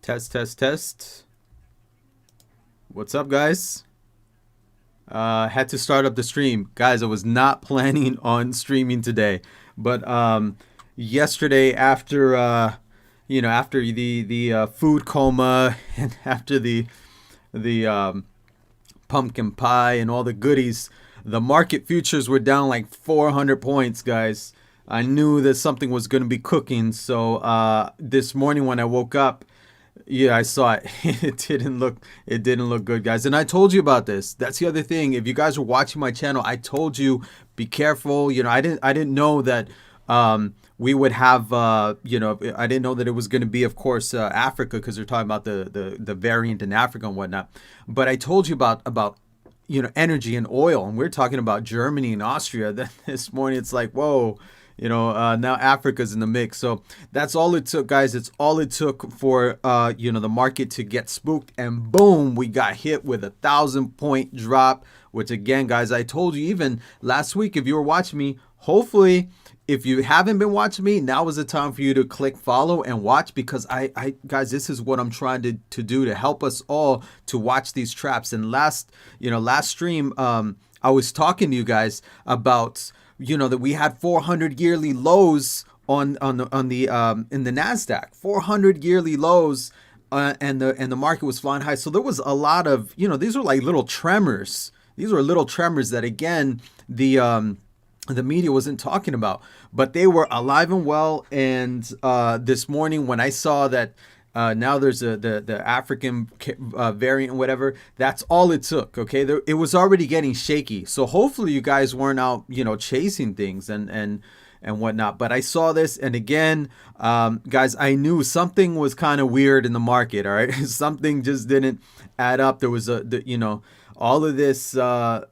Test, test, test. What's up, guys? Had to start up the stream. Guys, I was not planning on streaming today, but yesterday after the food coma and after the pumpkin pie and all the goodies, the market futures were down like 400 points, guys. I knew that something was going to be cooking, so this morning when I woke up, yeah, I saw it. It didn't look good, guys. And I told you about this. That's the other thing. If you guys were watching my channel, I told you be careful. I didn't know that we would have I didn't know that it was going to be, of course, Africa, because they're talking about the variant in Africa and whatnot. But I told you about energy and oil, and we're talking about Germany and Austria. Then this morning it's like, whoa, now Africa's in the mix. So that's all it took, guys. It's all it took for the market to get spooked, and boom, we got hit with 1,000 point drop. Which again, guys, I told you even last week, if you were watching me, hopefully. If you haven't been watching me, now is the time for you to click follow and watch, because I guys, this is what I'm trying to do to help us all to watch these traps. And last stream, I was talking to you guys about that we had 400 yearly lows on the in the Nasdaq, 400 yearly lows, and the market was flying high. So there was a lot of these were like little tremors. These were little tremors that again the media wasn't talking about, but they were alive and well. And this morning when I saw that now there's the African variant and whatever, that's all it took. Okay, it was already getting shaky. So hopefully you guys weren't out chasing things and whatnot. But I saw this, and again, guys, I knew something was kind of weird in the market. All right, something just didn't add up. There was all of this, I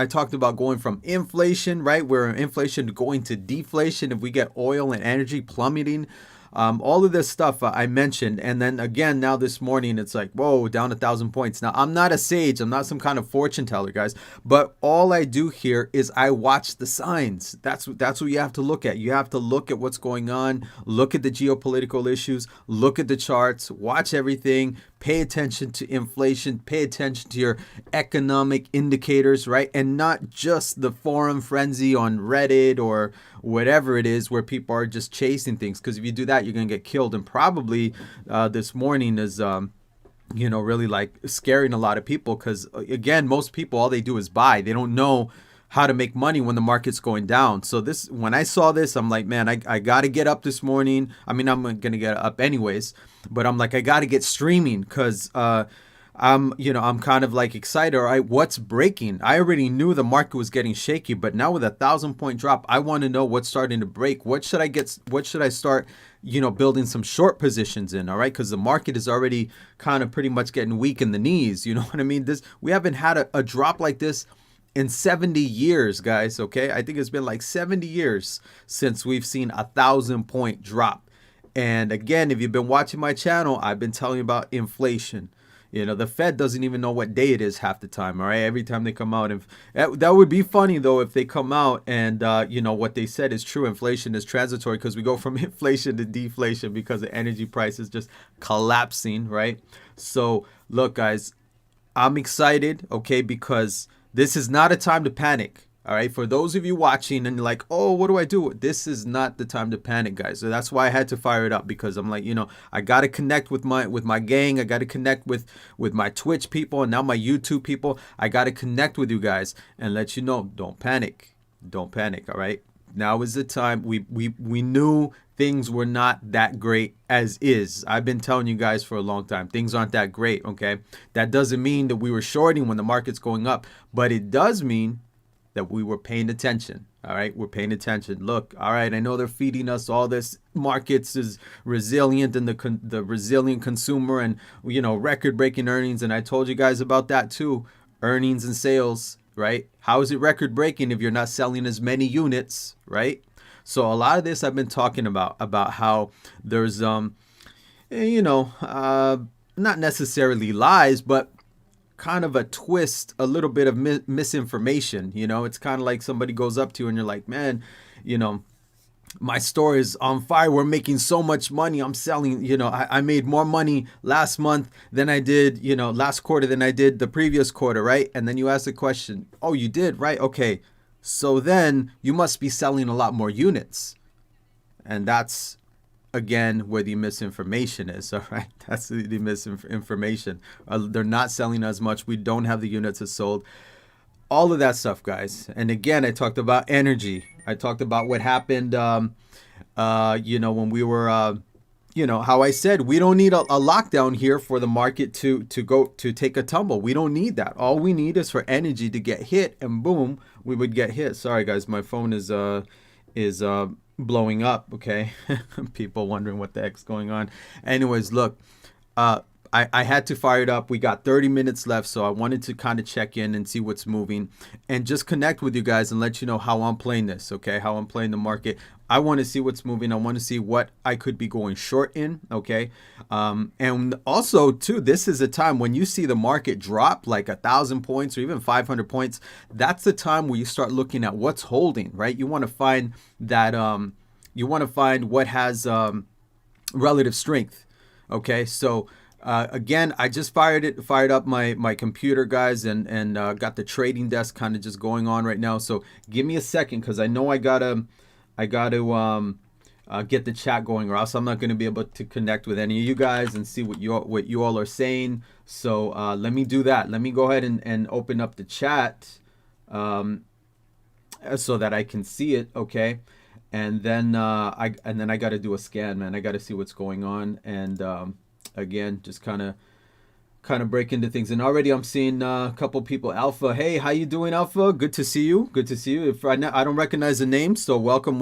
talked about going from inflation, right? Where inflation going to deflation if we get oil and energy plummeting. All of this stuff I mentioned, and then again now this morning it's like, whoa, down 1,000 points. Now I'm not a sage, I'm not some kind of fortune teller, guys, but all I do here is I watch the signs. That's what you have to look at. You have to look at what's going on, look at the geopolitical issues, look at the charts, watch everything. Pay attention to inflation, pay attention to your economic indicators, right? And not just the forum frenzy on Reddit or whatever it is where people are just chasing things. Because if you do that, you're going to get killed. And probably this morning is, really like scaring a lot of people. Because again, most people, all they do is buy. They don't know how to make money when the market's going down. So when I saw this, I'm like, man, I got to get up this morning. I mean, I'm going to get up anyways, but I'm like, I got to get streaming because I'm kind of like excited. All right, what's breaking? I already knew the market was getting shaky, but now with 1,000 point drop, I want to know what's starting to break. What should I get? What should I start, building some short positions in? All right, because the market is already kind of pretty much getting weak in the knees. You know what I mean? We haven't had a drop like this in 70 years, guys. Okay, I think it's been like 70 years since we've seen 1,000 point drop. And again, if you've been watching my channel, I've been telling you about inflation. The Fed doesn't even know what day it is half the time. All right, every time they come out, and that would be funny though if they come out and what they said is true. Inflation is transitory, because we go from inflation to deflation because the energy prices just collapsing, right? So look, guys, I'm excited, okay, because this is not a time to panic. All right, for those of you watching and you're like, oh, what do I do? This is not the time to panic, guys. So that's why I had to fire it up, because I'm like, I got to connect with my gang. I got to connect with my Twitch people and now my YouTube people. I got to connect with you guys and let you know, don't panic. Don't panic, all right? Now is the time. We knew things were not that great as is. I've been telling you guys for a long time, things aren't that great, okay? That doesn't mean that we were shorting when the market's going up, but it does mean that we were paying attention. All right, we're paying attention. Look, all right, I know they're feeding us all this. Markets is resilient, and the resilient consumer, and record-breaking earnings. And I told you guys about that too. Earnings and sales, right? How is it record-breaking if you're not selling as many units, right? So a lot of this I've been talking about how there's not necessarily lies, but kind of a twist, a little bit of misinformation. It's kind of like somebody goes up to you and you're like, man, my store is on fire. We're making so much money. I'm selling, I made more money last month than I did, last quarter than I did the previous quarter, right? And then you ask the question, oh, you did, right? Okay. So then you must be selling a lot more units. And that's, again, where the misinformation is, all right? That's the misinformation. They're not selling as much. We don't have the units as sold. All of that stuff, guys. And again, I talked about energy. I talked about what happened, when we were, how I said we don't need a lockdown here for the market to go to take a tumble. We don't need that. All we need is for energy to get hit, and boom, we would get hit. Sorry, guys, my phone is blowing up. Okay, people wondering what the heck's going on. Anyways, look, I had to fire it up. We got 30 minutes left, so I wanted to kind of check in and see what's moving and just connect with you guys and let you know how I'm playing this, okay? How I'm playing the market. I want to see what's moving. I want to see what I could be going short in, okay? And also, too, this is a time when you see the market drop like 1,000 points or even 500 points. That's the time where you start looking at what's holding, right? You want to find that, you want to find what has relative strength, okay? So, again, I just fired up my computer, guys, and got the trading desk kind of just going on right now. So give me a second, because I know I gotta get the chat going, or else I'm not gonna be able to connect with any of you guys and see what you all are saying. So let me do that. Let me go ahead and open up the chat so that I can see it, okay? And then I got to do a scan, man. I got to see what's going on, and again, just kind of break into things. And already I'm seeing a couple people. Alpha, hey, how you doing, Alpha? Good to see you. Good to see you. If I don't recognize the name, so welcome.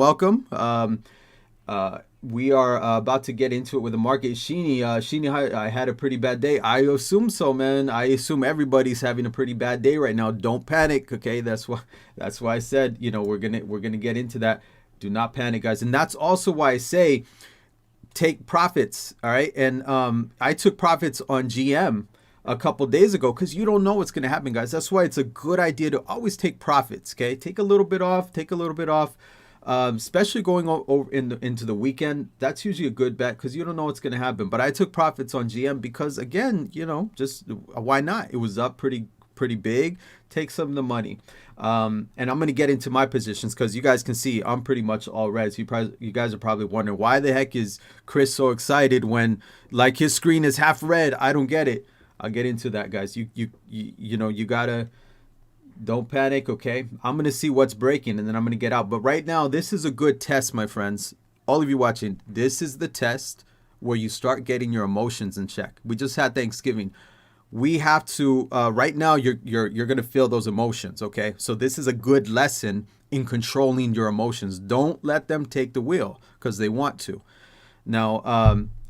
We are about to get into it with the market. Sheeny, I had a pretty bad day. I assume so, man. I assume everybody's having a pretty bad day right now. Don't panic, okay? That's why I said, we're gonna get into that. Do not panic, guys. And that's also why I say, take profits, all right? And I took profits on GM a couple days ago, because you don't know what's going to happen, guys. That's why it's a good idea to always take profits, okay? Take a little bit off, especially going over into the weekend. That's usually a good bet, because you don't know what's going to happen. But I took profits on GM because, again, just why not? It was up pretty big. Take some of the money. And I'm going to get into my positions, because you guys can see I'm pretty much all red. So you guys are probably wondering, why the heck is Chris so excited when like his screen is half red? I don't get it. I'll get into that, guys. You gotta, don't panic, okay? I'm going to see what's breaking, and then I'm going to get out. But right now, this is a good test, my friends. All of you watching, this is the test where you start getting your emotions in check. We just had Thanksgiving. We have to right now, you're gonna feel those emotions, okay? So this is a good lesson in controlling your emotions. Don't let them take the wheel, because they want to. Now,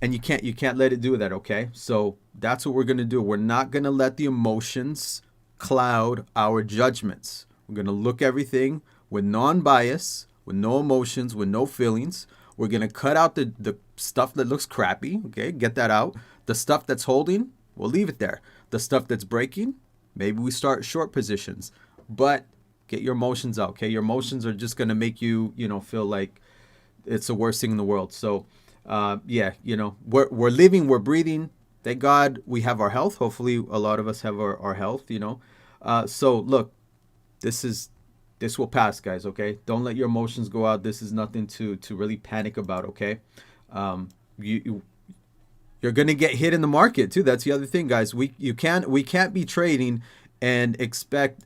and you can't let it do that, okay? So that's what we're gonna do. We're not gonna let the emotions cloud our judgments. We're gonna look everything with non-bias, with no emotions, with no feelings. We're gonna cut out the stuff that looks crappy, okay? Get that out. The stuff that's holding, we'll leave it there. The stuff that's breaking, maybe we start short positions. But get your emotions out, okay? Your emotions are just going to make you, feel like it's the worst thing in the world. So, we're living, we're breathing. Thank God we have our health. Hopefully a lot of us have our health, So, look, this will pass, guys, okay? Don't let your emotions go out. This is nothing to really panic about, okay? You're gonna get hit in the market too. That's the other thing, guys. We can't be trading and expect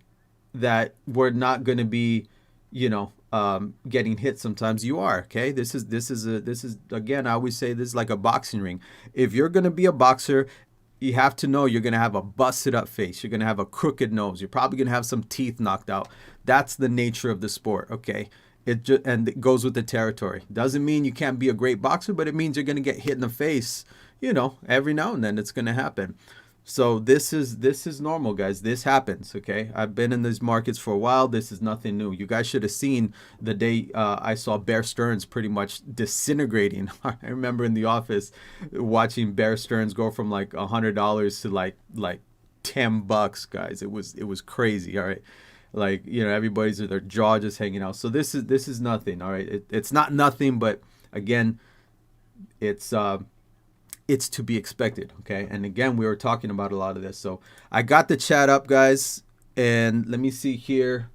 that we're not gonna be, getting hit. Sometimes you are. Okay, this is again. I always say this is like a boxing ring. If you're gonna be a boxer, you have to know you're gonna have a busted up face. You're gonna have a crooked nose. You're probably gonna have some teeth knocked out. That's the nature of the sport. Okay. And it goes with the territory. Doesn't mean you can't be a great boxer, but it means you're gonna get hit in the face. Every now and then it's going to happen. So this is normal, guys. This happens, okay? I've been in these markets for a while. This is nothing new. You guys should have seen the day I saw Bear Stearns pretty much disintegrating. I remember in the office watching Bear Stearns go from like $100 to like $10, guys. It was crazy, all right? like, you know, everybody's with their jaw just hanging out. So this is nothing. All right, it's not nothing, but again, it's it's to be expected. Okay, and again, we were talking about a lot of this. So I got the chat up, guys, and let me see here.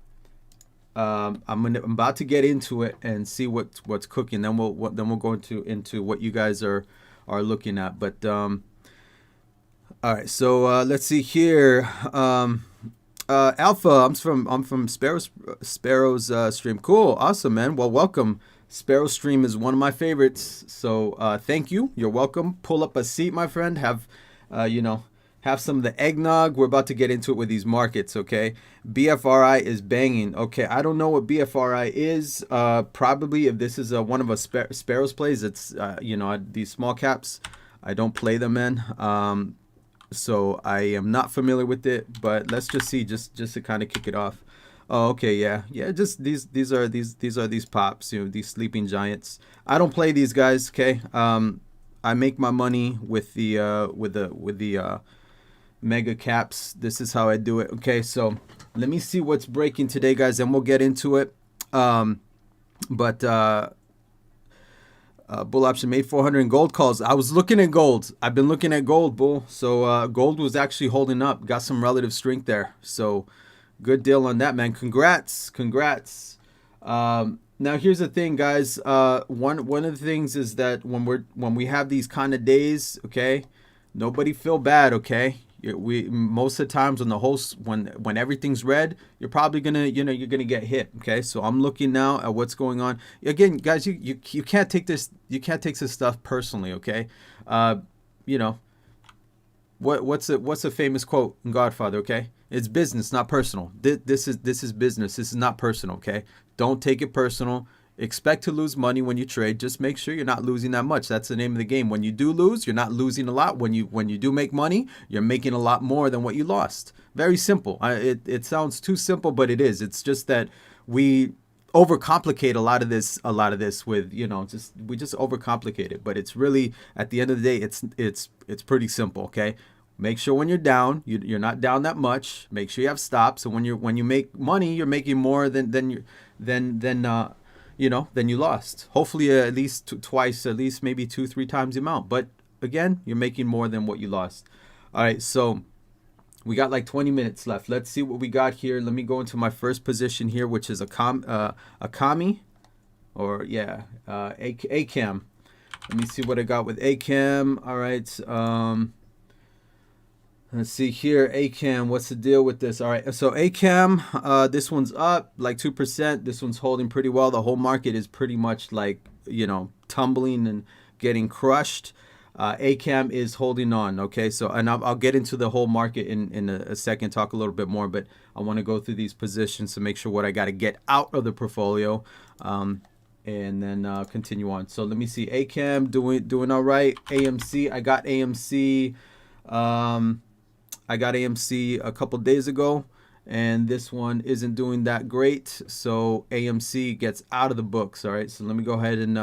I'm about to get into it and see what's cooking. Then we'll go into what you guys are looking at. But all right, so let's see here. Alpha, I'm from Sparrow's stream. Cool, awesome, man. Well, welcome. Sparrow's stream is one of my favorites. So thank you. You're welcome. Pull up a seat, my friend. Have you know, have some of the eggnog. We're about to get into it with these markets, okay? BFRI is banging. Okay, I don't know what BFRI is. Probably if this is one of a Sparrow's plays, it's you know, these small caps. I don't play them in. So I am not familiar with it, but let's just see, just to kind of kick it off. Oh, okay, yeah, just these are these pops, you know, these sleeping giants. I don't play these guys, okay? I make my money with the mega caps. This is how I do it. Okay, so let me see what's breaking today, guys, and we'll get into it. Bull option made 400 in gold calls. I was looking at gold. I've been looking at gold, bull. So gold was actually holding up. Got some relative strength there. So good deal on that, man. Congrats. Now here's the thing, guys. One of the things is that when we have these kind of days, okay, nobody feel bad, okay. We most of the times when everything's red, you're probably gonna you're gonna get hit. Okay, so I'm looking now at what's going on. Again, guys, you can't take this stuff personally. Okay, you know what's a famous quote in Godfather? Okay, it's business, not personal. This is business. This is not personal. Okay, don't take it personal. Expect to lose money when you trade. Just make sure you're not losing that much. That's the name of the game. When you do lose, you're not losing a lot. When you do make money, you're making a lot more than what you lost. Very simple. It sounds too simple, but it is. It's just that we overcomplicate a lot of this with, you know, we just overcomplicate it. But it's really, at the end of the day, it's pretty simple. Okay. Make sure when you're down, you're not down that much. Make sure you have stops. So when you make money, you're making more than you lost. Hopefully at least twice, at least maybe 2-3 times the amount. But again, you're making more than what you lost. All right, so we got like 20 minutes left. Let's see what we got here. Let me go into my first position here, which is a Kami, or yeah, ACAM. Let me see what I got with ACAM. All right. Let's see here, ACAM, what's the deal with this? All right, so ACAM, this one's up like 2%. This one's holding pretty well. The whole market is pretty much like, you know, tumbling and getting crushed. ACAM is holding on, okay? So, and I'll get into the whole market in a second, talk a little bit more, but I want to go through these positions to make sure what I got to get out of the portfolio, and then continue on. So let me see, ACAM doing all right. AMC, I got AMC. I got AMC a couple days ago, and this one isn't doing that great. So AMC gets out of the books. All right, so let me go ahead and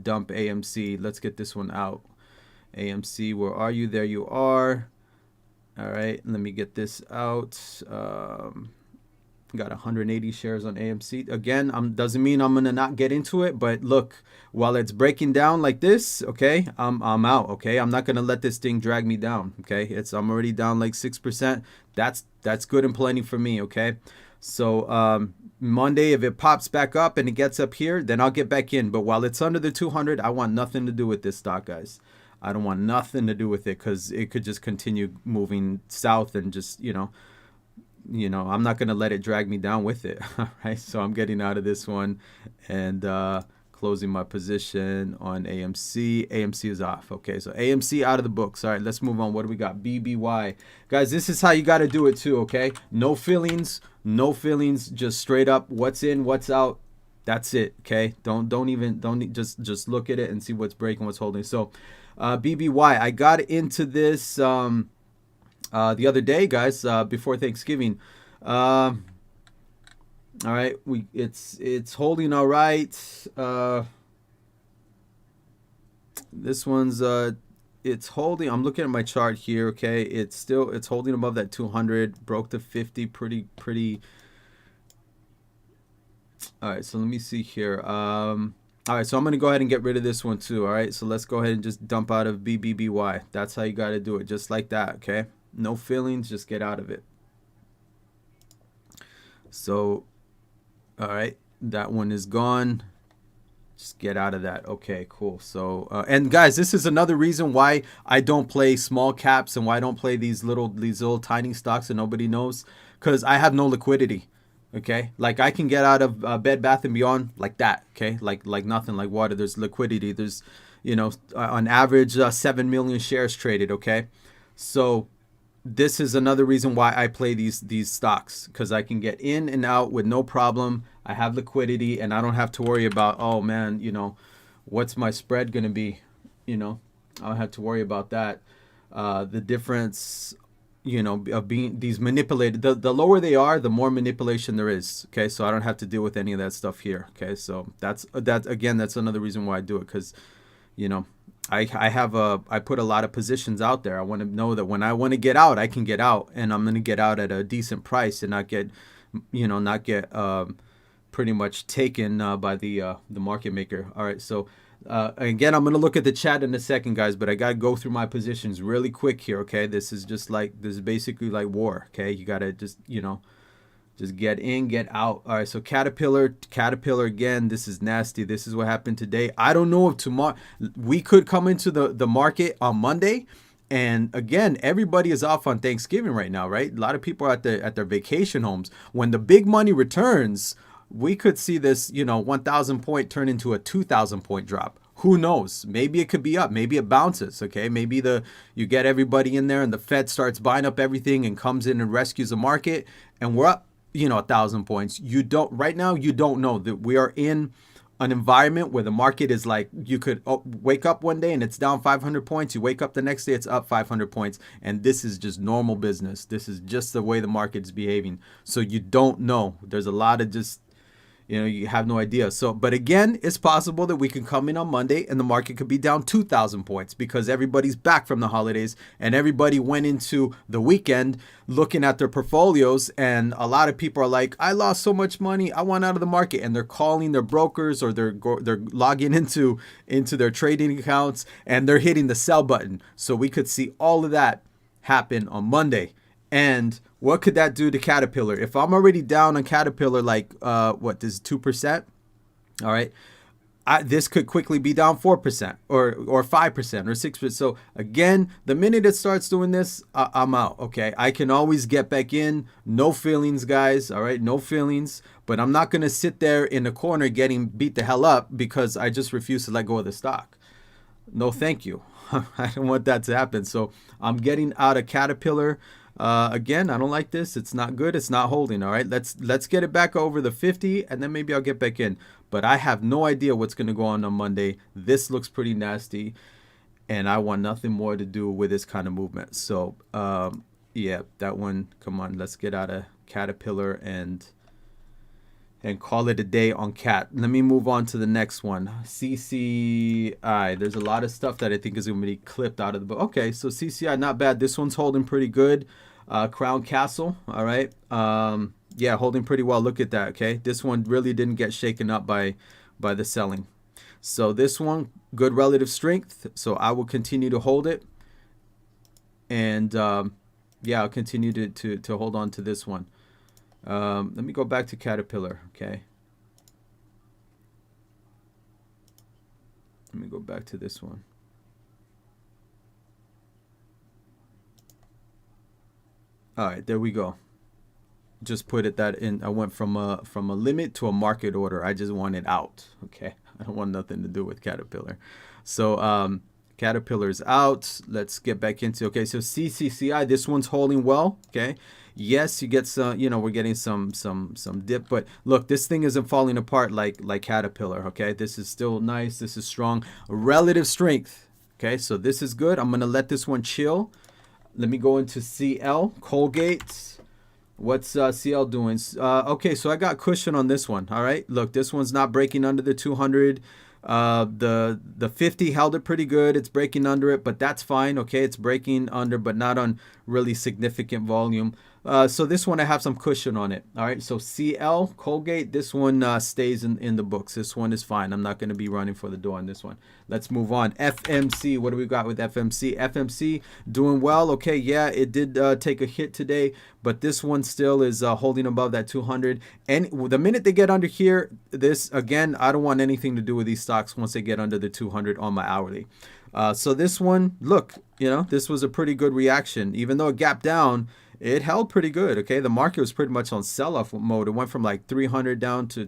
dump AMC. Let's get this one out. AMC, where are you? There you are. All right, let me get this out. Got 180 shares on AMC. Again, doesn't mean I'm gonna not get into it, but look, while it's breaking down like this, okay, I'm out. Okay, I'm not gonna let this thing drag me down. Okay, I'm already down like 6%. That's good and plenty for me. Okay, so Monday, if it pops back up and it gets up here, then I'll get back in. But while it's under the 200, I want nothing to do with this stock, guys. I don't want nothing to do with it because it could just continue moving south and just, you know, I'm not going to let it drag me down with it. All right. So I'm getting out of this one and closing my position on AMC. AMC is off. Okay. So AMC out of the books. All right. Let's move on. What do we got? BBY. Guys, this is how you got to do it too. Okay. No feelings. Just straight up what's in, what's out. That's it. Okay. Don't just look at it and see what's breaking, what's holding. So BBY, I got into this the other day, guys, before Thanksgiving. All right, it's holding all right. This one's it's holding. I'm looking at my chart here. Okay, it's holding above that 200. Broke the 50 pretty All right, so let me see here. All right, so I'm gonna go ahead and get rid of this one too. All right, so let's go ahead and just dump out of BBBY. That's how you got to do it, just like that. Okay, no feelings, just get out of it. So, all right, that one is gone. Just get out of that. Okay, cool. So, and guys, this is another reason why I don't play small caps and why I don't play these little tiny stocks that nobody knows, because I have no liquidity. Okay, like I can get out of Bed Bath and Beyond like that. Okay, like nothing, like water. There's liquidity. There's, on average 7 million shares traded. Okay, so this is another reason why I play these stocks, because I can get in and out with no problem. I have liquidity and I don't have to worry about, oh man, what's my spread going to be? I don't have to worry about that. The difference, of being these manipulated, the lower they are, the more manipulation there is. Okay, so I don't have to deal with any of that stuff here. Okay, so that's another reason why I do it, because I put a lot of positions out there. I want to know that when I want to get out, I can get out, and I'm going to get out at a decent price and not get pretty much taken by the market maker. All right, so again, I'm going to look at the chat in a second, guys, but I got to go through my positions really quick here. Okay, this is basically like war. Okay, you got to just get in, get out. All right, so Caterpillar again. This is nasty. This is what happened today. I don't know if tomorrow we could come into the market on Monday, and again, everybody is off on Thanksgiving right now, right? A lot of people are at their vacation homes. When the big money returns, we could see this 1,000 point turn into a 2,000 point drop. Who knows? Maybe it could be up. Maybe it bounces. Okay, maybe you get everybody in there and the Fed starts buying up everything and comes in and rescues the market, and we're up 1,000 points. Right now, you don't know that we are in an environment where the market is like, you could wake up one day and it's down 500 points. You wake up the next day, it's up 500 points. And this is just normal business. This is just the way the market's behaving. So you don't know. There's a lot of just, you have no idea. So, but again, it's possible that we can come in on Monday and the market could be down 2,000 points because everybody's back from the holidays and everybody went into the weekend looking at their portfolios. And a lot of people are like, I lost so much money, I want out of the market. And they're calling their brokers or they're logging into their trading accounts and they're hitting the sell button. So we could see all of that happen on Monday. And what could that do to Caterpillar? If I'm already down on Caterpillar, like this is 2%, all right, this could quickly be down 4% or 5% or 6%. So again, the minute it starts doing this, I'm out. Okay, I can always get back in. No feelings, guys. All right, no feelings. But I'm not gonna sit there in the corner getting beat the hell up because I just refuse to let go of the stock. No, thank you. I don't want that to happen. So I'm getting out of Caterpillar. Again, I don't like this. It's not good. It's not holding. All right, let's get it back over the 50 and then maybe I'll get back in. But I have no idea what's going to go on Monday. This looks pretty nasty and I want nothing more to do with this kind of movement. So yeah, that one, come on, let's get out of Caterpillar and call it a day on Cat. Let me move on to the next one. CCI. There's a lot of stuff that I think is going to be clipped out of the book. Okay, so CCI, not bad. This one's holding pretty good. Crown Castle. All right. Yeah, holding pretty well. Look at that. Okay, this one really didn't get shaken up by the selling. So this one, good relative strength. So I will continue to hold it. And yeah, I'll continue to hold on to this one. Let me go back to Caterpillar. Okay. Let me go back to this one. All right, there we go. Just put it that in. I went from a limit to a market order. I just want it out. Okay. I don't want nothing to do with Caterpillar. So Caterpillar's out. Let's get back into, okay, so CCCI, this one's holding well. Okay. Yes, you get some, we're getting some dip, but look, this thing isn't falling apart like Caterpillar. Okay, this is still nice. This is strong. Relative strength. Okay, so this is good. I'm gonna let this one chill. Let me go into CL, Colgate. What's CL doing? Okay, so I got cushion on this one. All right, look, this one's not breaking under the 200. The 50 held it pretty good. It's breaking under it, but that's fine. Okay, it's breaking under, but not on really significant volume. So this one I have some cushion on it. All right. So CL Colgate, this one stays in the books. This one is fine. I'm not going to be running for the door on this one. Let's move on. FMC. What do we got with FMC? FMC doing well. Okay. Yeah, it did take a hit today, but this one still is holding above that 200. And the minute they get under here, this again, I don't want anything to do with these stocks once they get under the 200 on my hourly. So this one, look, this was a pretty good reaction. Even though it gapped down, it held pretty good. Okay, the market was pretty much on sell-off mode. It went from like 300 down to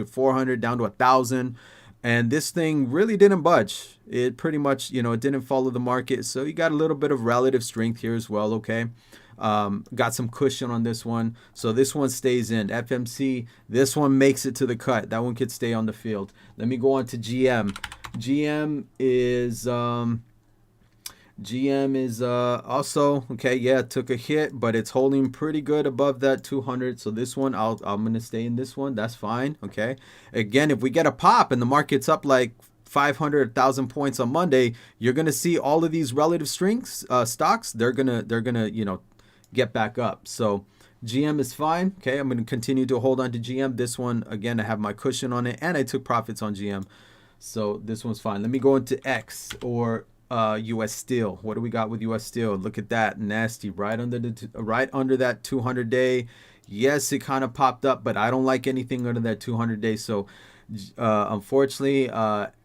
400 down to 1,000, and this thing really didn't budge. It pretty much, it didn't follow the market. So you got a little bit of relative strength here as well. Okay, got some cushion on this one. So this one stays in. FMC, this one makes it to the cut. That one could stay on the field. Let me go on to GM. GM is also okay. Yeah, it took a hit, but it's holding pretty good above that 200. So this one, I'm gonna stay in this one. That's fine. Okay. Again, if we get a pop and the market's up like 500,000 points on Monday, you're gonna see all of these relative strengths stocks. They're gonna get back up. So GM is fine. Okay, I'm gonna continue to hold on to GM. This one again, I have my cushion on it, and I took profits on GM. So this one's fine. Let me go into X or US Steel. What do we got with US Steel? Look at that, nasty, right under that 200-day. Yes, it kind of popped up, but I don't like anything under that 200-day. So unfortunately,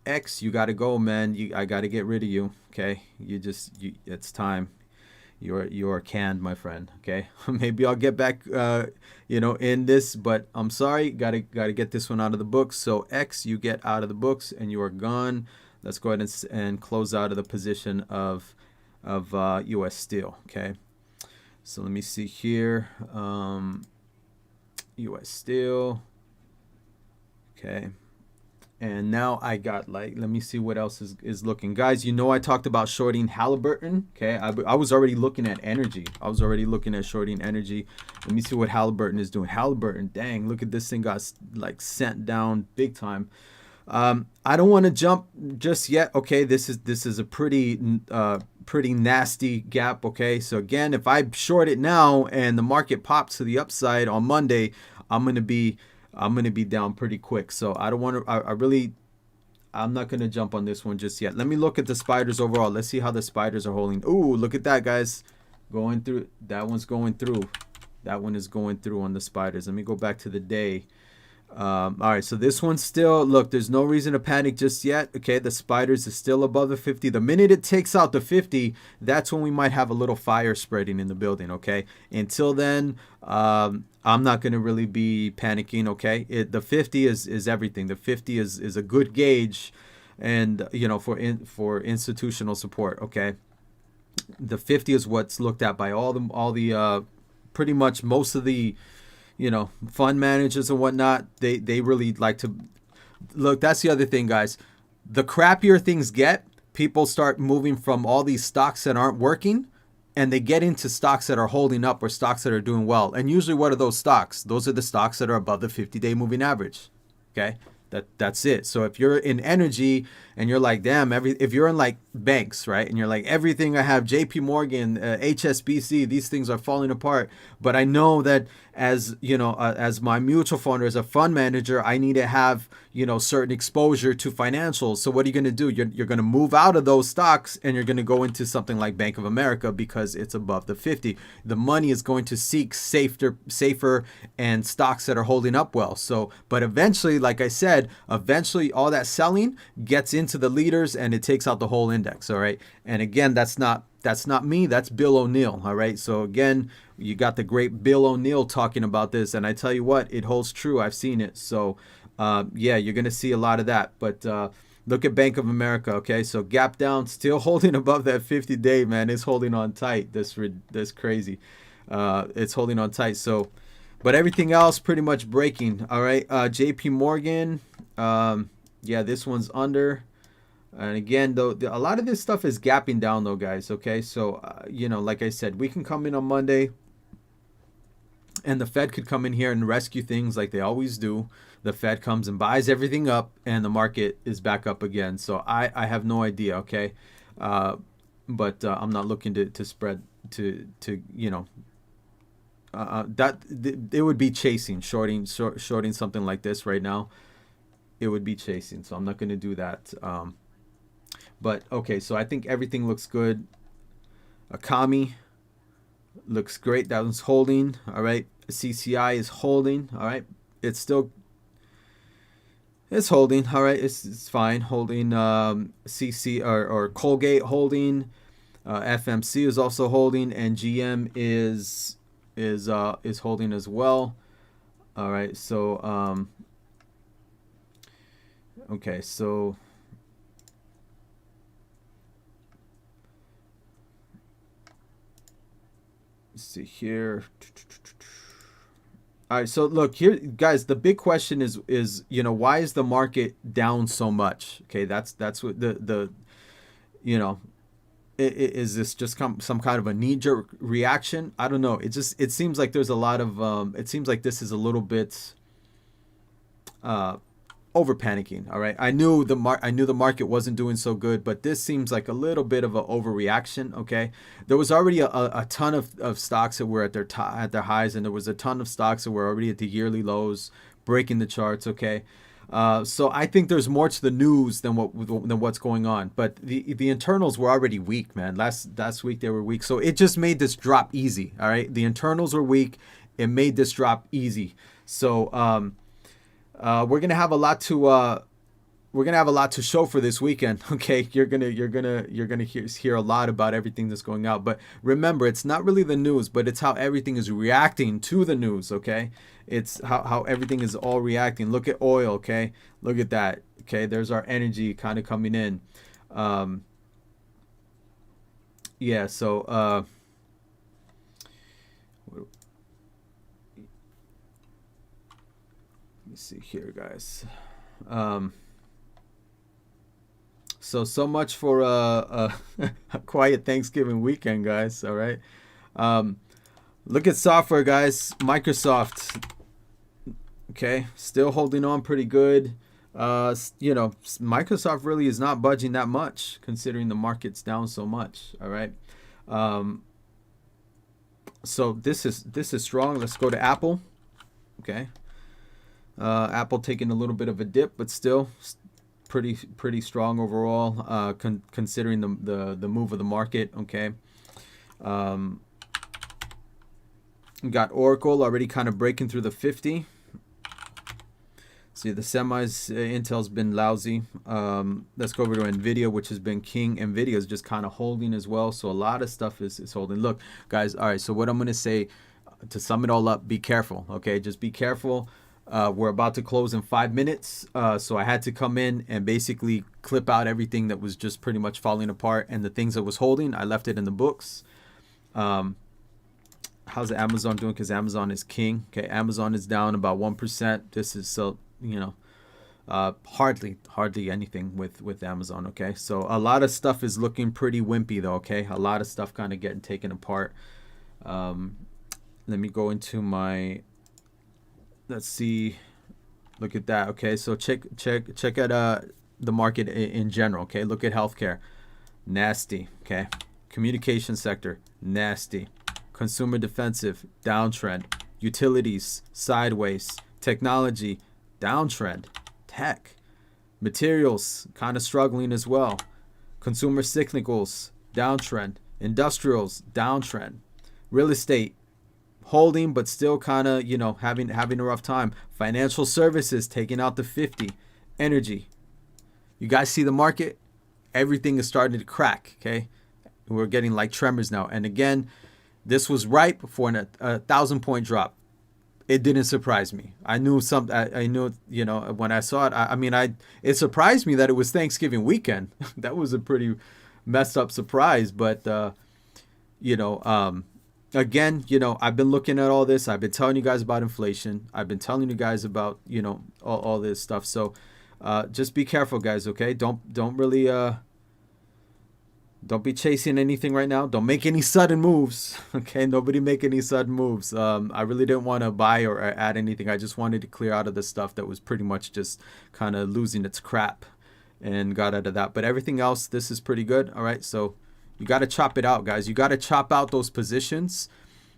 X, you got to go, man. I got to get rid of you. Okay, it's time. You're canned, my friend. Okay, maybe I'll get back in this, but I'm sorry, gotta get this one out of the books. So X, you get out of the books and you are gone. Let's go ahead and close out of the position of US Steel. Okay, so let me see here. US Steel. Okay. And now I got let me see what else is looking. Guys, I talked about shorting Halliburton. Okay, I was already looking at energy. I was already looking at shorting energy. Let me see what Halliburton is doing. Halliburton, dang, look at this thing got sent down big time. I don't want to jump just yet. Okay, this is a pretty nasty gap. Okay, so again, if I short it now and the market pops to the upside on Monday, I'm gonna be down pretty quick. So I don't want to. I'm not gonna jump on this one just yet. Let me look at the spiders overall. Let's see how the spiders are holding. Ooh, look at that, guys, going through. That one's going through. That one is going through on the spiders. Let me go back to the day. All right, so this one's still, look, there's no reason to panic just yet. Okay, the spiders is still above the 50. The minute it takes out the 50, that's when we might have a little fire spreading in the building. Okay, until then, I'm not going to really be panicking. Okay, the 50 is everything. The 50 is a good gauge, and for institutional support. Okay, the 50 is what's looked at by all the pretty much most of the fund managers and whatnot. They really like to look. That's the other thing, guys. The crappier things get, people start moving from all these stocks that aren't working, and they get into stocks that are holding up or stocks that are doing well. And usually, what are those stocks? Those are the stocks that are above the 50-day moving average. Okay, that's it. So if you're in energy and you're like, damn, if you're in like banks, right, and you're like, everything I have, JP Morgan, HSBC, these things are falling apart, but I know that as as my mutual fund or as a fund manager, I need to have certain exposure to financials. So what are you going to do? You're going to move out of those stocks and you're going to go into something like Bank of America because it's above the 50. The money is going to seek safer and stocks that are holding up well. So, but eventually, like I said, all that selling gets into the leaders and it takes out the whole index. All right. And again, that's not me. That's Bill O'Neill. All right. So again, you got the great Bill O'Neill talking about this. And I tell you what, it holds true. I've seen it. So yeah, you're going to see a lot of that. But look at Bank of America. Okay. So gap down, still holding above that 50-day, man. It's holding on tight. That's crazy. It's holding on tight. So, but everything else pretty much breaking. All right. JP Morgan. Yeah, this one's under. And again, though, a lot of this stuff is gapping down, though, guys. Okay, so like I said, we can come in on Monday, and the Fed could come in here and rescue things like they always do. The Fed comes and buys everything up, and the market is back up again. So I have no idea. Okay, but I'm not looking to spread to it would be chasing, shorting something like this right now. It would be chasing, so I'm not going to do that. But okay, so I think everything looks good. Akami looks great. That one's holding. All right. CCI is holding. All right. It's still, it's holding. All right. It's fine. Holding. CC or Colgate holding. FMC is also holding, and GM is holding as well. All right. So okay. So let's see here. All right, so look here, guys. The big question is why is the market down so much? Okay, that's what the you know is this just some kind of a knee-jerk reaction? I don't know. It seems like there's a lot of it seems like this is a little bit over panicking. All right, I knew the market wasn't doing so good, but this seems like a little bit of an overreaction. Okay, there was already a ton of stocks that were at their highs, and there was a ton of stocks that were already at the yearly lows, breaking the charts. Okay, so I think there's more to the news than what's going on. But the internals were already weak, man. Last week they were weak, so it just made this drop easy. All right, the internals were weak. It made this drop easy. So we're gonna have a lot to show for this weekend. Okay, you're gonna hear a lot about everything that's going out. But remember, it's not really the news, but it's how everything is reacting to the news. Okay, it's how everything is all reacting. Look at oil. Okay, look at that. Okay, there's our energy kind of coming in. Yeah. So. Let me see here, guys. So much for a quiet Thanksgiving weekend, guys. All right. Look at software, guys. Microsoft. Okay, still holding on pretty good. Microsoft really is not budging that much, considering the market's down so much. All right. So this is strong. Let's go to Apple. Okay. Apple taking a little bit of a dip, but still pretty strong overall, considering the move of the market. Okay. We got Oracle already kind of breaking through the 50. See the semis, Intel's been lousy. Let's go over to Nvidia, which has been king. Nvidia is just kind of holding as well. So a lot of stuff is holding. Look, guys. All right. So what I'm going to say to sum it all up, be careful. Okay. Just be careful. We're about to close in 5 minutes. So I had to come in and basically clip out everything that was just pretty much falling apart, and the things that was holding, I left it in the books. How's Amazon doing? Because Amazon is king. Okay. Amazon is down about 1%. This is hardly anything with Amazon. Okay. So a lot of stuff is looking pretty wimpy though. Okay. A lot of stuff kind of getting taken apart. Let me go into my, let's see, look at that. Okay, so check out the market in general. Okay, look at healthcare, nasty. Okay, communication sector, nasty. Consumer defensive, downtrend. Utilities, sideways. Technology, downtrend. Tech, materials, kind of struggling as well. Consumer cyclicals, downtrend. Industrials, downtrend. Real estate, holding, but still kind of, having a rough time. Financial services taking out the 50. Energy. You guys see the market? Everything is starting to crack, okay? We're getting like tremors now. And again, this was ripe for a 1,000-point drop. It didn't surprise me. I knew I knew, when I saw it, it surprised me that it was Thanksgiving weekend. That was a pretty messed up surprise, but again, I've been looking at all this. I've been telling you guys about inflation. I've been telling you guys about, all this stuff. So just be careful, guys, okay? Don't really don't be chasing anything right now. Don't make any sudden moves, okay? Nobody make any sudden moves. I really didn't want to buy or add anything. I just wanted to clear out of the stuff that was pretty much just kind of losing its crap, and got out of that. But everything else, this is pretty good. All right, so you got to chop it out, guys. You got to chop out those positions.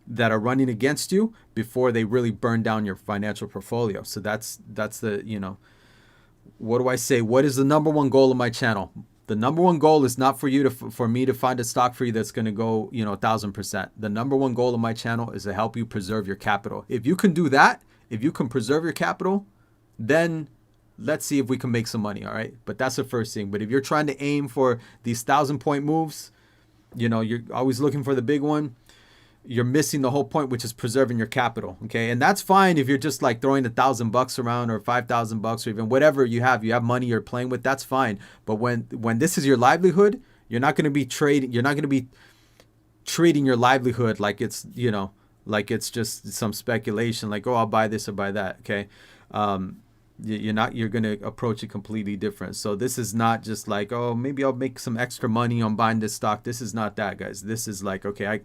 that are running against you before they really burn down your financial portfolio. So that's the, what do I say? What is the number one goal of my channel? The number one goal is not for you for me to find a stock for you that's going to go, 1,000%. The number one goal of my channel is to help you preserve your capital. If you can do that, if you can preserve your capital, then let's see if we can make some money. All right. But that's the first thing. But if you're trying to aim for these 1,000-point moves, you're always looking for the big one, you're missing the whole point, which is preserving your capital. Okay. And that's fine if you're just like throwing $1,000 around or $5,000 or even whatever you have money you're playing with, that's fine. But when this is your livelihood, you're not going to be trading. You're not going to be treating your livelihood like it's, like it's just some speculation, like, oh, I'll buy this or buy that. Okay. You're going to approach it completely different. So this is not just like, oh, maybe I'll make some extra money on buying this stock. This is not that, guys. This is like, okay,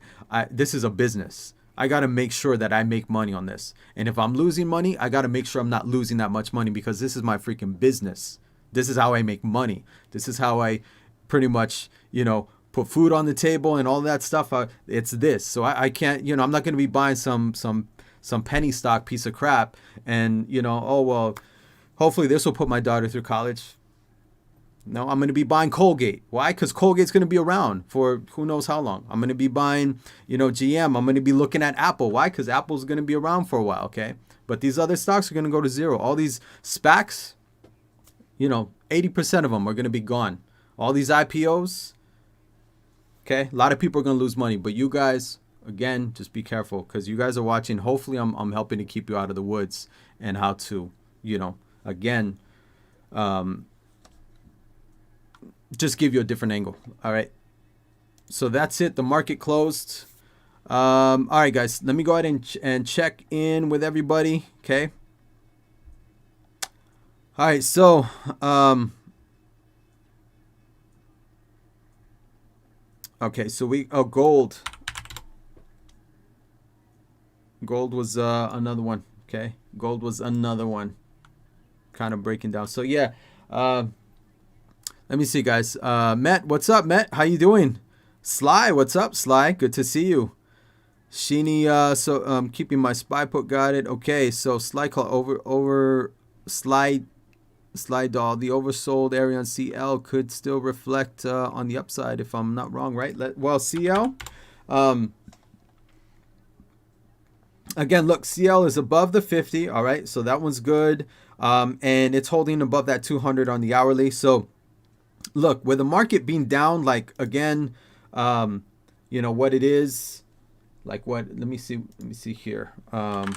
this is a business. I got to make sure that I make money on this. And if I'm losing money, I got to make sure I'm not losing that much money, because this is my freaking business. This is how I make money. This is how I pretty much, put food on the table and all that stuff. It's this. So I can't, I'm not going to be buying some penny stock piece of crap and, oh, well, hopefully this will put my daughter through college. No, I'm going to be buying Colgate. Why? Because Colgate's going to be around for who knows how long. I'm going to be buying, GM. I'm going to be looking at Apple. Why? Because Apple's going to be around for a while, okay? But these other stocks are going to go to zero. All these SPACs, 80% of them are going to be gone. All these IPOs, okay? A lot of people are going to lose money. But you guys, again, just be careful, because you guys are watching. Hopefully I'm helping to keep you out of the woods and how to, again, just give you a different angle. All right. So that's it. The market closed. All right, guys, let me go ahead and check in with everybody. Okay. All right. So, okay. So gold. Gold was another one. Okay. Gold was another one. Kind of breaking down. So yeah, let me see, guys. Matt, what's up, Matt? How you doing? Sly, what's up, Sly? Good to see you. Sheeny, so keeping my spy put, got it. Okay, so Sly call over slide doll. The oversold area on CL could still reflect on the upside, if I'm not wrong, right? Well, CL, again, look, CL is above the 50. All right, so that one's good. And it's holding above that 200 on the hourly. So look, with the market being down, like, again, what it is, like, what, let me see here. Let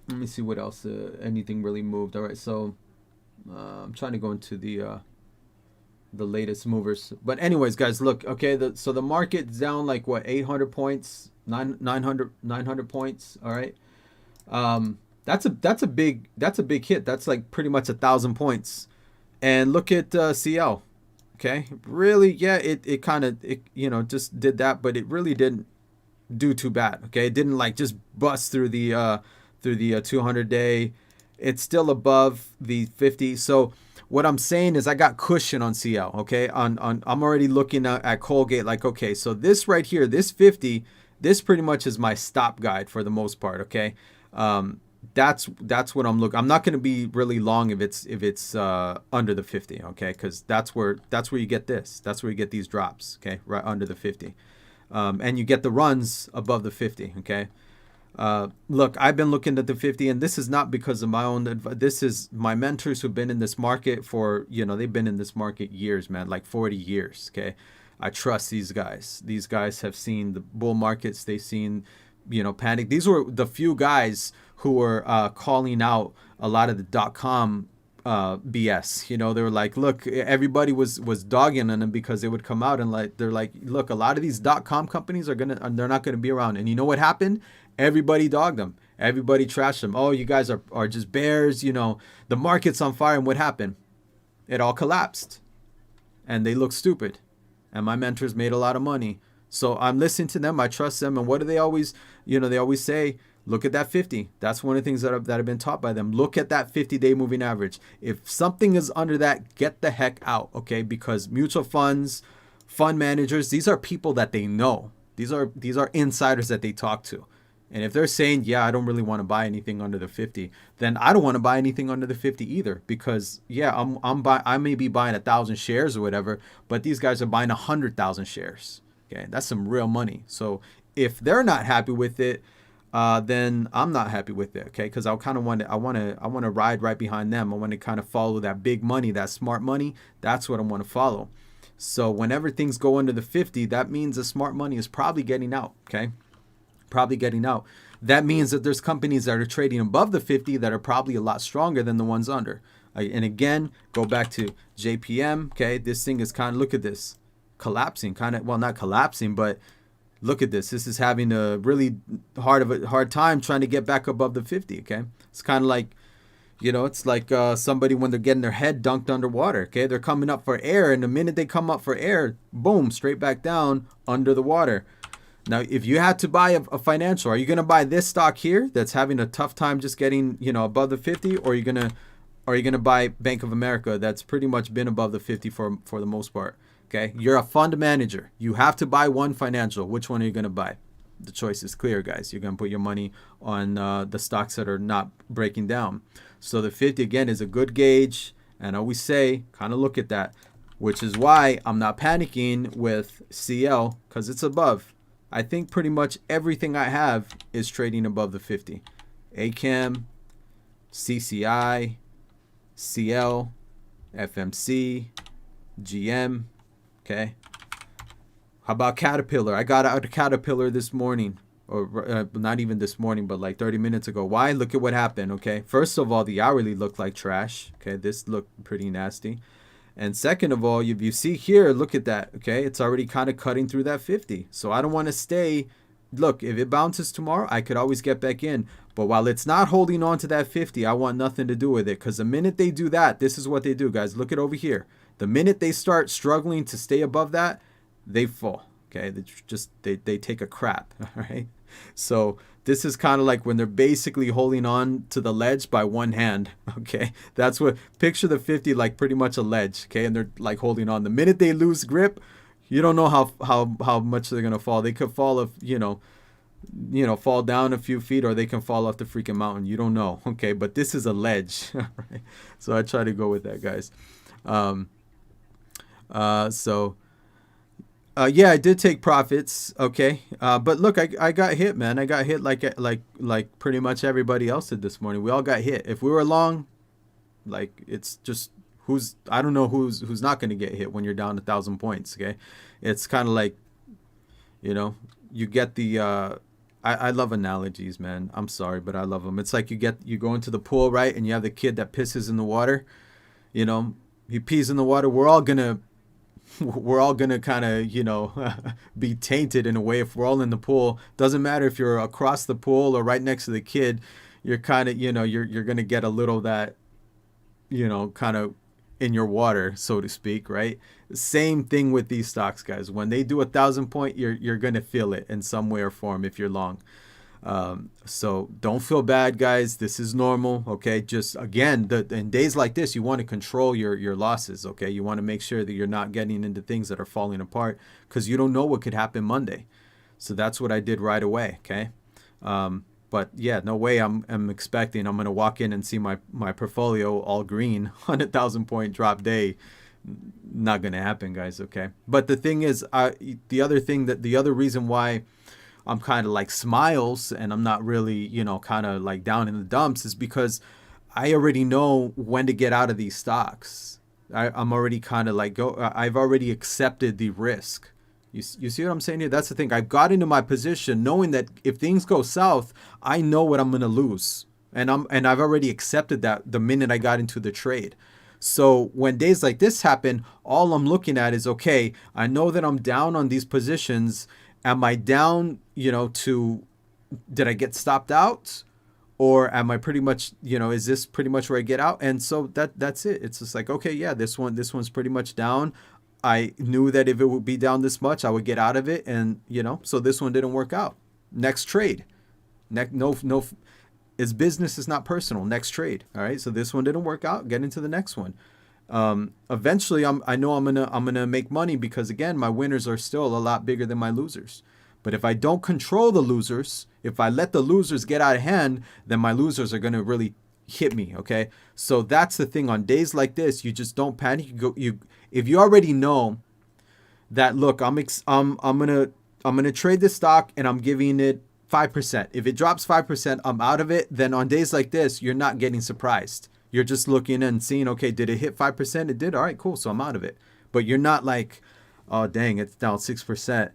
me see what else, anything really moved. All right. So, I'm trying to go into the latest movers, but anyways, guys, look, okay. So the market's down like what, 800 points, 900 points. All right. That's a big hit. That's like pretty much 1,000 points. And look at CL. Okay, really, yeah, it kind of just did that, but it really didn't do too bad. Okay, it didn't like just bust through the 200-day. It's still above the 50. So what I'm saying is I got cushion on CL. Okay, on I'm already looking at Colgate. Like, okay, so this right here, this 50, this pretty much is my stop guide for the most part. Okay. That's what I'm looking. I'm not going to be really long if it's under the 50, okay? Because that's where you get this. That's where you get these drops, okay? Right under the 50, and you get the runs above the 50, okay? Look, I've been looking at the 50, and this is not because of my own advice. This is my mentors who've been in this market for, they've been in this market years, man, like 40 years, okay? I trust these guys. These guys have seen the bull markets. They've seen, panic. These were the few guys who were calling out a lot of the .com BS. They were like, look, everybody was dogging on them because they would come out and they're like, look, a lot of these .com companies they're not gonna be around. And you know what happened? Everybody dogged them. Everybody trashed them. Oh, you guys are just bears. The market's on fire. And what happened? It all collapsed, and they look stupid. And my mentors made a lot of money. So I'm listening to them. I trust them. And what do they always? They always say, look at that 50. That's one of the things that have been taught by them. Look at that 50-day moving average. If something is under that, get the heck out, okay? Because mutual funds, fund managers, these are people that they know. These are insiders that they talk to. And if they're saying, yeah, I don't really want to buy anything under the 50, then I don't want to buy anything under the 50 either, because yeah, I may be buying 1,000 shares or whatever, but these guys are buying 100,000 shares. Okay, that's some real money. So if they're not happy with it, then I'm not happy with it. Okay, because I kind of want to ride right behind them. I want to kind of follow that big money, that smart money. That's what I want to follow. So whenever things go under the 50, that means the smart money is probably getting out. Okay. Probably getting out. That means that there's companies that are trading above the 50 that are probably a lot stronger than the ones under. And again, go back to JPM. Okay, this thing is kind of, look at this, collapsing, kind of, well, not collapsing, but look at this. This is having a really hard time trying to get back above the 50. Okay, it's kind of like, it's like somebody when they're getting their head dunked underwater. Okay, they're coming up for air, and the minute they come up for air, boom, straight back down under the water. Now, if you had to buy a financial, are you going to buy this stock here that's having a tough time just getting, above the 50, or are you going to buy Bank of America that's pretty much been above the 50 for the most part? Okay, you're a fund manager. You have to buy one financial. Which one are you going to buy? The choice is clear, guys. You're going to put your money on the stocks that are not breaking down. So the 50 again is a good gauge, and I always say kind of look at that, which is why I'm not panicking with CL, because it's above. I think pretty much everything I have is trading above the 50. ACAM, CCI, CL, FMC, GM. Okay. How about Caterpillar? I got out of Caterpillar this morning, or not even this morning, but like 30 minutes ago. Why? Look at what happened. Okay. First of all, the hourly looked like trash. Okay. This looked pretty nasty. And second of all, if you see here, look at that. Okay, it's already kind of cutting through that 50. So I don't want to stay. Look, if it bounces tomorrow, I could always get back in. But while it's not holding on to that 50, I want nothing to do with it. Because the minute they do that, this is what they do, guys. Look at over here. The minute they start struggling to stay above that, they fall. Okay, they take a crap. All right. So this is kind of like when they're basically holding on to the ledge by one hand. Okay, that's what, picture the 50 like pretty much a ledge. Okay, and they're like holding on. The minute they lose grip, you don't know how much they're gonna fall. They could fall fall down a few feet, or they can fall off the freaking mountain. You don't know. Okay, but this is a ledge. Right? So I try to go with that, guys. Yeah, I did take profits. Okay. But look, I got hit, man. I got hit like pretty much everybody else did this morning. We all got hit. If we were long, like, it's just I don't know who's not going to get hit when you're down 1,000 points. Okay. It's kind of like, you get the, I love analogies, man. I'm sorry, but I love them. It's like you go into the pool, right? And you have the kid that pisses in the water, he pees in the water. We're all gonna kind of, be tainted in a way if we're all in the pool. Doesn't matter if you're across the pool or right next to the kid, you're kind of, you're going to get a little that, kind of in your water, so to speak, right? Same thing with these stocks, guys. When they do 1,000 point, you're going to feel it in some way or form if you're long. So don't feel bad, guys. This is normal. Okay. Just again, in days like this, you want to control your losses. Okay. You want to make sure that you're not getting into things that are falling apart, because you don't know what could happen Monday. So that's what I did right away. Okay. But yeah, no way I'm expecting I'm going to walk in and see my portfolio all green on 1,000 point drop day. Not going to happen, guys. Okay. But the thing is, the other reason why I'm kind of like smiles and I'm not really, kind of like down in the dumps is because I already know when to get out of these stocks. I'm already kind of like, I've already accepted the risk. You see what I'm saying here? That's the thing. I've got into my position knowing that if things go south, I know what I'm going to lose. And I've already accepted that the minute I got into the trade. So when days like this happen, all I'm looking at is, okay, I know that I'm down on these positions. Am I down, did I get stopped out, or am I pretty much, is this pretty much where I get out? And so that's it. It's just like, okay, yeah, this one's pretty much down. I knew that if it would be down this much, I would get out of it. And, so this one didn't work out. Next trade. No, it's business is not personal. Next trade. All right. So this one didn't work out. Get into the next one. Eventually, I know I'm gonna make money, because again, my winners are still a lot bigger than my losers. But if I don't control the losers, if I let the losers get out of hand, then my losers are going to really hit me, okay? So that's the thing. On days like this, you just don't panic. If you already know that, look, I'm gonna trade this stock and I'm giving it 5%. If it drops 5%, I'm out of it. Then on days like this, you're not getting surprised. You're just looking and seeing, okay, did it hit 5%? It did. All right, cool. So I'm out of it. But you're not like, oh dang, it's down 6%.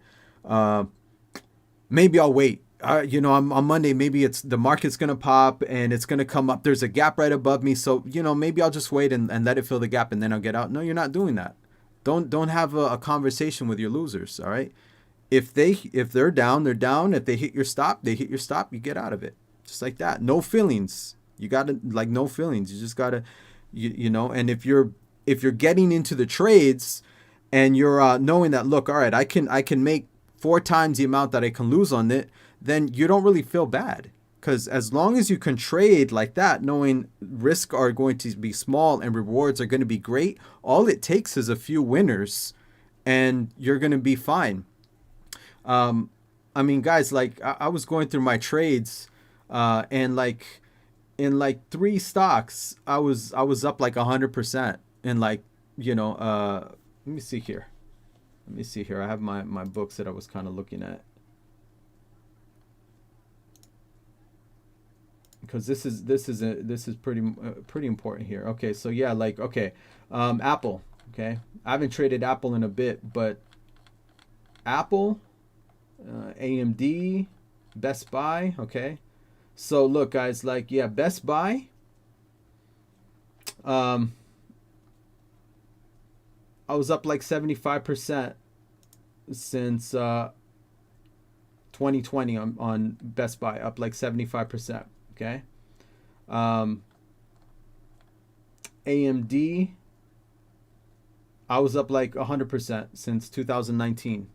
Maybe I'll wait. On Monday, maybe it's the market's gonna pop and it's gonna come up. There's a gap right above me, so maybe I'll just wait and let it fill the gap and then I'll get out. No, you're not doing that. Don't have a conversation with your losers. All right. If they're down, they're down. If they hit your stop, they hit your stop. You get out of it, just like that. No feelings. You gotta no feelings. You just gotta, And if you're getting into the trades, and you're knowing that, look, all right, I can make 4 times the amount that I can lose on it, then you don't really feel bad. Because as long as you can trade like that, knowing risks are going to be small and rewards are going to be great, all it takes is a few winners, and you're going to be fine. I mean, guys, like I was going through my trades, and like in like 3 stocks, I was up like 100%. And like, let me see here. I have my books that I was kind of looking at, because this is pretty important here. Okay, so yeah, like, okay, Apple. Okay, I haven't traded Apple in a bit, but Apple, AMD, Best Buy. Okay, so look, guys, like, yeah, Best Buy. I was up like 75% since 2020 on Best Buy, up like 75%. Okay. AMD, I was up like 100% since 2019.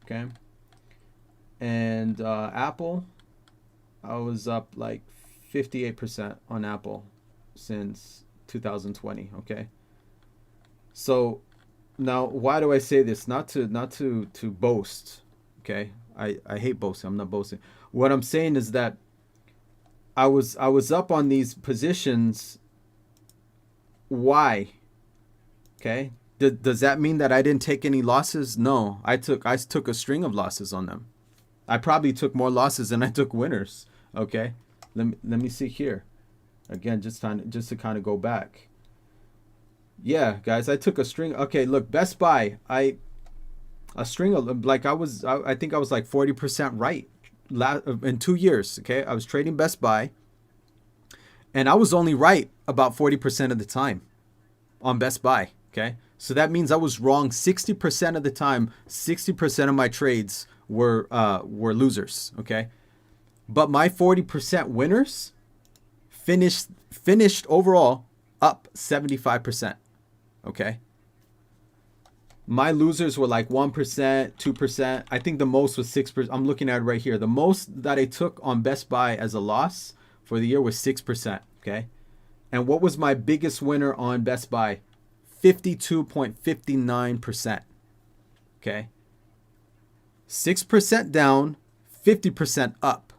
Okay. And Apple, I was up like 58% on Apple since 2020. Okay. So now, why do I say this? Not to boast. Okay. I hate boasting. I'm not boasting. What I'm saying is that I was up on these positions. Why? Okay. Does that mean that I didn't take any losses? No, I took a string of losses on them. I probably took more losses than I took winners. Okay. Let me see here. Again, just to kind of go back. Yeah, guys, I took a string. Okay, look, Best Buy, a string of, like, I think I was like 40% right in 2 years. Okay, I was trading Best Buy, and I was only right about 40% of the time on Best Buy. Okay, so that means I was wrong 60% of the time. 60% of my trades were losers. Okay, but my 40% winners finished overall up 75%. Okay. My losers were like 1%, 2%. I think the most was 6%. I'm looking at it right here. The most that I took on Best Buy as a loss for the year was 6%. Okay. And what was my biggest winner on Best Buy? 52.59%. Okay. 6% down, 50% up.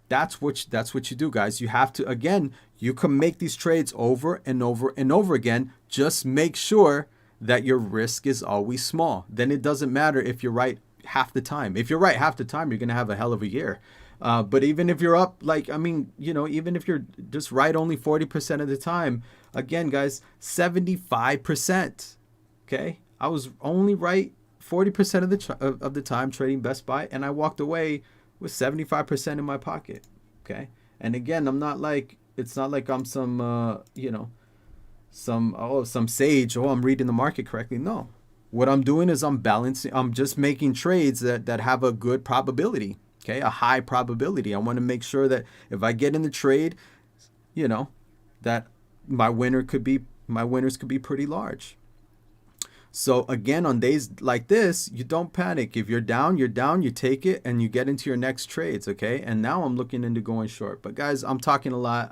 That's what you do, guys. You have to, again, you can make these trades over and over and over again. Just make sure that your risk is always small. Then it doesn't matter if you're right half the time. If you're right half the time, you're going to have a hell of a year. But even if you're up, like, I mean, even if you're just right only 40% of the time, again, guys, 75%. Okay. I was only right 40% of the time trading Best Buy, and I walked away with 75% in my pocket. Okay. And again, it's not like I'm some sage. Oh, I'm reading the market correctly. No, what I'm doing is I'm balancing. I'm just making trades that have a good probability. Okay. A high probability. I want to make sure that if I get in the trade, that my winners could be pretty large. So again, on days like this, you don't panic. If you're down, you take it and you get into your next trades, okay? And now I'm looking into going short. But guys, I'm talking a lot.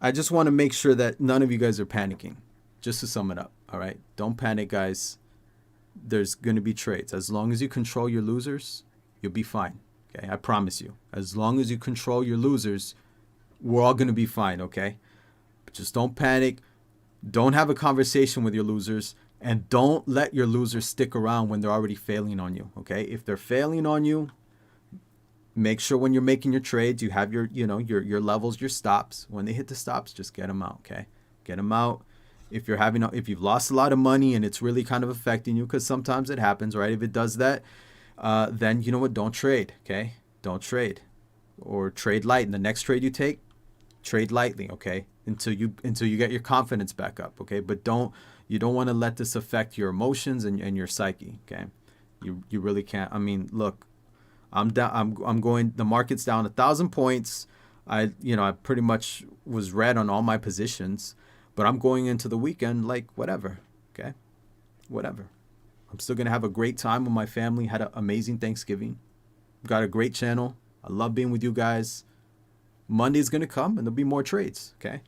I just want to make sure that none of you guys are panicking. Just to sum it up, all right? Don't panic, guys. there's going to be trades. As long as you control your losers, you'll be fine. Okay, I promise you. As long as you control your losers, we're all going to be fine. Okay, but just don't panic. Don't have a conversation with your losers, and don't let your losers stick around when they're already failing on you. Okay, if they're failing on you, make sure when you're making your trades, you have your your levels, your stops. When they hit the stops, just get them out. Okay, get them out. If you've lost a lot of money and it's really kind of affecting you, because sometimes it happens, right? If it does that, then you know what? Don't trade. Okay, don't trade, or trade light. And the next trade you take, trade lightly. Okay, until you get your confidence back up. Okay, but you don't want to let this affect your emotions and your psyche. Okay, you really can't. I mean, look, I'm down. I'm going. The market's down 1,000 points. I pretty much was red on all my positions. But I'm going into the weekend like whatever, okay? Whatever. I'm still going to have a great time with my family. Had an amazing Thanksgiving. Got a great channel. I love being with you guys. Monday's going to come and there'll be more trades, okay?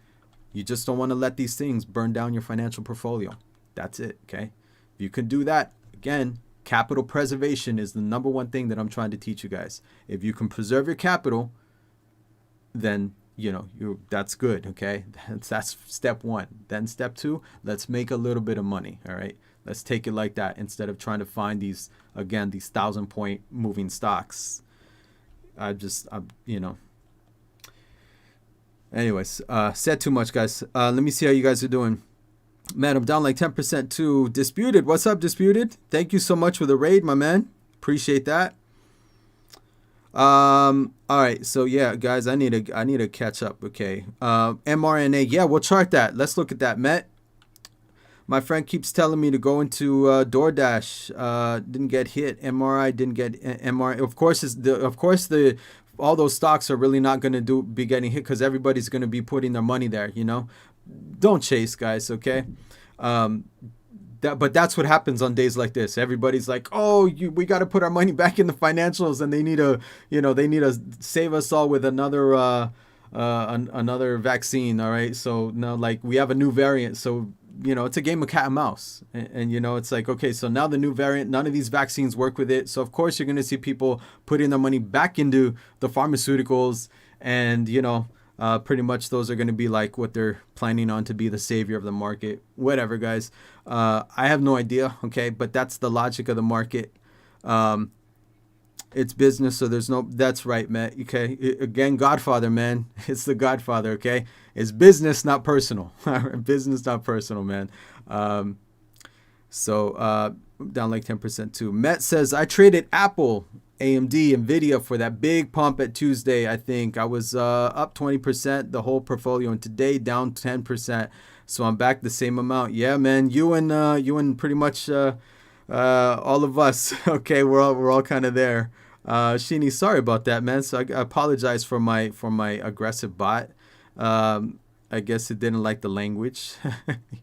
You just don't want to let these things burn down your financial portfolio. That's it, okay? If you can do that, again, capital preservation is the number one thing that I'm trying to teach you guys. If you can preserve your capital, then that's good. Okay, that's step one. Then step two, let's make a little bit of money. All right, let's take it like that instead of trying to find these 1,000-point moving stocks. Anyways, said too much, guys. Let me see how you guys are doing. Man, I'm down like 10% too. Disputed, what's up, Disputed? Thank you so much for the raid, my man. Appreciate that. All right, so yeah, guys, I need to catch up. Okay, mRNA, yeah, we'll chart that. Let's look at that. Met, my friend keeps telling me to go into DoorDash. Didn't get hit. MRI didn't get MRI. Of course, all those stocks are really not going to be getting hit because everybody's going to be putting their money there. Don't chase, guys. Okay. But that's what happens on days like this. Everybody's like, "Oh, we got to put our money back in the financials, and they need to save us all with another vaccine." All right, so now like we have a new variant, so it's a game of cat and mouse, and it's like, okay, so now the new variant, none of these vaccines work with it, so of course you're gonna see people putting their money back into the pharmaceuticals, and pretty much those are going to be like what they're planning on to be the savior of the market. Whatever, guys. I have no idea, okay? But that's the logic of the market. It's business, so that's right, Matt, okay? Again, Godfather, man. It's the Godfather, okay? It's business, not personal. Business, not personal, man. So down like 10% too. Met says, I traded Apple, AMD, Nvidia for that big pump at Tuesday. I think I was up 20% the whole portfolio, and today down 10%. So I'm back the same amount. Yeah, man, you and pretty much all of us. Okay, we're all kind of there. Sheeny, sorry about that, man. So I apologize for my aggressive bot. I guess it didn't like the language.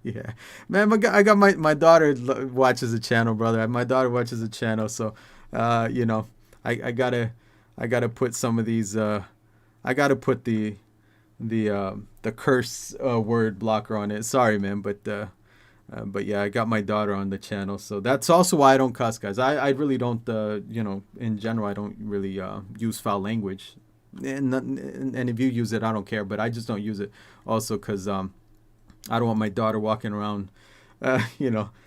Yeah, man. I got my daughter watches the channel, brother. My daughter watches the channel, so I gotta put some of these. I gotta put the curse word blocker on it. Sorry, man, but yeah, I got my daughter on the channel, so that's also why I don't cuss, guys. I really don't. In general, I don't really use foul language. And if you use it, I don't care, but I just don't use it also because I don't want my daughter walking around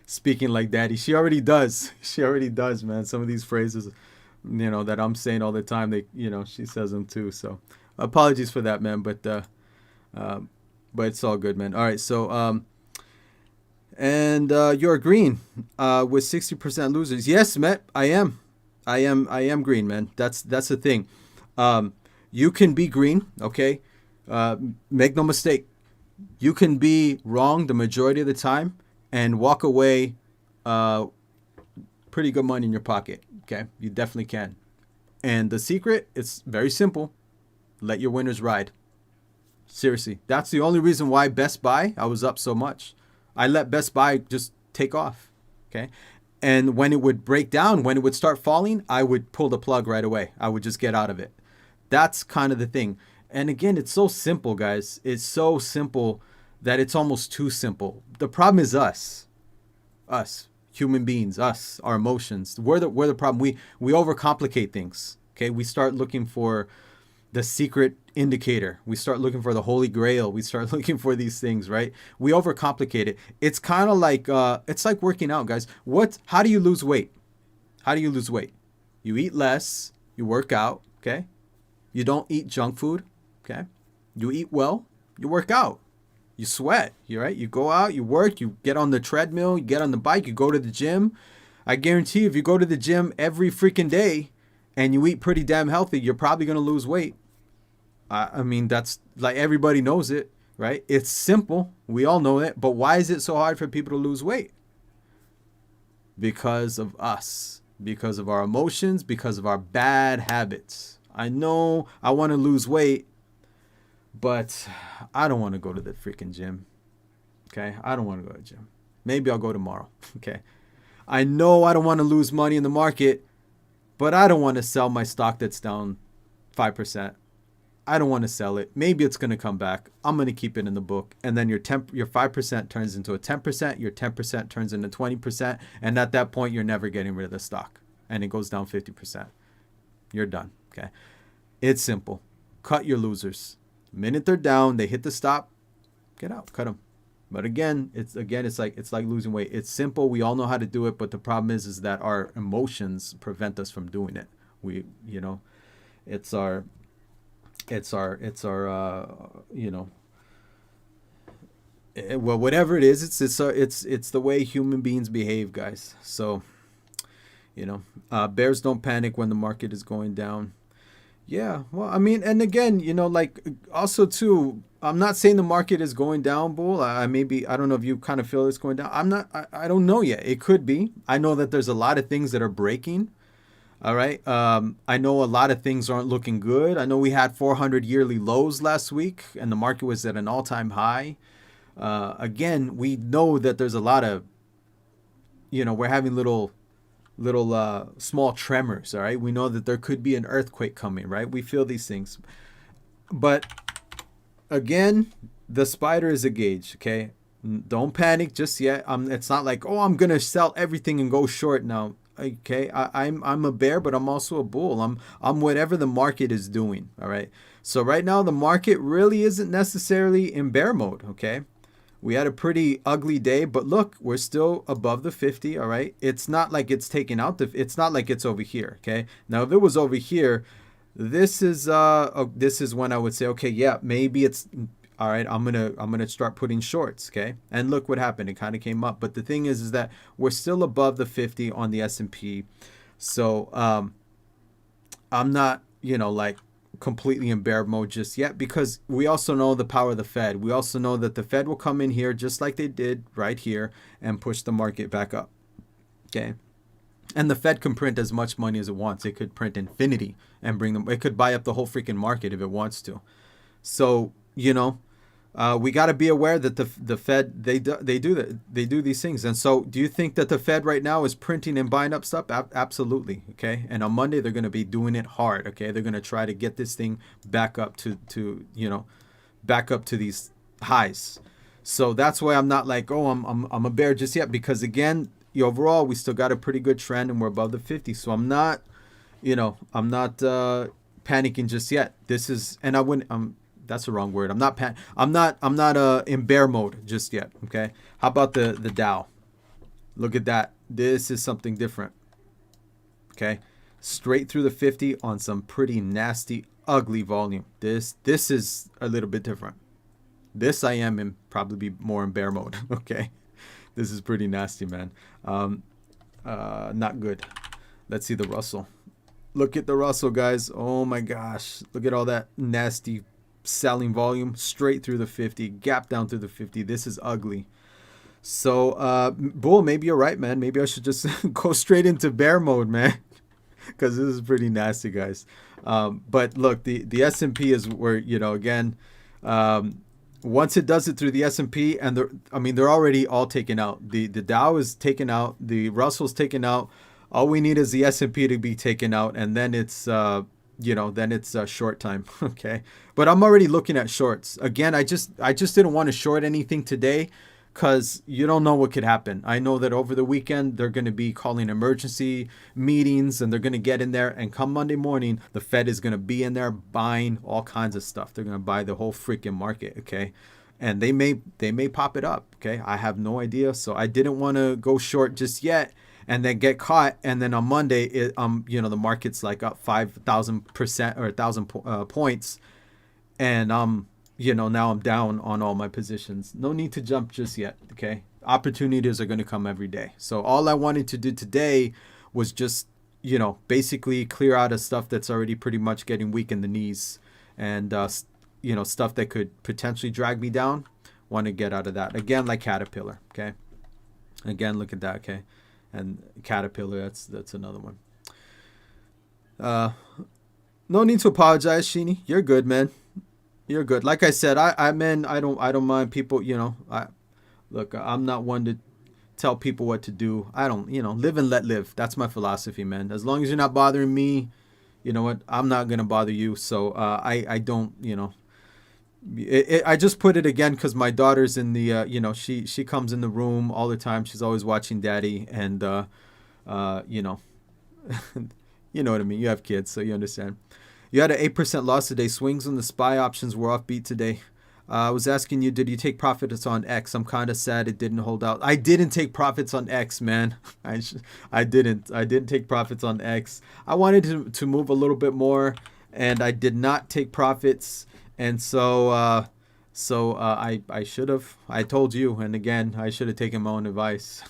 speaking like daddy. She already does, man. Some of these phrases that I'm saying all the time, she says them too, so apologies for that, man, but it's all good, man. All right, so and you're green with 60% losers. Yes, Matt, I am green, man. That's the thing. You can be green, okay? Make no mistake. You can be wrong the majority of the time and walk away pretty good money in your pocket, okay? You definitely can. And the secret, it's very simple. Let your winners ride. Seriously. That's the only reason why Best Buy, I was up so much. I let Best Buy just take off, okay? And when it would break down, when it would start falling, I would pull the plug right away. I would just get out of it. That's kind of the thing. And again, it's so simple, guys. It's so simple that it's almost too simple. The problem is us. Human beings, us, our emotions. We're the problem. We overcomplicate things. Okay, we start looking for the secret indicator. We start looking for the holy grail. We start looking for these things, right? We overcomplicate it. It's kind of like it's like working out, guys. How do you lose weight? How do you lose weight? You eat less, you work out, okay? You don't eat junk food, okay? You eat well, you work out. You sweat, right? You go out, you work, you get on the treadmill, you get on the bike, you go to the gym. I guarantee you, if you go to the gym every freaking day and you eat pretty damn healthy, you're probably going to lose weight. I mean, that's like everybody knows it, right? It's simple. We all know it. But why is it so hard for people to lose weight? Because of us, because of our emotions, because of our bad habits. I know I want to lose weight, but I don't want to go to the freaking gym. Okay? I don't want to go to the gym. Maybe I'll go tomorrow. Okay? I know I don't want to lose money in the market, but I don't want to sell my stock that's down 5%. I don't want to sell it. Maybe it's going to come back. I'm going to keep it in the book. And then your 5% turns into a 10%. Your 10% turns into 20%. And at that point, you're never getting rid of the stock. And it goes down 50%. You're done. Okay. It's simple. Cut your losers. The minute they're down, they hit the stop. Get out. Cut them. But again, it's like losing weight. It's simple. We all know how to do it. But the problem is that our emotions prevent us from doing it. It's our well, whatever it is, it's the way human beings behave, guys. So, bears don't panic when the market is going down. Yeah, well, I mean, and again, like also too, I'm not saying the market is going down, Bull. I don't know if you kind of feel it's going down. I don't know yet. It could be. I know that there's a lot of things that are breaking. All right. I know a lot of things aren't looking good. I know we had 400 yearly lows last week and the market was at an all-time high. Again, we know that there's a lot of, we're having little small tremors. All right. We know that there could be an earthquake coming, right? We feel these things. But again, the spider is a gauge. Okay. Don't panic just yet. It's not like, oh, I'm going to sell everything and go short now. Okay, I'm a bear, but I'm also a bull. I'm whatever the market is doing. All right. So right now the market really isn't necessarily in bear mode. Okay, we had a pretty ugly day, but look, we're still above the 50. All right. It's not like it's taken out it's not like it's over here. Okay. Now if it was over here, this is when I would say, okay, yeah, maybe it's. All right, I'm gonna start putting shorts, okay? And look what happened; it kind of came up. But the thing is that we're still above the 50 on the S&P, so I'm not, like completely in bear mode just yet because we also know the power of the Fed. We also know that the Fed will come in here just like they did right here and push the market back up, okay? And the Fed can print as much money as it wants. It could print infinity and bring them. It could buy up the whole freaking market if it wants to. So we got to be aware that the Fed they do these things. And so, do you think that the Fed right now is printing and buying up stuff? Absolutely. Okay. And on Monday they're going to be doing it hard. Okay. They're going to try to get this thing back up to these highs. So that's why I'm not like, oh, I'm a bear just yet, because again, overall we still got a pretty good trend and we're above the 50. So I'm not panicking just yet. This is, and I wouldn't. That's the wrong word. I'm not in bear mode just yet. Okay. How about the Dow? Look at that. This is something different. Okay. Straight through the 50 on some pretty nasty, ugly volume. This is a little bit different. This I am in probably be more in bear mode. Okay. This is pretty nasty, man. Not good. Let's see the Russell. Look at the Russell, guys. Oh my gosh. Look at all that nasty selling volume straight through the 50, gap down through the 50. This is ugly. So, Bull, maybe you're right, man. Maybe I should just go straight into bear mode, man, because this is pretty nasty, guys. But look, the S&P is where, again, once it does it through the S&P, and they're already all taken out. The Dow is taken out. The Russell's taken out. All we need is the S&P to be taken out, and then it's then it's short time. Okay. But I'm already looking at shorts. Again, I just didn't want to short anything today because you don't know what could happen. I know that over the weekend, they're going to be calling emergency meetings and they're going to get in there. And come Monday morning, the Fed is going to be in there buying all kinds of stuff. They're going to buy the whole freaking market. Okay. And they may pop it up. Okay. I have no idea. So I didn't want to go short just yet and then get caught. And then on Monday, the market's like up 5,000% or 1,000 points. And now I'm down on all my positions. No need to jump just yet, okay? Opportunities are going to come every day. So all I wanted to do today was just, basically clear out of stuff that's already pretty much getting weak in the knees and, stuff that could potentially drag me down. Want to get out of that. Again, like Caterpillar, okay? Again, look at that, okay? And Caterpillar, that's another one. No need to apologize, Sheeny. You're good, man. You're good. Like I said, I don't mind people, I'm not one to tell people what to do. I don't, live and let live. That's my philosophy, man. As long as you're not bothering me, you know what? I'm not going to bother you. So I don't, I just put it again because my daughter's in the, she comes in the room all the time. She's always watching daddy and, you know what I mean? You have kids, so you understand. You had an 8% loss today. Swings on the SPY options were offbeat today. I was asking you, did you take profits on X? I'm kind of sad it didn't hold out. I didn't take profits on X, man. I didn't take profits on X. I wanted to move a little bit more, and I did not take profits. And so I should have. I told you, and again, I should have taken my own advice.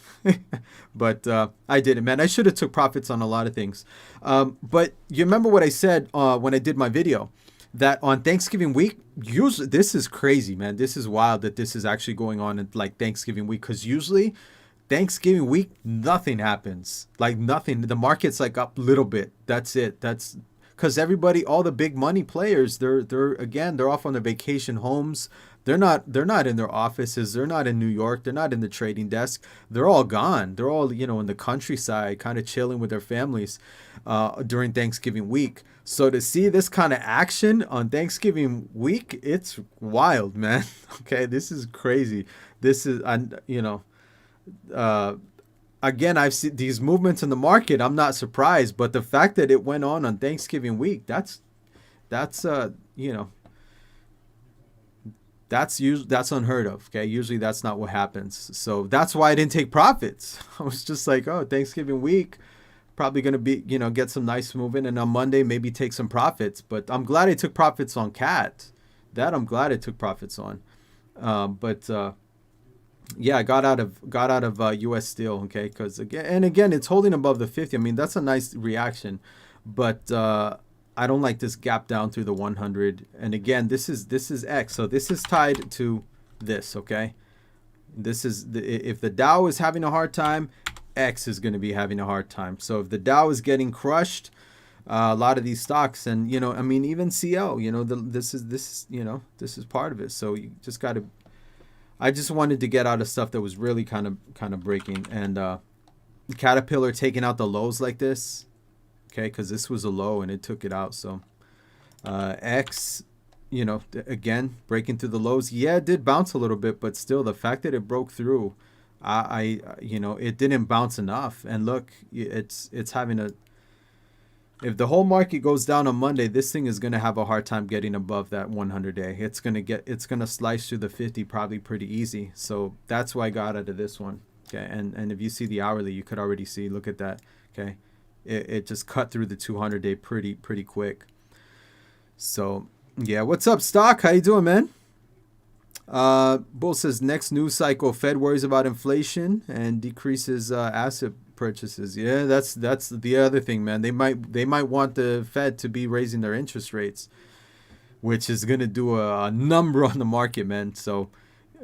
But I didn't, man. I should have took profits on a lot of things. But you remember what I said when I did my video, that on Thanksgiving week, usually this is crazy, man. This is wild that this is actually going on in like Thanksgiving week, because usually Thanksgiving week, nothing happens. Like nothing. The market's like up a little bit. That's it. That's because everybody, all the big money players, they're off on their vacation homes. They're not in their offices. They're not in New York. They're not in the trading desk. They're all gone. They're all, in the countryside, kind of chilling with their families during Thanksgiving week. So to see this kind of action on Thanksgiving week, it's wild, man. Okay, this is crazy. This is, again, I've seen these movements in the market. I'm not surprised, but the fact that it went on Thanksgiving week, that's unheard of. Okay, usually that's not what happens. So that's why I didn't take profits. I was just like, oh, Thanksgiving week, probably gonna be, get some nice movement, and on Monday maybe take some profits. But I'm glad I took profits on CAT. That I'm glad I took profits on. Yeah, I got out of U.S. Steel, okay, because again, it's holding above the 50. I mean, that's a nice reaction, but I don't like this gap down through the 100. And again, this is X, so this is tied to this, okay. This is if the Dow is having a hard time, X is going to be having a hard time. So if the Dow is getting crushed, a lot of these stocks, and even CL, this is part of it. So you just got to. I just wanted to get out of stuff that was really kind of breaking, and Caterpillar taking out the lows like this, okay, because this was a low and it took it out. So X, again breaking through the lows. Yeah, it did bounce a little bit, but still, the fact that it broke through, it didn't bounce enough. And look, it's having a. If the whole market goes down on Monday, this thing is going to have a hard time getting above that 100-day. It's going to slice through the 50 probably pretty easy. So that's why I got out of this one. Okay, and if you see the hourly, you could already see. Look at that. Okay, it just cut through the 200-day pretty quick. So yeah, what's up, stock? How you doing, man? Bull says next news cycle, Fed worries about inflation and decreases asset purchases. Yeah, that's the other thing, man. They might want the Fed to be raising their interest rates, which is gonna do a number on the market, man. So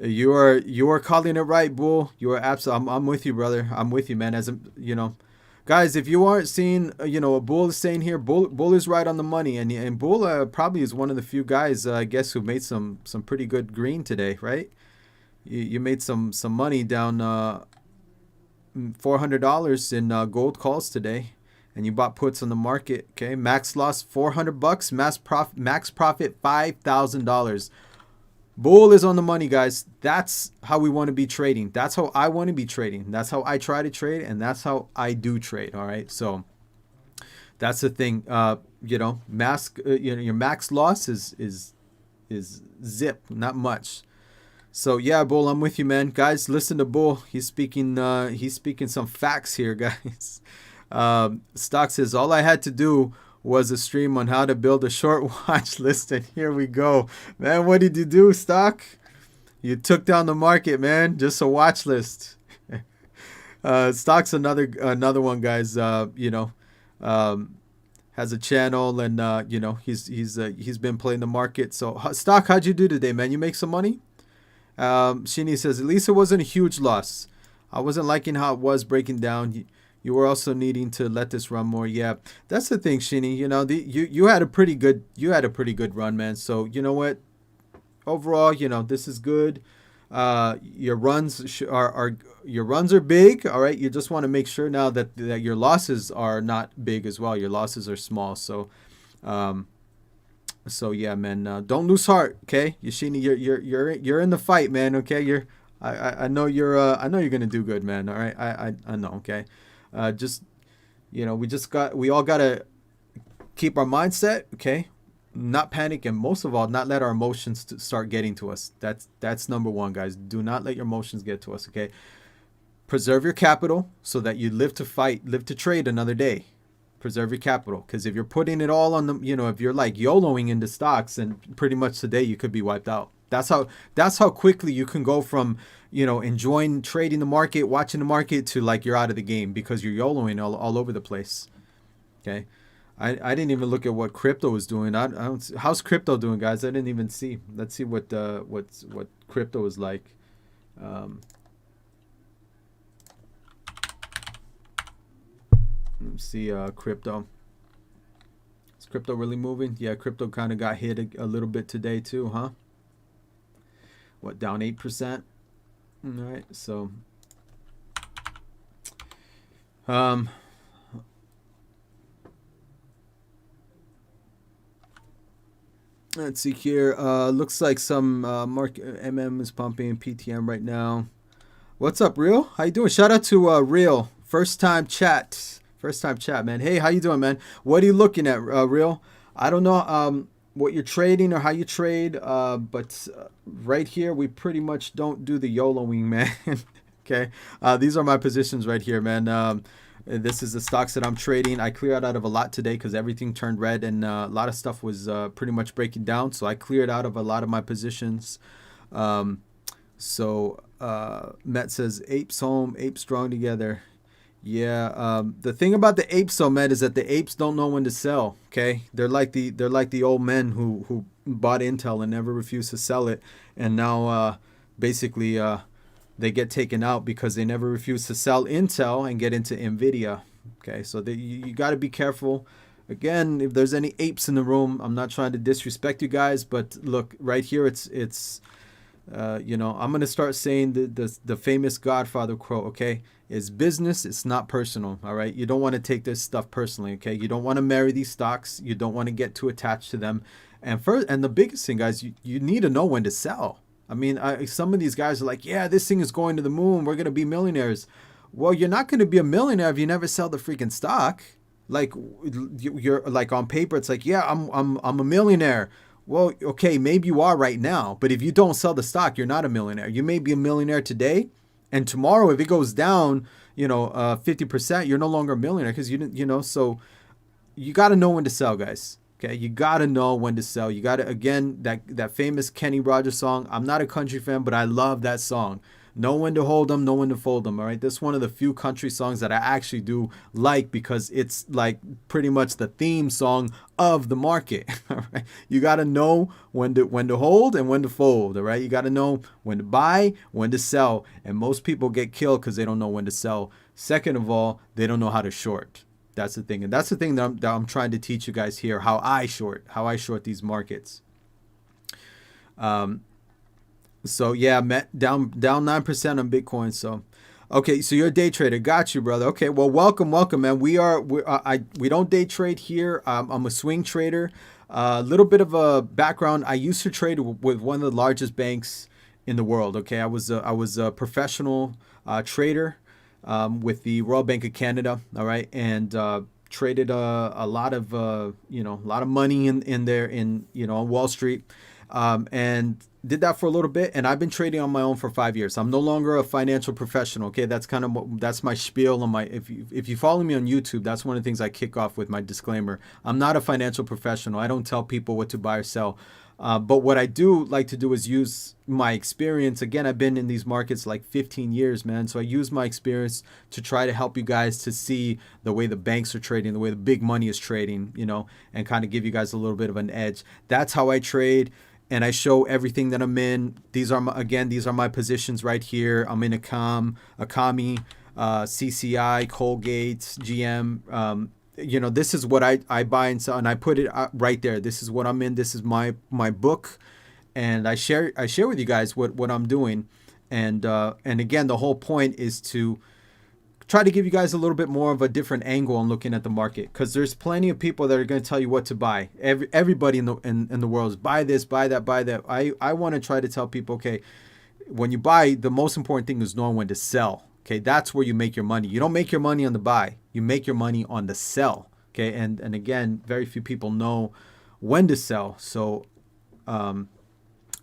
you are calling it right, Bull. You are absolutely. I'm with you, brother. I'm with you, man. As guys, if you aren't seeing, a Bull is saying here, Bull is right on the money, and Bull probably is one of the few guys, I guess, who made some pretty good green today, right? You made some money down $400 in gold calls today, and you bought puts on the market. Okay, max loss $400, max profit $5,000. Bull is on the money, guys. That's how we want to be trading. That's how I want to be trading. That's how I try to trade, and that's how I do trade. All right. So that's the thing. Your max loss is zip, not much. So yeah, Bull, I'm with you, man. Guys, listen to Bull. He's speaking some facts here, guys. Stock says all I had to do was a stream on how to build a short watch list, and here we go. Man, what did you do, Stock? You took down the market, man. Just a watch list. Stock's another one, guys. Has a channel, and he's been playing the market. So Stock, how'd you do today, man? You make some money? Shini says, at least it wasn't a huge loss. I wasn't liking how it was breaking down. You were also needing to let this run more. Yeah, that's the thing, Shini. You had a pretty good run, man. So you know what? Overall, this is good. Your runs are big. All right. You just want to make sure now that your losses are not big as well. Your losses are small. So, yeah, man. Don't lose heart. Okay, Shini, you're in the fight, man. Okay, I know you're gonna do good, man. All right. I know. Okay. We all gotta keep our mindset, okay? Not panic, and most of all, not let our emotions start getting to us. That's number one, guys. Do not let your emotions get to us, okay? Preserve your capital so that you live to trade another day. Preserve your capital, because if you're putting it all on the, if you're like YOLOing into stocks, and pretty much today you could be wiped out. That's how quickly you can go from, enjoying trading the market, watching the market, to like you're out of the game because you're YOLOing all over the place. Okay. I didn't even look at what crypto was doing. I don't. How's crypto doing, guys? I didn't even see. Let's see what crypto is like. Let's see crypto. Is crypto really moving? Yeah, crypto kind of got hit a little bit today too, huh? What, down 8%? All right, so let's see here. Looks like some market MM is pumping PTM right now. What's up, Real? How you doing? Shout out to Real. First time chat, man. Hey, how you doing, man? What are you looking at, Real? I don't know what you're trading or how you trade, but right here we pretty much don't do the YOLOing, man. Okay, these are my positions right here, man. This is the stocks that I'm trading. I cleared out of a lot today because everything turned red, and a lot of stuff was pretty much breaking down. So I cleared out of a lot of my positions. Met says apes home, apes strong together. Yeah, the thing about the apes, though, Met, is that the apes don't know when to sell. Okay, they're like the old men who bought Intel and never refused to sell it, and now basically they get taken out because they never refuse to sell Intel and get into Nvidia. Okay, so you got to be careful. Again, if there's any apes in the room, I'm not trying to disrespect you guys, but look right here, it's I'm gonna start saying the famous Godfather quote. Okay, it's business, it's not personal. All right, you don't want to take this stuff personally. Okay, you don't want to marry these stocks. You don't want to get too attached to them. And the biggest thing, guys, you need to know when to sell. I mean, some of these guys are like, yeah, this thing is going to the moon. We're gonna be millionaires. Well, you're not gonna be a millionaire if you never sell the freaking stock. Like you're like on paper, it's like, yeah, I'm a millionaire. Well, okay, maybe you are right now, but if you don't sell the stock, you're not a millionaire. You may be a millionaire today, and tomorrow, if it goes down, 50%, you're no longer a millionaire because you didn't, so you got to know when to sell, guys. Okay, you got to know when to sell. You got to, again, that famous Kenny Rogers song. I'm not a country fan, but I love that song. Know when to hold them, know when to fold them. All right, this is one of the few country songs that I actually do like because it's like pretty much the theme song of the market. All right, you got to know when to hold and when to fold. All right, you got to know when to buy, when to sell, and most people get killed because they don't know when to sell. Second of all, they don't know how to short. That's the thing, and that's the thing that I'm trying to teach you guys here, how I short these markets. So yeah, down 9% on Bitcoin. So, okay, so you're a day trader. Got you, brother. Okay, well, welcome, man. We don't day trade here. I'm a swing trader. A little bit of a background. I used to trade with one of the largest banks in the world. Okay, I was a professional trader with the Royal Bank of Canada. All right, and traded a lot of a lot of money in there on Wall Street, and did that for a little bit. And I've been trading on my own for 5 years. I'm no longer a financial professional. Okay, that's kind of that's my spiel on my. If you follow me on YouTube, that's one of the things I kick off with my disclaimer. I'm not a financial professional. I don't tell people what to buy or sell. But what I do like to do is use my experience. Again, I've been in these markets like 15 years, man. So I use my experience to try to help you guys to see the way the banks are trading, the way the big money is trading, and kind of give you guys a little bit of an edge. That's how I trade. And I show everything that I'm in. These are my positions right here. I'm in Akami, CCI, Colgate, GM. This is what I buy and sell, and I put it right there. This is what I'm in. This is my book, and I share with you guys what I'm doing, and again, the whole point is to try to give you guys a little bit more of a different angle on looking at the market, because there's plenty of people that are going to tell you what to buy. Everybody in the world is buy this, buy that, buy that. I want to try to tell people, okay, when you buy, the most important thing is knowing when to sell. Okay, that's where you make your money. You don't make your money on the buy. You make your money on the sell. Okay, and again, very few people know when to sell. So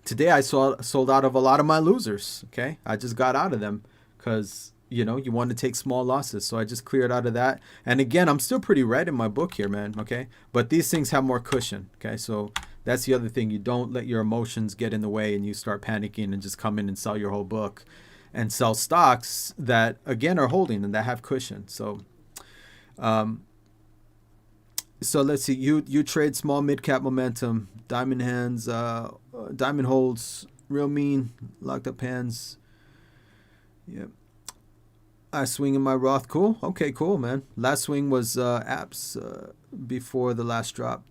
today I sold out of a lot of my losers. Okay, I just got out of them because you want to take small losses. So I just cleared out of that. And again, I'm still pretty red in my book here, man. Okay, but these things have more cushion. Okay, so that's the other thing. You don't let your emotions get in the way and you start panicking and just come in and sell your whole book and sell stocks that again are holding and that have cushion. So let's see. You trade small mid cap momentum, diamond hands, diamond holds, real mean, locked up hands. Yep. I swing in my Roth. Cool. Okay, cool, man. Last swing was apps before the last drop.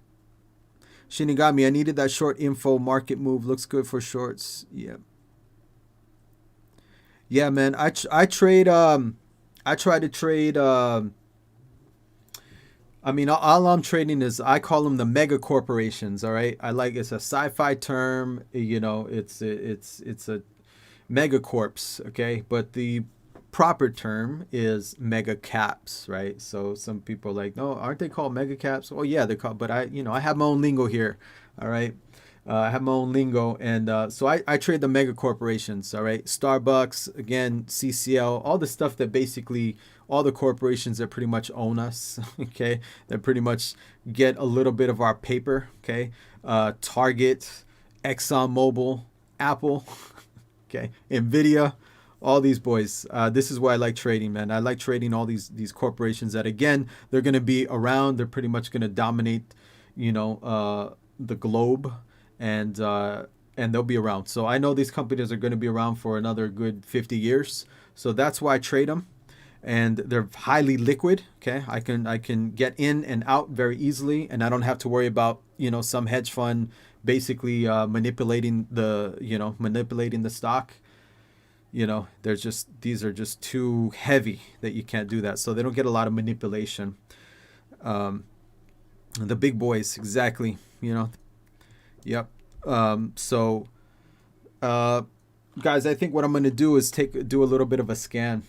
Shinigami, I needed that short info market move. Looks good for shorts. Yep. Yeah, man. I trade. I try to trade. All I'm trading is, I call them the mega corporations. All right. It's a sci-fi term. It's a mega corps. Okay, but the proper term is mega caps, right? So some people are like, no, aren't they called mega caps? Oh yeah, they're called. But I have my own lingo here. All right. I have my own lingo, and so I trade the mega corporations. All right, Starbucks, again, CCL, all the stuff that basically all the corporations that pretty much own us. Okay, that pretty much get a little bit of our paper. Okay, Target, ExxonMobil, Apple, okay, Nvidia, all these boys. This is why I like trading, man. I like trading all these corporations that, again, they're going to be around. They're pretty much going to dominate, the globe. And they'll be around. So I know these companies are going to be around for another good 50 years. So that's why I trade them. And they're highly liquid. Okay, I can get in and out very easily, and I don't have to worry about some hedge fund basically manipulating the stock. These are just too heavy that you can't do that. So they don't get a lot of manipulation. The big boys, exactly. Yep. Guys, I think what I'm going to do is do a little bit of a scan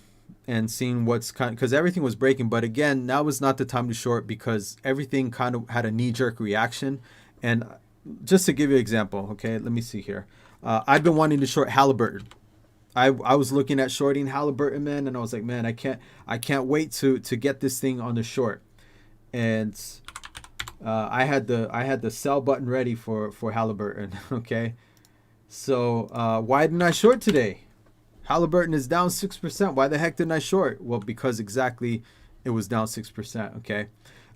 and seeing what's because everything was breaking. But again, now is not the time to short because everything kind of had a knee-jerk reaction. And just to give you an example, okay, let me see here. I've been wanting to short Halliburton. I was looking at shorting Halliburton, man, and I was like, man, I can't wait to get this thing on the short. And I had the sell button ready for Halliburton. Okay, so why didn't I short today? Halliburton is down 6%. Why the heck didn't I short? Well, because exactly it was down 6%. Okay,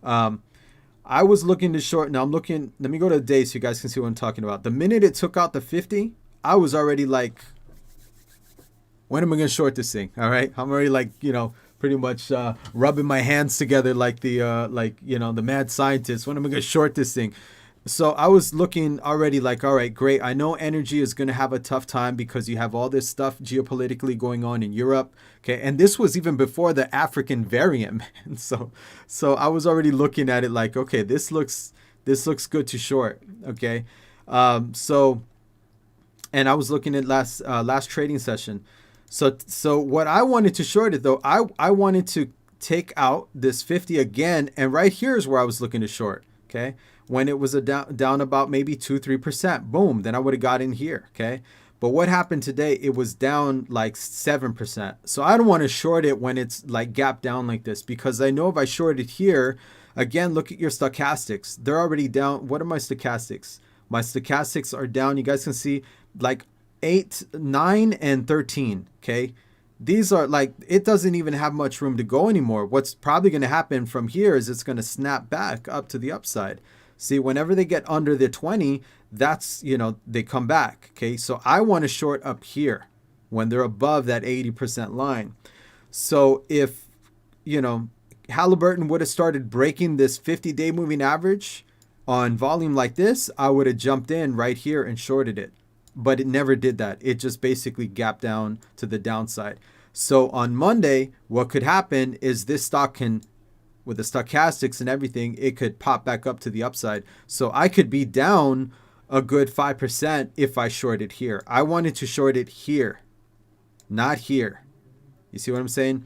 I was looking to short. Now I'm looking. Let me go to the day so you guys can see what I'm talking about. The minute it took out the 50, I was already like, when am I gonna short this thing? All right, I'm already like pretty much rubbing my hands together like the mad scientist. When am I going to short this thing? So I was looking already like, all right, great. I know energy is going to have a tough time because you have all this stuff geopolitically going on in Europe. Okay, and this was even before the African variant, man. So I was already looking at it like, okay, this looks This looks good to short. Okay. So, and I was looking at last trading session. So what I wanted to short it though, I wanted to take out this 50 again, and right here is where I was looking to short. Okay, when it was a down about maybe 2-3%, boom, then I would have got in here. Okay, but what happened today? It was down like 7%. So I don't want to short it when it's like gap down like this, because I know if I short it here, again, look at your stochastics. They're already down. What are my stochastics? My stochastics are down. You guys can see like 8, 9, and 13. Okay. These are like, it doesn't even have much room to go anymore. What's probably going to happen from here is it's going to snap back up to the upside. See, whenever they get under the 20, that's, they come back. Okay. So I want to short up here when they're above that 80% line. So if, Halliburton would have started breaking this 50-day moving average on volume like this, I would have jumped in right here and shorted it. But it never did that. It just basically gapped down to the downside. So on Monday, what could happen is this stock can, with the stochastics and everything, it could pop back up to the upside. So I could be down a good 5% if I shorted here. I wanted to short it here, not here. You see what I'm saying?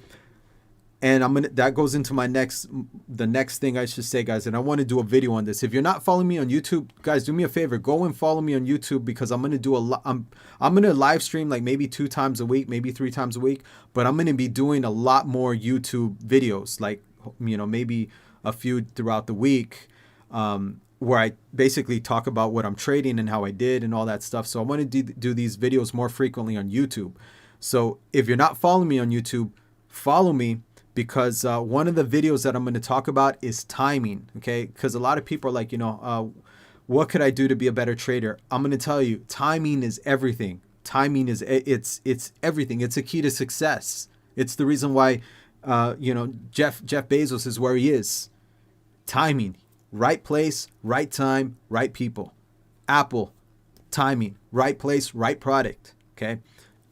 And that goes into the next thing I should say, guys. And I want to do a video on this. If you're not following me on YouTube, guys, do me a favor. Go and follow me on YouTube, because I'm going to do I'm going to live stream like maybe 2 times a week, maybe 3 times a week. But I'm going to be doing a lot more YouTube videos, like, maybe a few throughout the week, where I basically talk about what I'm trading and how I did and all that stuff. So I want to do these videos more frequently on YouTube. So if you're not following me on YouTube, follow me. Because one of the videos that I'm going to talk about is timing, okay? Because a lot of people are like, what could I do to be a better trader? I'm going to tell you, timing is everything. Timing is it's everything. It's a key to success. It's the reason why, Jeff Bezos is where he is. Timing, right place, right time, right people. Apple, timing, right place, right product. Okay,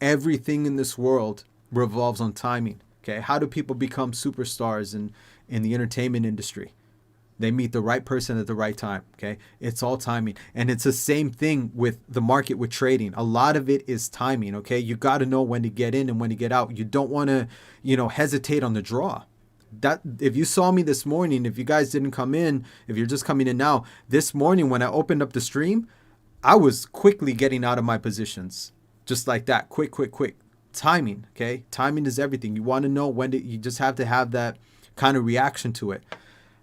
everything in this world revolves on timing. Okay, how do people become superstars in the entertainment industry? They meet the right person at the right time. Okay, it's all timing. And it's the same thing with the market, with trading. A lot of it is timing. Okay, you got to know when to get in and when to get out. You don't want to, hesitate on the draw. That if you saw me this morning, if you guys didn't come in, if you're just coming in now, this morning when I opened up the stream, I was quickly getting out of my positions, just like that. Quick. Timing. Okay, timing is everything. You want to know when you just have to have that kind of reaction to it.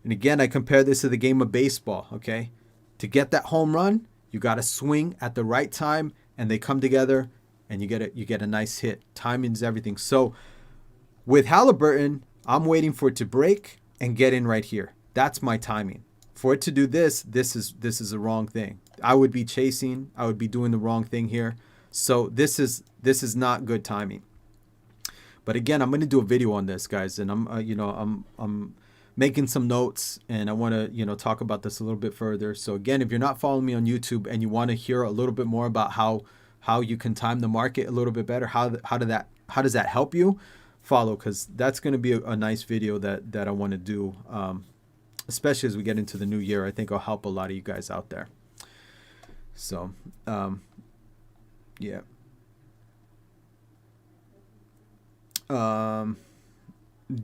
And again, I compare this to the game of baseball. Okay, to get that home run, you got to swing at the right time, and they come together, and you get a nice hit. Timing is everything. So with Halliburton, I'm waiting for it to break and get in right here. That's my timing. For it to do this is the wrong thing. I would be chasing. I would be doing the wrong thing here. So this is not good timing. But again, I'm going to do a video on this, guys, and I'm making some notes, and I want to talk about this a little bit further. So again, if you're not following me on YouTube and you want to hear a little bit more about how you can time the market a little bit better, how does that help you, follow, because that's going to be a nice video that I want to do, especially as we get into the new year. I think it'll help a lot of you guys out there. So yeah.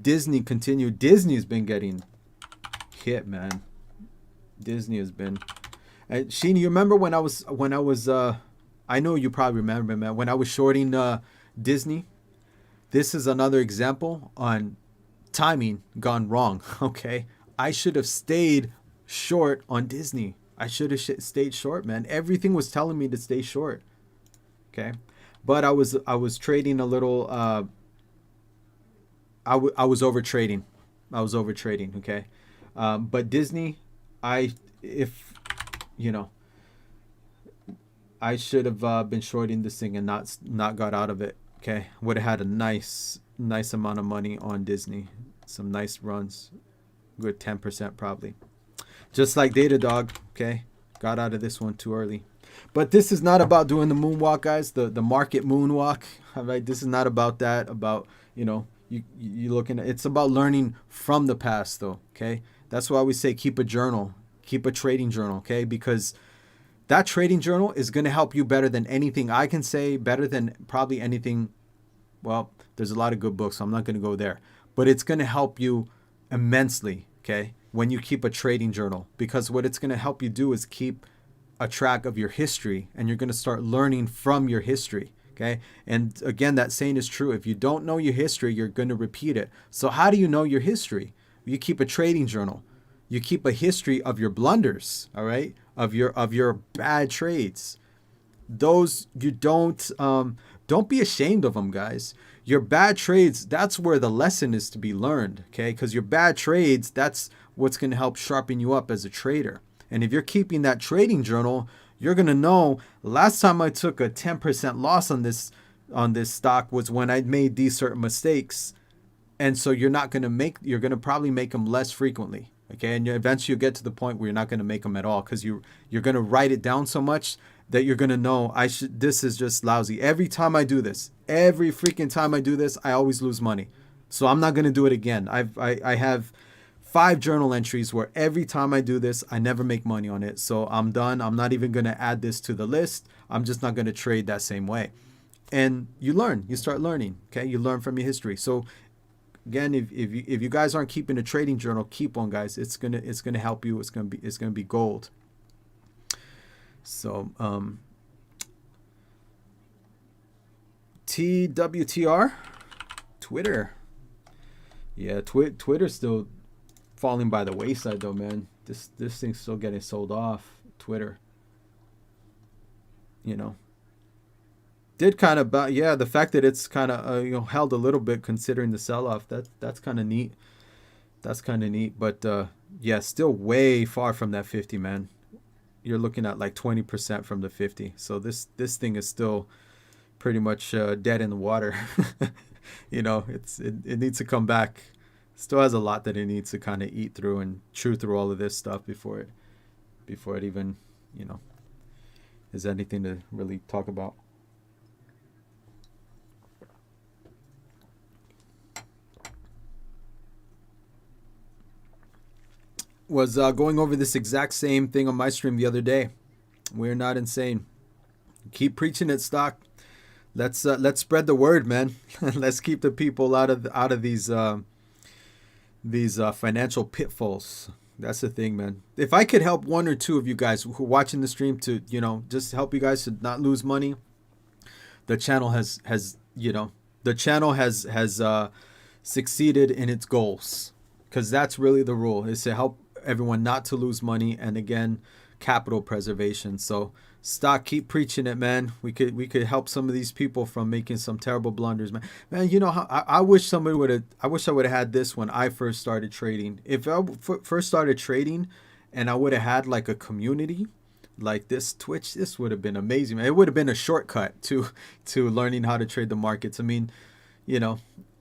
Disney continued. Disney's been getting hit, man. Disney has been. Sheen, you remember when I was I know you probably remember, man, when I was shorting Disney. This is another example on timing gone wrong. Okay, I should have stayed short on Disney. I should have stayed short, man. Everything was telling me to stay short. Okay, but I was trading a little. I was over trading. Okay, but Disney, I should have been shorting this thing and not got out of it. Okay, would have had a nice amount of money on Disney. Some nice runs, good 10% probably. Just like Datadog. Okay, got out of this one too early. But this is not about doing the moonwalk, guys. The market moonwalk. All right, this is not about that. About you looking at. It's about learning from the past, though. Okay, that's why we say keep a journal. Keep a trading journal, okay? Because that trading journal is going to help you better than anything I can say, better than probably anything. Well, there's a lot of good books, so I'm not going to go there. But it's going to help you immensely, okay, when you keep a trading journal. Because what it's going to help you do is keep a track of your history, and you're going to start learning from your history, okay? And again, that saying is true. If you don't know your history, you're going to repeat it. So how do you know your history? You keep a trading journal. You keep a history of your blunders, all right? Of your bad trades. Those you don't be ashamed of them, guys. Your bad trades, that's where the lesson is to be learned, okay? Because your bad trades, that's what's going to help sharpen you up as a trader. And if you're keeping that trading journal, you're going to know last time I took a 10% loss on this stock was when I made these certain mistakes. And so you're going to probably make them less frequently. Okay. And eventually you'll get to the point where you're not going to make them at all, because you're going to write it down so much that you're going to know this is just lousy. Every time I do this, every freaking time I do this, I always lose money. So I'm not going to do it again. I have 5 journal entries where every time I do this, I never make money on it. So I'm done. I'm not even going to add this to the list. I'm just not going to trade that same way. And you learn, you start learning. Okay. You learn from your history. So again, if you guys aren't keeping a trading journal, keep one, guys. It's gonna help you. It's gonna be gold. So TWTR, Twitter. Yeah, Twitter's still falling by the wayside though, man. This thing's still getting sold off. Twitter. You know. Did kind of, the fact that it's kind of held a little bit considering the sell-off, that's kind of neat. That's kind of neat, but yeah, still way far from that 50, man. You're looking at like 20% from the 50. So this thing is still pretty much dead in the water. It needs to come back. Still has a lot that it needs to kind of eat through and chew through all of this stuff before it even is anything to really talk about. Was going over this exact same thing on my stream the other day. We're not insane. Keep preaching it, stock. Let's spread the word, man. Let's keep the people out of these financial pitfalls. That's the thing, man. If I could help one or two of you guys who are watching the stream to just help you guys to not lose money, the channel has succeeded in its goals, because that's really the rule, is to help everyone not to lose money, and again, capital preservation. So stock, keep preaching it, man. We could help some of these people from making some terrible blunders, man. I wish I would have had this when I first started trading. If I first started trading and I would have had like a community like this Twitch, this would have been amazing, man. It would have been a shortcut to learning how to trade the markets. I mean,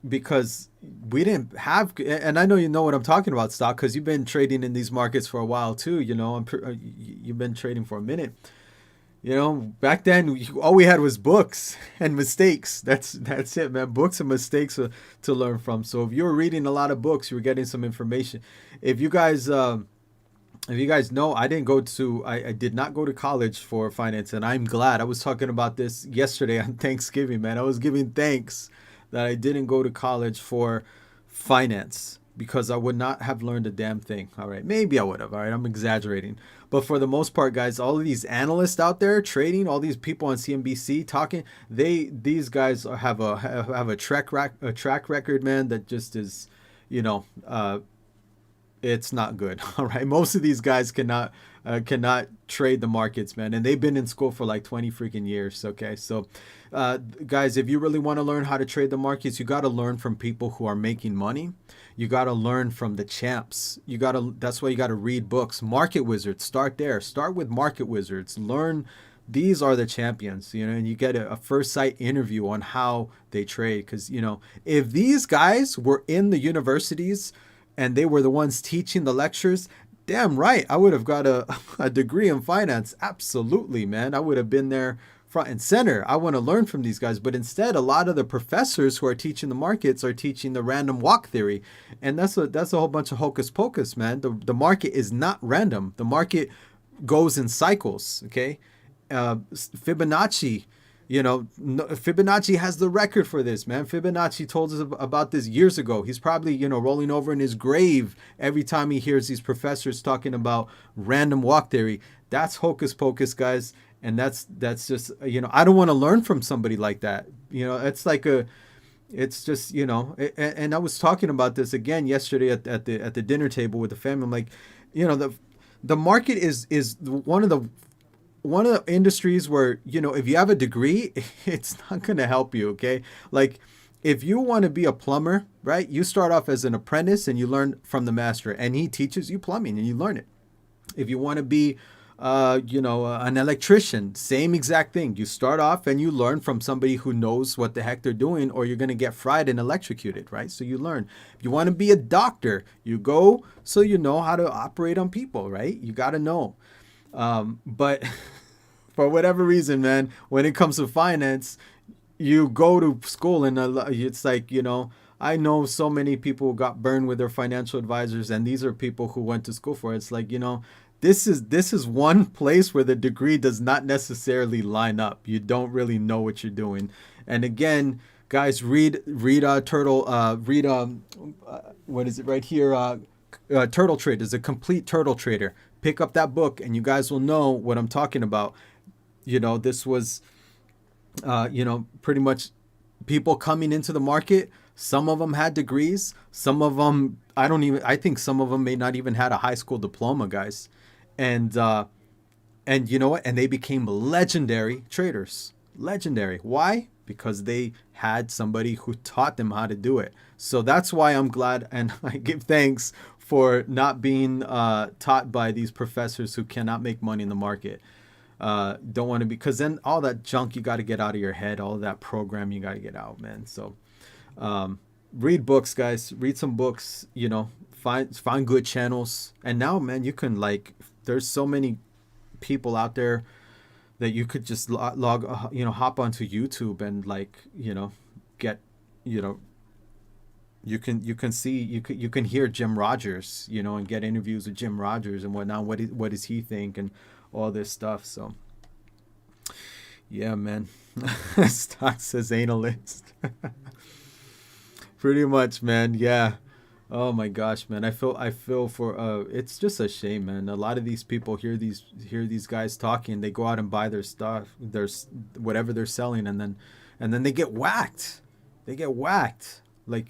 because we didn't have, and I know you know what I'm talking about, stock, because you've been trading in these markets for a while too. You've been trading for a minute. Back then all we had was books and mistakes. That's it, man. Books and mistakes to learn from. So if you were reading a lot of books, you were getting some information. If you guys know, I did not go to college for finance, and I'm glad. I was talking about this yesterday on Thanksgiving, man. I was giving thanks that I didn't go to college for finance, because I would not have learned a damn thing. All right, maybe I would have. All right, I'm exaggerating. But for the most part, guys, all of these analysts out there trading, all these people on CNBC talking, these guys have a track record, man, that just is, it's not good. All right, most of these guys cannot trade the markets, man, and they've been in school for like 20 freaking years. Okay, so guys, if you really want to learn how to trade the markets, you got to learn from people who are making money. You got to learn from the champs. That's why you got to read books. Market Wizards, start there. Start with Market Wizards. Learn, these are the champions, and you get a first sight interview on how they trade. Because, if these guys were in the universities and they were the ones teaching the lectures, damn right, I would have got a degree in finance. Absolutely, man. I would have been there front and center. I want to learn from these guys. But instead, a lot of the professors who are teaching the markets are teaching the random walk theory. And that's a whole bunch of hocus pocus, man. The market is not random. The market goes in cycles, okay? Fibonacci, Fibonacci has the record for this, man. Fibonacci told us about this years ago. He's probably, rolling over in his grave every time he hears these professors talking about random walk theory. That's hocus pocus, guys. And that's just, I don't want to learn from somebody like that. It's just, and I was talking about this again yesterday at the dinner table with the family. I'm like, the market is one of the industries where, if you have a degree, it's not going to help you. Okay. Like if you want to be a plumber, right, you start off as an apprentice and you learn from the master and he teaches you plumbing and you learn it. If you want to be, an electrician, same exact thing. You start off and you learn from somebody who knows what the heck they're doing, or you're going to get fried and electrocuted, right? So you learn. If you want to be a doctor, you go so you know how to operate on people, right? You got to know. But for whatever reason, man, when it comes to finance, you go to school and it's like, I know so many people who got burned with their financial advisors, and these are people who went to school for it. It's like, this is one place where the degree does not necessarily line up. You don't really know what you're doing. And again, guys, read what is it right here? Turtle Trade is a complete turtle trader. Pick up that book and you guys will know what I'm talking about. This was, pretty much people coming into the market. Some of them had degrees. Some of them, I think some of them may not even had a high school diploma, guys. And you know what? And they became legendary traders. Legendary. Why? Because they had somebody who taught them how to do it. So that's why I'm glad and I give thanks for not being taught by these professors who cannot make money in the market. Don't want to be, because then all that junk you got to get out of your head, all that program you got to get out, man. So read books, guys. Read some books, find good channels. And now, man, you can there's so many people out there that you could just hop onto YouTube and get, you can see, you can hear Jim Rogers, and get interviews with Jim Rogers and whatnot. What does he think and all this stuff. So yeah, man. Stock says analyst. Pretty much, man. Yeah. Oh my gosh, man. I feel for it's just a shame, man. A lot of these people hear these guys talking, they go out and buy their stuff, whatever they're selling, and then they get whacked. They get whacked. And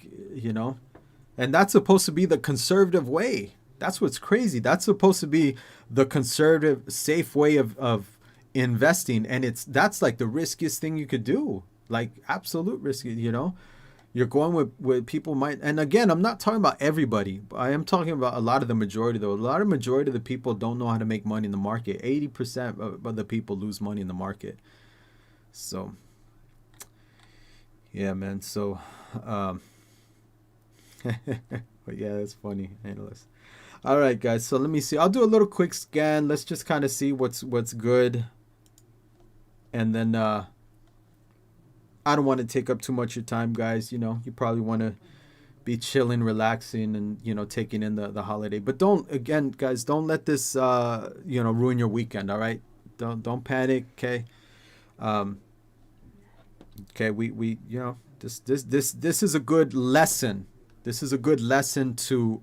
that's supposed to be the conservative way. That's what's crazy. That's supposed to be the conservative, safe way of investing, and that's like the riskiest thing you could do. Like absolute risky, You're going with people might, and again, I'm not talking about everybody. I am talking about a lot of the majority, though. A majority of the people don't know how to make money in the market. 80% of the people lose money in the market. So, yeah, man. So, but yeah, that's funny, analyst. All right, guys. So let me see. I'll do a little quick scan. Let's just kind of see what's good, and then I don't want to take up too much of your time, guys. You probably want to be chilling, relaxing, and taking in the holiday. But guys, don't let this ruin your weekend. All right, don't panic. Okay. Okay. We this is a good lesson. This is a good lesson to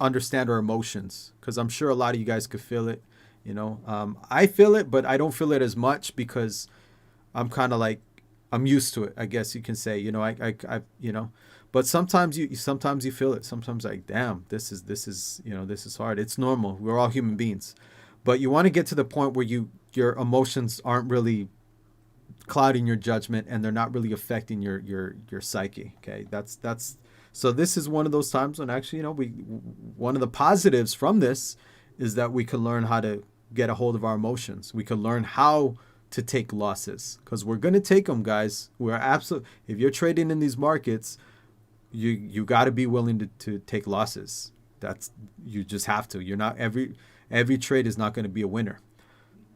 understand our emotions, because I'm sure a lot of you guys could feel it. I feel it, but I don't feel it as much because I'm kind of I'm used to it, I guess you can say. But sometimes you feel it. Sometimes damn, this is hard. It's normal. We're all human beings. But you want to get to the point where your emotions aren't really clouding your judgment and they're not really affecting your psyche. Okay, that's so this is one of those times when actually one of the positives from this is that we can learn how to get a hold of our emotions. We can learn how to take losses, because we're going to take them, guys. If you're trading in these markets, you got to be willing to take losses. You just have to. You're not every trade is not going to be a winner.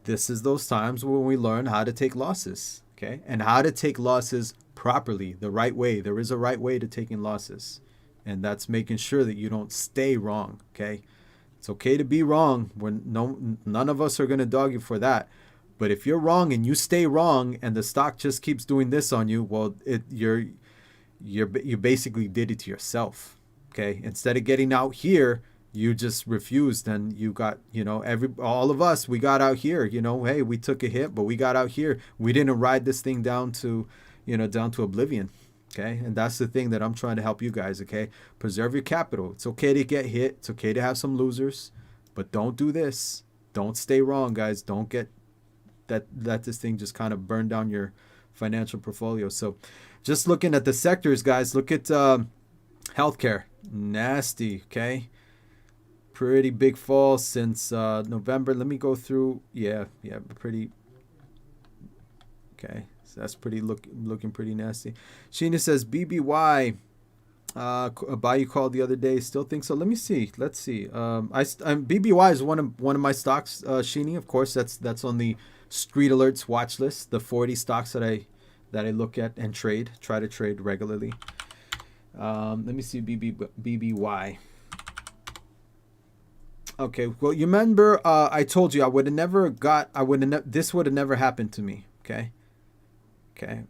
this is those times when we learn how to take losses, okay? And how to take losses properly, the right way. There is a right way to taking losses. And that's making sure that you don't stay wrong, okay? It's okay to be wrong. None of us are going to dog you for that. But if you're wrong and you stay wrong and the stock just keeps doing this on you, well, you basically did it to yourself, okay? Instead of getting out here, you just refused, and you got, all of us, we got out here, hey, we took a hit, but we got out here. We didn't ride this thing down to oblivion, okay? And that's the thing that I'm trying to help you guys, okay? Preserve your capital. It's okay to get hit. It's okay to have some losers, but don't do this. Don't stay wrong, guys. Don't get let this thing just kind of burn down your financial portfolio. So just looking at the sectors, guys, look at healthcare. Nasty, okay? Pretty big fall since November. Let me go through. Yeah, pretty. Okay, so that's looking pretty nasty. Sheena says BBY. A buy you called the other day. Still think so. Let me see. Let's see. BBY is one of my stocks. Sheeny, of course, that's on the Street Alerts watch list. The 40 stocks that I look at and try to trade regularly. Let me see BBY. Okay, well, you remember I told you this would have never happened to me, okay? Okay.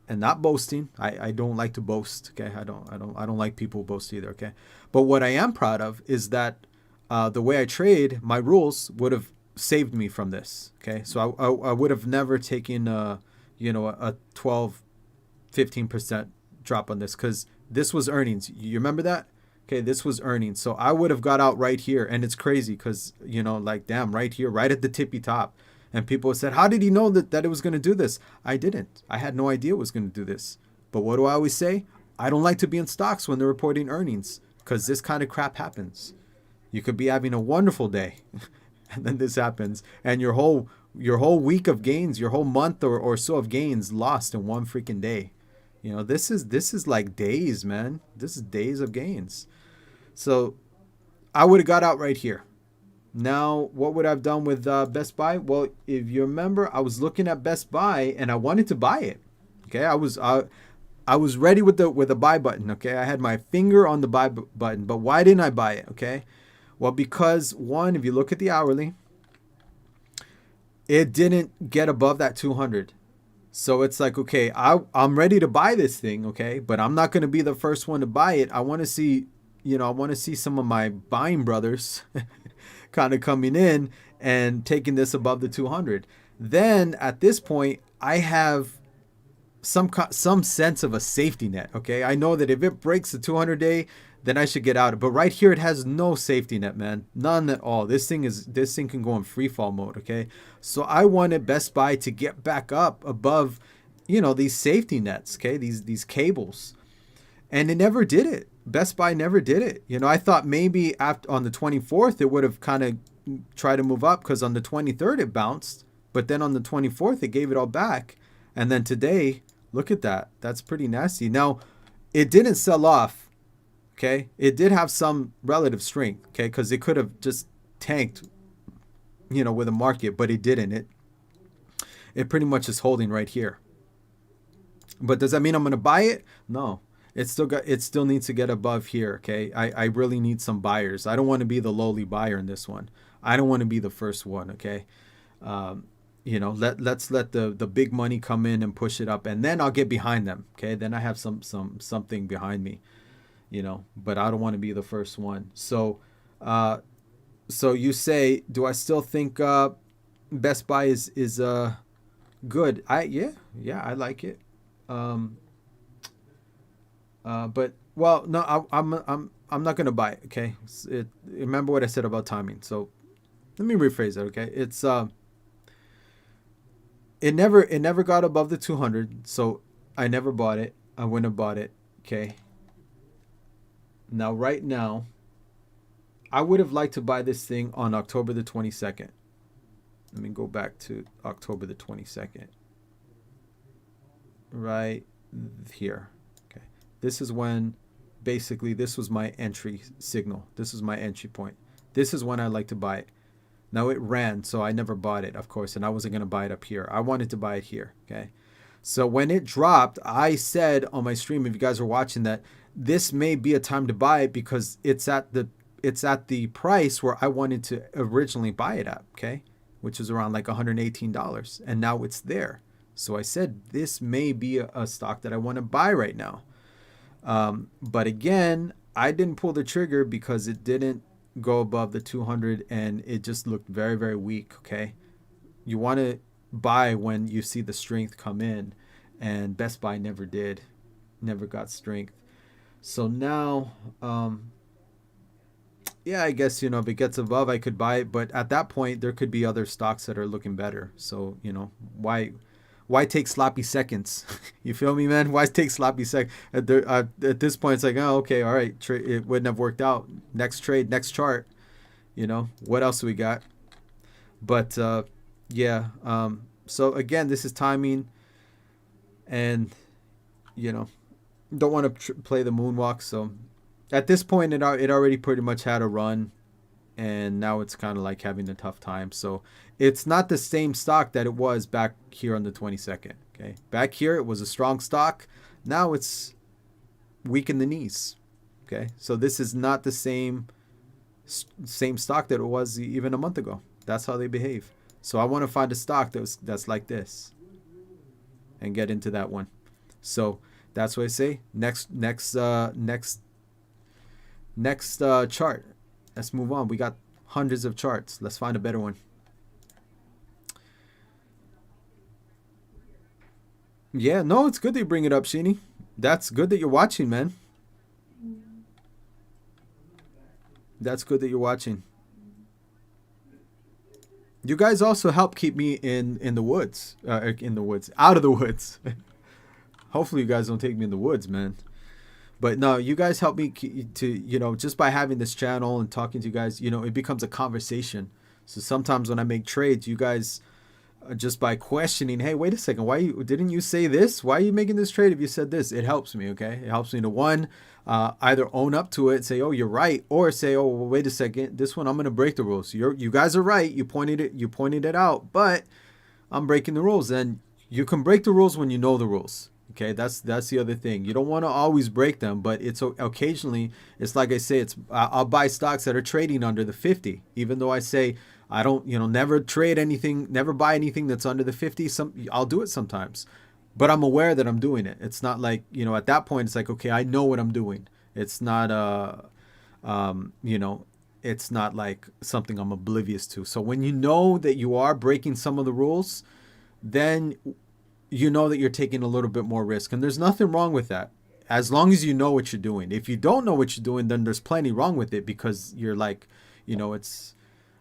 And not boasting. I don't like to boast, okay? I don't like people who boast either, okay? But what I am proud of is that the way I trade, my rules would have saved me from this, okay? So I would have never taken a 12, 15% drop on this, cuz this was earnings. You remember that? Okay, this was earnings. So I would have got out right here. And it's crazy because, damn, right here, right at the tippy top. And people said, how did he know that it was going to do this? I didn't. I had no idea it was going to do this. But what do I always say? I don't like to be in stocks when they're reporting earnings because this kind of crap happens. You could be having a wonderful day and then this happens. And your whole week of gains, your whole month or so of gains lost in one freaking day. This is like days, man. This is days of gains. So I would have got out right here. Now, what would I have done with Best Buy? Well, if you remember, I was looking at Best Buy and I wanted to buy it. Okay, I was ready with the buy button. Okay, I had my finger on the buy button, but why didn't I buy it? Okay, well, because one, if you look at the hourly, it didn't get above that 200. So it's like, okay, I'm ready to buy this thing, okay, but I'm not going to be the first one to buy it. I want to see, some of my buying brothers kind of coming in and taking this above the 200. Then at this point, I have some sense of a safety net, okay? I know that if it breaks the 200-day, then I should get out. But right here, it has no safety net, man. None at all. This thing can go in free fall mode, okay? So I wanted Best Buy to get back up above, these safety nets, okay? These cables. And it never did it. Best Buy never did it. I thought maybe on the 24th, it would have kind of tried to move up because on the 23rd, it bounced. But then on the 24th, it gave it all back. And then today, look at that. That's pretty nasty. Now, it didn't sell off. Okay, it did have some relative strength, okay, because it could have just tanked, with the market, but it didn't. It pretty much is holding right here. But does that mean I'm going to buy it? No, it still needs to get above here. Okay, I really need some buyers. I don't want to be the lowly buyer in this one. I don't want to be the first one. Okay, let's let the big money come in and push it up, and then I'll get behind them. Okay, then I have something behind me. But I don't want to be the first one. So you say, do I still think Best Buy is good? I like it. But well, no, I'm not gonna buy it. Okay, remember what I said about timing. So let me rephrase that. Okay, it's it never got above the 200, so I never bought it. I wouldn't have bought it. Okay. Now, right now, I would have liked to buy this thing on October the 22nd. Let me go back to October the 22nd. Right here. Okay. This is when, basically, this was my entry signal. This is my entry point. This is when I like to buy it. Now it ran, so I never bought it, of course, and I wasn't going to buy it up here. I wanted to buy it here, okay? So when it dropped, I said on my stream, if you guys are watching, that this may be a time to buy it because it's at the price where I wanted to originally buy it at, okay? Which is around like $118, and now it's there. So I said this may be a stock that I want to buy right now. But again, I didn't pull the trigger because it didn't go above the 200 and it just looked very, very weak, okay? You want to buy when you see the strength come in, and Best Buy never did, never got strength. So now, yeah, I guess, if it gets above, I could buy it, but at that point there could be other stocks that are looking better. So, why take sloppy seconds? You feel me, man? Why take sloppy seconds? At this point, it's like, oh, okay, all right, it wouldn't have worked out. Next trade, next chart. What else do we got? But yeah. So again, this is timing, and don't want to play the moonwalk. So at this point, it already pretty much had a run, and now it's kind of like having a tough time. So it's not the same stock that it was back here on the 22nd. Okay, back here it was a strong stock. Now it's weak in the knees. Okay, so this is not the same stock that it was even a month ago. That's how they behave. So I want to find a stock that's like this and get into that one. So that's what I say. Next chart. Let's move on. We got hundreds of charts. Let's find a better one. Yeah, no, it's good that you bring it up, Sheeny. That's good that you're watching, man. That's good that you're watching. You guys also help keep me in the woods. Out of the woods. Hopefully you guys don't take me in the woods, man. But no, you guys help me to, just by having this channel and talking to you guys, it becomes a conversation. So sometimes when I make trades, you guys, just by questioning, hey, wait a second, didn't you say this? Why are you making this trade if you said this? It helps me, okay? It helps me to either own up to it, say, oh, you're right, or say, oh, well, wait a second, this one I'm going to break the rules. You guys are right. You pointed it out, but I'm breaking the rules. And you can break the rules when you know the rules. Okay, that's the other thing. You don't want to always break them, but it's occasionally, it's like I say, I'll buy stocks that are trading under the 50, even though I say I don't, never trade anything, never buy anything that's under the 50. I'll do it sometimes, but I'm aware that I'm doing it. It's not like, at that point, it's like, okay, I know what I'm doing. It's not, it's not like something I'm oblivious to. So when you know that you are breaking some of the rules, then you know that you're taking a little bit more risk. And there's nothing wrong with that, as long as you know what you're doing. If you don't know what you're doing, then there's plenty wrong with it, because you're like, it's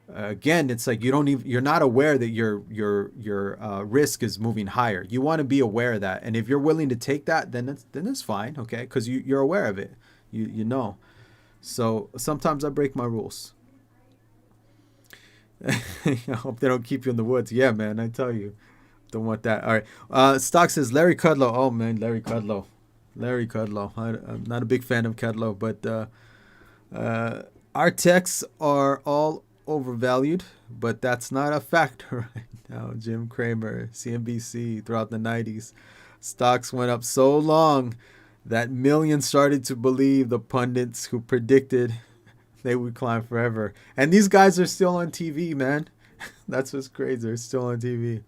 like you're not aware that your risk is moving higher. You want to be aware of that. And if you're willing to take that, then it's fine, okay? Because you're aware of it. You know. So sometimes I break my rules. I hope they don't keep you in the woods. Yeah, man, I tell you. Don't want that. All right. Stock says Larry Kudlow. Oh, man, Larry Kudlow. I'm not a big fan of Kudlow, but our techs are all overvalued, but that's not a factor right now. Jim Cramer, CNBC, throughout the 90s. Stocks went up so long that millions started to believe the pundits who predicted they would climb forever. And these guys are still on TV, man. That's what's crazy. They're still on TV.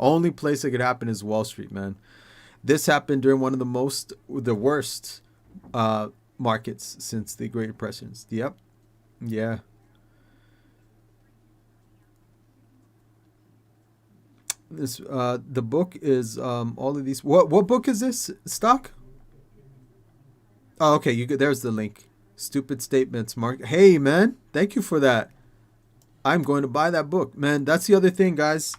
Only place it could happen is Wall Street, man. This happened during one of the worst markets since the Great Depressions. Yep. Yeah. This the book is all of these. What book is this? Stock? Oh, okay. There's the link. Stupid Statements, Mark. Hey, man. Thank you for that. I'm going to buy that book, man. That's the other thing, guys.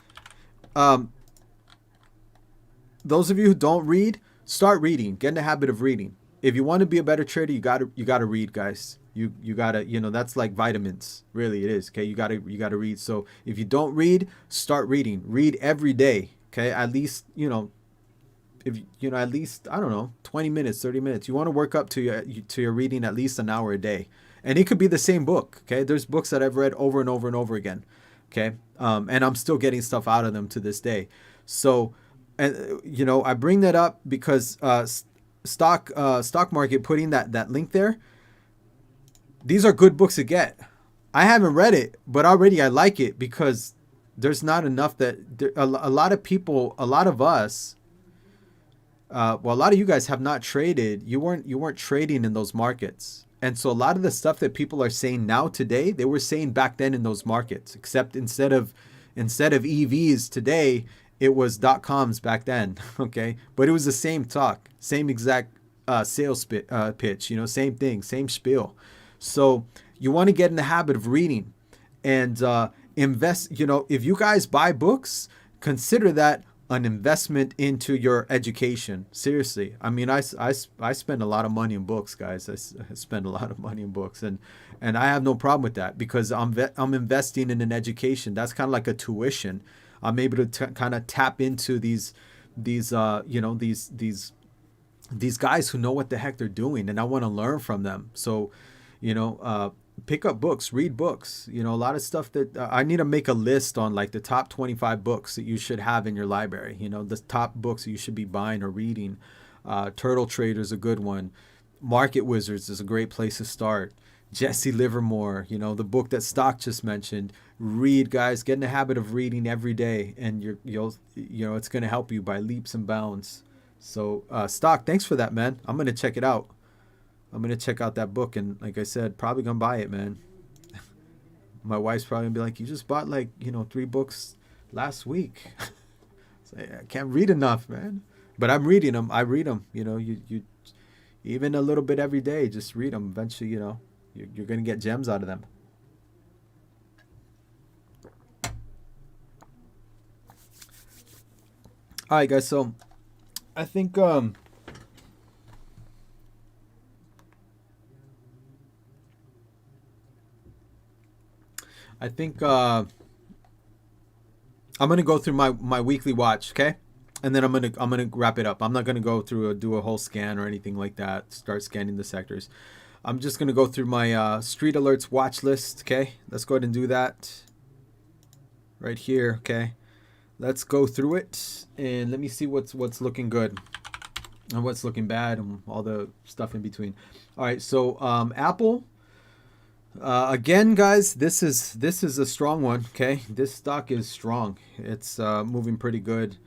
Those of you who don't read, start reading. Get in the habit of reading. If you want to be a better trader, you gotta read, guys. You gotta, that's like vitamins. Really, it is. Okay, you gotta read. So if you don't read, start reading. Read every day. Okay, at least if at least, I don't know, 20 minutes, 30 minutes. You want to work up to your reading at least an hour a day, and it could be the same book. Okay, there's books that I've read over and over and over again. Okay. And I'm still getting stuff out of them to this day. So, and you know, I bring that up because stock market putting that link there. These are good books to get. I haven't read it, but already I like it because there's not enough that a lot of people, a lot of us, well, a lot of you guys have not traded. You weren't trading in those markets, and so a lot of the stuff that people are saying now today, they were saying back then in those markets. Except instead of EVs today, it was .coms back then. Okay, but it was the same talk, same exact sales pitch. You know, same thing, same spiel. So you want to get in the habit of reading and invest. You know, if you guys buy books, consider that an investment into your education. Seriously. I mean, I spend a lot of money in books, guys. I spend a lot of money in books, and I have no problem with that because I'm investing in an education. That's kind of like a tuition. I'm able to kind of tap into these you know, these guys who know what the heck they're doing, and I want to learn from them. So, you know, pick up books, read books. You know, a lot of stuff that I need to make a list on, like the top 25 books that you should have in your library. You know, the top books that you should be buying or reading. Turtle Trader is a good one. Market Wizards is a great place to start. Jesse Livermore, you know, the book that Stock just mentioned. Read, guys. Get in the habit of reading every day, and you'll you know, it's going to help you by leaps and bounds. So, Stock, thanks for that, man. I'm going to check it out. I'm going to check out that book, and like I said, probably going to buy it, man. My wife's probably going to be like, you just bought, like, you know, 3 books last week. I can't read enough, man. But I'm reading them. I read them. You know, you even a little bit every day, just read them. Eventually, you know, you're going to get gems out of them. All right, guys. So I think I'm gonna go through my weekly watch, okay, and then I'm gonna wrap it up. I'm not gonna go through do a whole scan or anything like that. Start scanning the sectors. I'm just gonna go through my Street Alerts watch list. Okay, let's go ahead and do that right here. Okay, let's go through it and let me see what's looking good and what's looking bad and all the stuff in between. All right, so Apple. Again, guys, this is a strong one. Okay, this stock is strong. It's moving pretty good.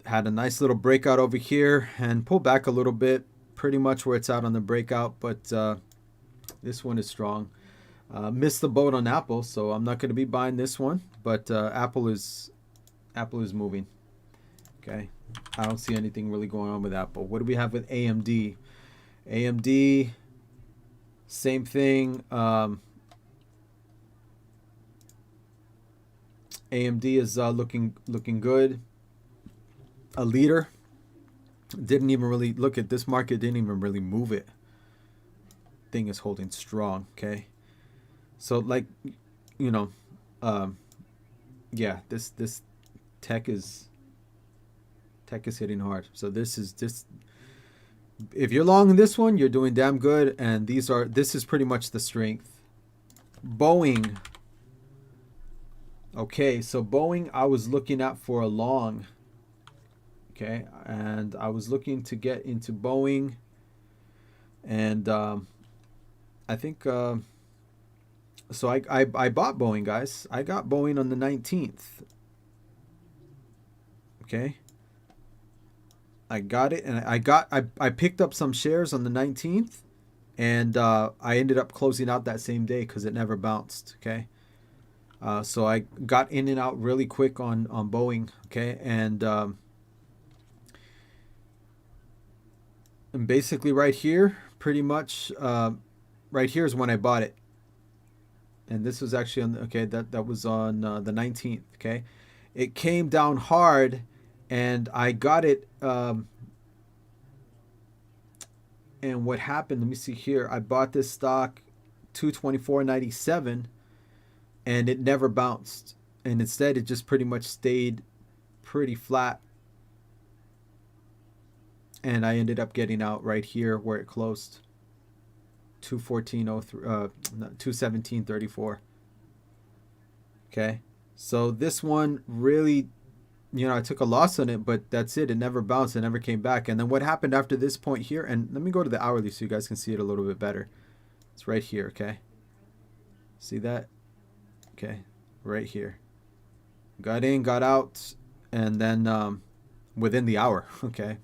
Had a nice little breakout over here and pulled back a little bit, pretty much where it's out on the breakout. But this one is strong. Missed the boat on Apple, so I'm not going to be buying this one. But Apple is moving. Okay, I don't see anything really going on with Apple. What do we have with AMD? AMD. Same thing. AMD is looking good. A leader. Didn't even really look at this market. Didn't even really move it. Thing is holding strong. Okay. So like, you know, yeah, this tech is hitting hard. So this. If you're long in this one, you're doing damn good, and this is pretty much the strength. Boeing. Okay, so Boeing I was looking at for a long. Okay, and I was looking to get into Boeing, and I think so I bought Boeing, guys. I got Boeing on the 19th. Okay. I got it, and I picked up some shares on the 19th, and I ended up closing out that same day because it never bounced. Okay, so I got in and out really quick on Boeing. Okay, and basically right here, pretty much right here is when I bought it, and this was actually on that was on the 19th. Okay, it came down hard. And I got it. And what happened? Let me see here. I bought this stock, $224.97, and it never bounced. And instead, it just pretty much stayed pretty flat. And I ended up getting out right here where it closed, 217.34. Okay. So this one really, I took a loss on it, but that's it. It never bounced. It never came back. And then what happened after this point here? And let me go to the hourly so you guys can see it a little bit better. It's right here. Okay. See that? Okay. Right here. Got in, got out, and then within the hour. Okay.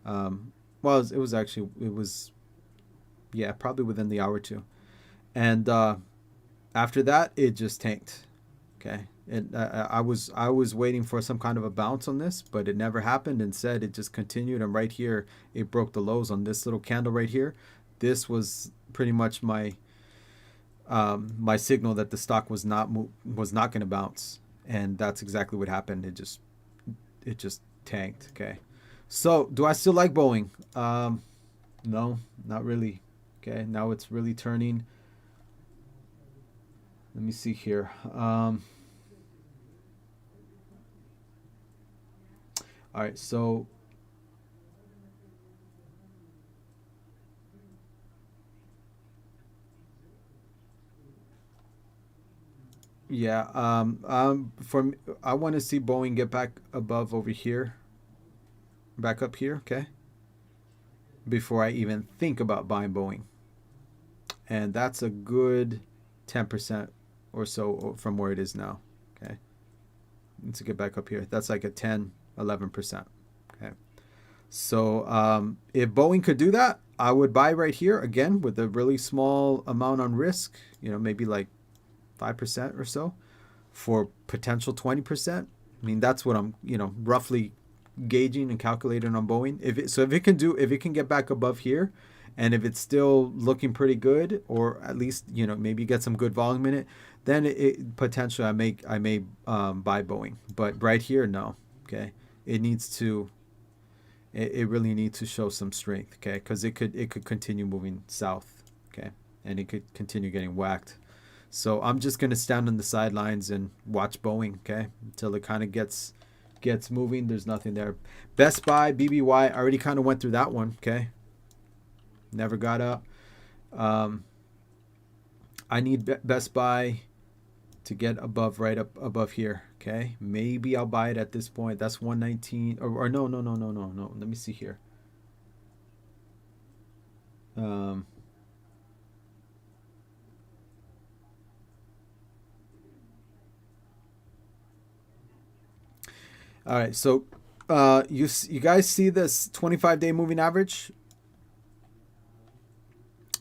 Well, it was actually, yeah, probably within the hour too. And after that, it just tanked. Okay. And I was waiting for some kind of a bounce on this, but it never happened. Instead, it just continued. And right here, it broke the lows on this little candle right here. This was pretty much my signal that the stock was not going to bounce, and that's exactly what happened. It just tanked. Okay. So do I still like Boeing? No, not really. Okay. Now it's really turning. Let me see here. All right, so yeah, I want to see Boeing get back above over here, back up here, okay, before I even think about buying Boeing, and that's a good 10% or so from where it is now, okay. Let's get back up here. That's like a 10, 11%, okay. So if Boeing could do that, I would buy right here again with a really small amount on risk, maybe like 5% or so for potential 20%. I mean, that's what I'm, roughly gauging and calculating on Boeing. If it can get back above here, and if it's still looking pretty good, or at least, maybe get some good volume in it, then it potentially I may buy Boeing. But right here, no. Okay. It needs to, it really needs to show some strength. Okay. Because it could continue moving south. Okay. And it could continue getting whacked. So I'm just gonna stand on the sidelines and watch Boeing, okay, until it kind of gets moving. There's nothing there. Best Buy, BBY, I already kind of went through that one, okay. Never got up. I need Best Buy to get right up above here, okay. Maybe I'll buy it at this point. That's 119, or no, no, no, no, no, no. Let me see here. Um, all right, so you guys see this 25-day moving average?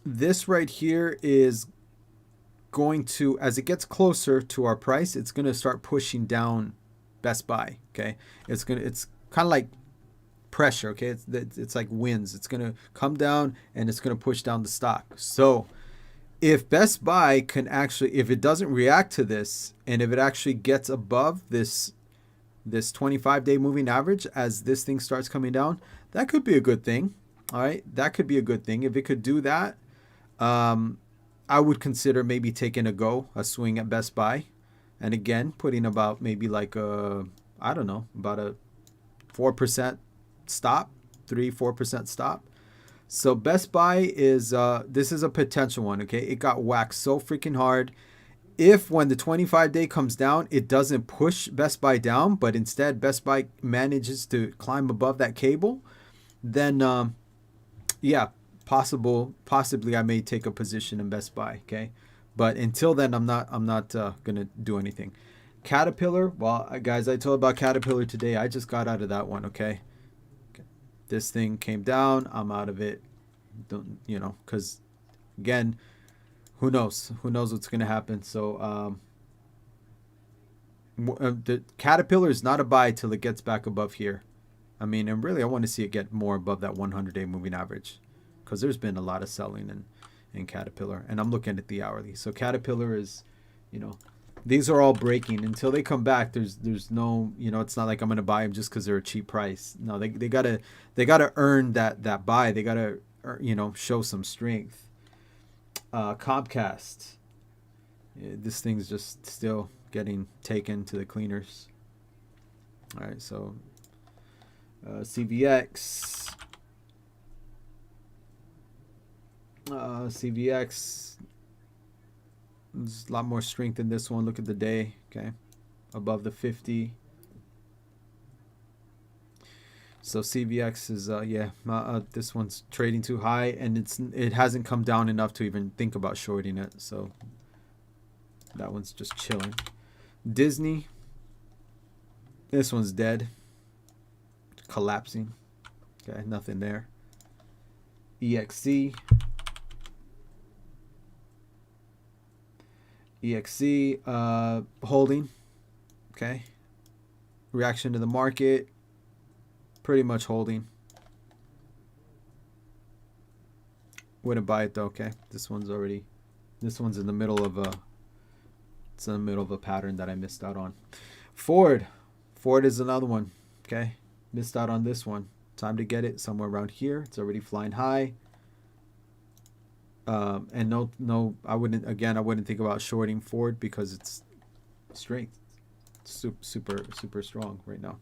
This right here is going to, as it gets closer to our price, it's going to start pushing down Best Buy. Okay, it's kind of like pressure. Okay, it's like winds. It's going to come down and it's going to push down the stock. So if Best Buy can actually, if it doesn't react to this, and if it actually gets above this 25-day moving average as this thing starts coming down, that could be a good thing. All right, that could be a good thing if it could do that. I would consider maybe taking a swing at Best Buy, and again putting about maybe like I don't know, about a 4% stop, 3-4% stop. So Best Buy is this is a potential one. Okay, it got whacked so freaking hard. If when the 25-day comes down, it doesn't push Best Buy down, but instead Best Buy manages to climb above that cable, then yeah, possibly I may take a position in Best Buy. Okay, but until then, I'm not gonna do anything. Caterpillar, well, guys, I told about Caterpillar today. I just got out of that one. Okay, this thing came down. I'm out of it. Don't because again, who knows? Who knows what's gonna happen? So the Caterpillar is not a buy till it gets back above here. I mean, and really, I want to see it get more above that 100-day moving average, because there's been a lot of selling in Caterpillar, and I'm looking at the hourly. So Caterpillar is, these are all breaking until they come back. There's no, it's not like I'm gonna buy them just because they're a cheap price. No, they gotta earn that buy. They gotta show some strength. Comcast, this thing's just still getting taken to the cleaners. All right, so CVX. CVX, There's a lot more strength in this one. Look at the day, okay, above the 50. So CVX is this one's trading too high, and it hasn't come down enough to even think about shorting it. So that one's just chilling. Disney, this one's dead, collapsing. Okay, nothing there. EXC, holding. Okay, reaction to the market, pretty much holding. Wouldn't buy it though. Okay, this one's in the middle of a pattern that I missed out on. Ford is another one. Okay, missed out on this one. Time to get it somewhere around here. It's already flying high. And no, I wouldn't think about shorting Ford because it's strength, super strong right now.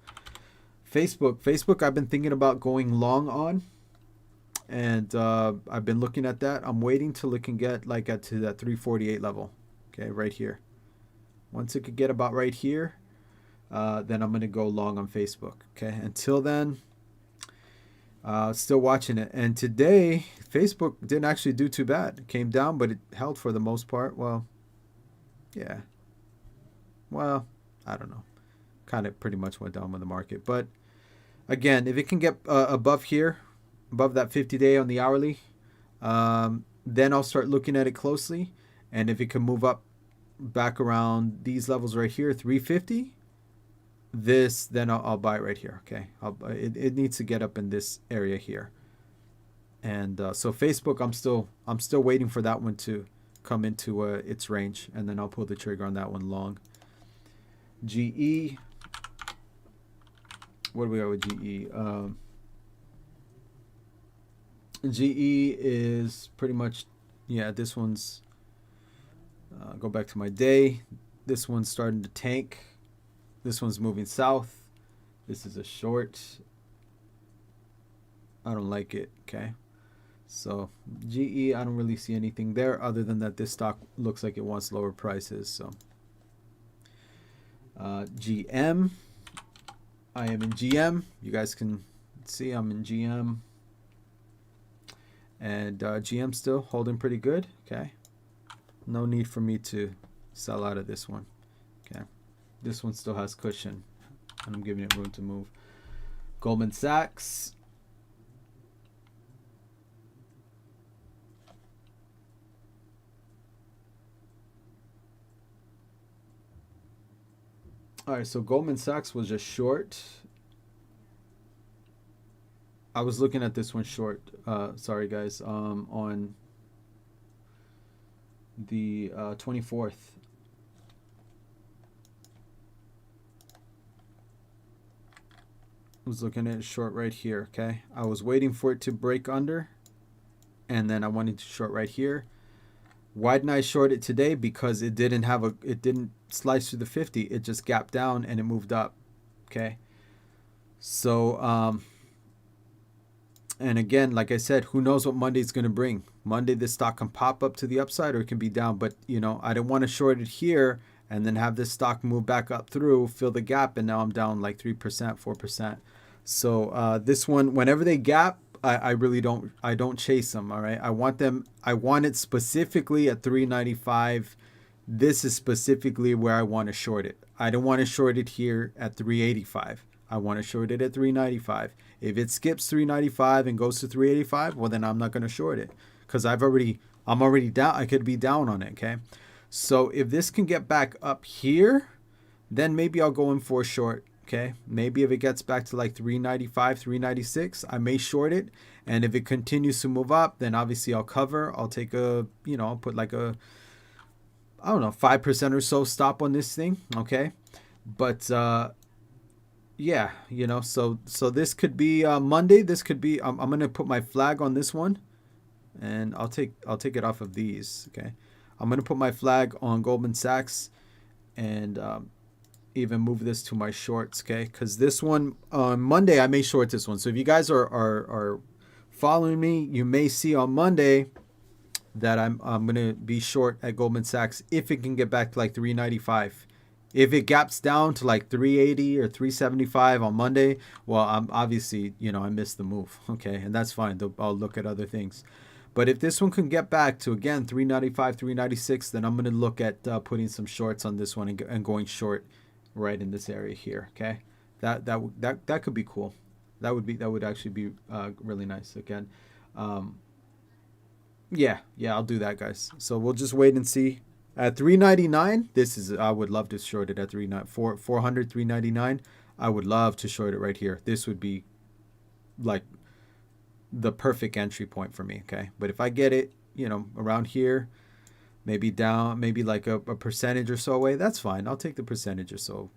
Facebook, I've been thinking about going long on, and I've been looking at that. I'm waiting till it can get to that 348 level. Okay, right here. Once it could get about right here, then I'm gonna go long on Facebook. Okay, until then, still watching it. And today, Facebook didn't actually do too bad. It came down, but it held for the most part. Well, yeah. Well, I don't know. Kind of pretty much went down with the market. But again, if it can get above here, above that 50-day on the hourly, then I'll start looking at it closely. And if it can move up back around these levels right here, 350, then I'll buy it right here. Okay, it needs to get up in this area here. And so Facebook, I'm still waiting for that one to come into its range, and then I'll pull the trigger on that one long. GE, what do we got with GE? GE is pretty much, yeah, this one's, go back to my day. This one's starting to tank. This one's moving south. This is a short. I don't like it, okay? So GE, I don't really see anything there other than that this stock looks like it wants lower prices. So GM, I am in GM. You guys can see I'm in GM. And GM still holding pretty good, okay? No need for me to sell out of this one, okay? This one still has cushion, and I'm giving it room to move. Goldman Sachs. All right, so Goldman Sachs was just short. I was looking at this one short. Sorry, guys. On the 24th. I was looking at it short right here. Okay, I was waiting for it to break under, and then I wanted to short right here. Why didn't I short it today? Because it didn't slice through the 50. It just gapped down and it moved up. Okay, so and again, like I said, who knows what Monday's going to bring. Monday, this stock can pop up to the upside or it can be down. But, I didn't want to short it here and then have this stock move back up through, fill the gap, and now I'm down like 3%, 4%. So this one, whenever they gap, I really don't chase them, all right? I want it specifically at 395. This is specifically where I want to short it. I don't want to short it here at 385. I want to short it at 395. If it skips 395 and goes to 385, well, then I'm not going to short it because I'm already down. I could be down on it, okay? So if this can get back up here, then maybe I'll go in for a short, okay? Maybe if it gets back to like 395, 396, I may short it. And if it continues to move up, then obviously I'll cover. I'll take I'll put like a, I don't know, 5% or so stop on this thing, okay? But yeah, so this could be Monday. This could be I'm gonna put my flag on this one, and I'll take it off of these. Okay, I'm gonna put my flag on Goldman Sachs, and even move this to my shorts. Okay, because this one on Monday I may short this one. So if you guys are following me, you may see on Monday that I'm gonna be short at Goldman Sachs if it can get back to like 395. If it gaps down to like 380 or 375 on Monday, well, I'm obviously, I missed the move. Okay, and that's fine. I'll look at other things. But if this one can get back to, again, 395, 396, then I'm going to look at putting some shorts on this one and going short right in this area here. Okay, that could be cool. That would actually be really nice. Again, yeah, I'll do that, guys. So we'll just wait and see. At 399, I would love to short it at 400, 399. I would love to short it right here. This would be like the perfect entry point for me. Okay, but if I get it, around here, maybe down, maybe like a percentage or so away, that's fine. I'll take the percentage or so,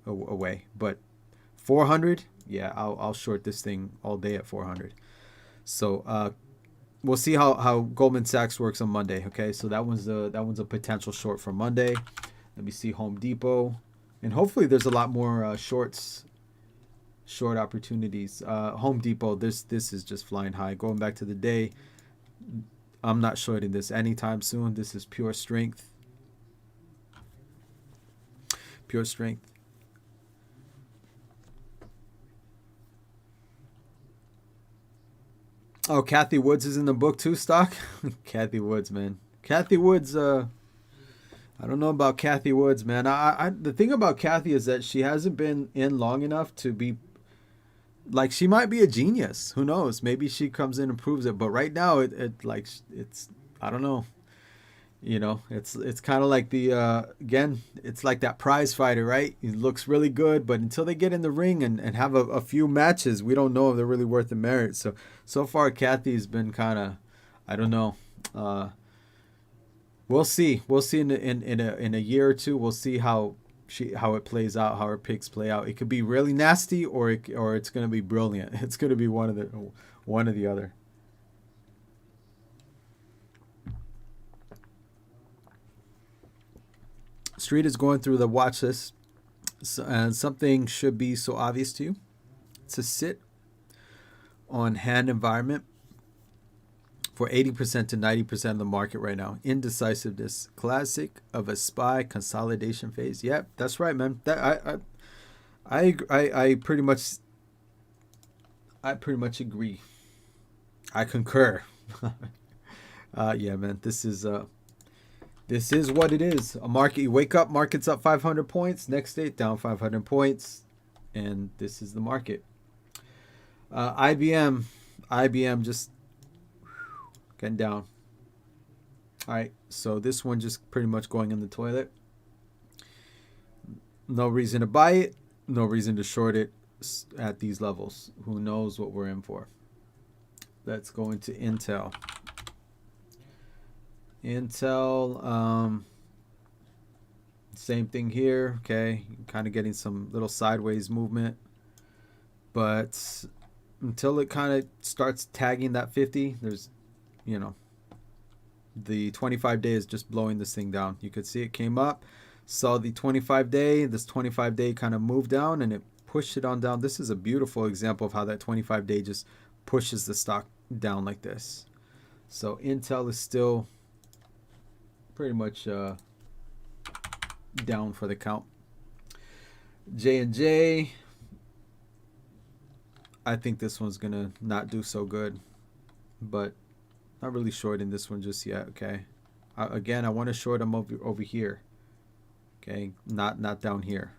away. But 400, yeah, I'll short this thing all day at 400. So we'll see how Goldman Sachs works on Monday. Okay, so that one's a potential short for Monday. Let me see Home Depot, and hopefully there's a lot more short opportunities. Home Depot, this is just flying high. Going back to the day, I'm not shorting this anytime soon. This is pure strength. Pure strength. Oh, Kathy Woods is in the book too, stock? Kathy Woods, man. Kathy Woods, I don't know about Kathy Woods, man. The thing about Kathy is that she hasn't been in long enough to be, like, she might be a genius. Who knows? Maybe she comes in and proves it. But right now, it's I don't know. It's kind of like again, it's like that prize fighter, right? He looks really good, but until they get in the ring and have a few matches, we don't know if they're really worth the merit. So far, Kathy's been kind of, I don't know. We'll see. We'll see in a year or two. We'll see how it plays out, how her picks play out. It could be really nasty, or it's going to be brilliant. It's going to be one or the other. Street is going through the watch list, and something should be so obvious to you. To sit on hand environment for 80% to 90% of the market right now. Indecisiveness, classic of a SPY consolidation phase. Yep, that's right, man. I pretty much agree. I concur. Yeah, man. This is what it is. A market, you wake up, market's up 500 points. Next day, down 500 points. And this is the market. IBM just getting down. All right, so this one just pretty much going in the toilet. No reason to buy it. No reason to short it at these levels. Who knows what we're in for? Let's go into Intel. Same thing here. Okay, kind of getting some little sideways movement, but until it kind of starts tagging that 50, there's, the 25-day is just blowing this thing down. You could see it came up, saw the 25-day. This 25-day kind of moved down and it pushed it on down. This is a beautiful example of how that 25-day just pushes the stock down like this. So Intel is still pretty much down for the count. J&J, I think this one's gonna not do so good, but not really shorting this one just yet. Okay, again, I want to short them over here. Okay, not down here.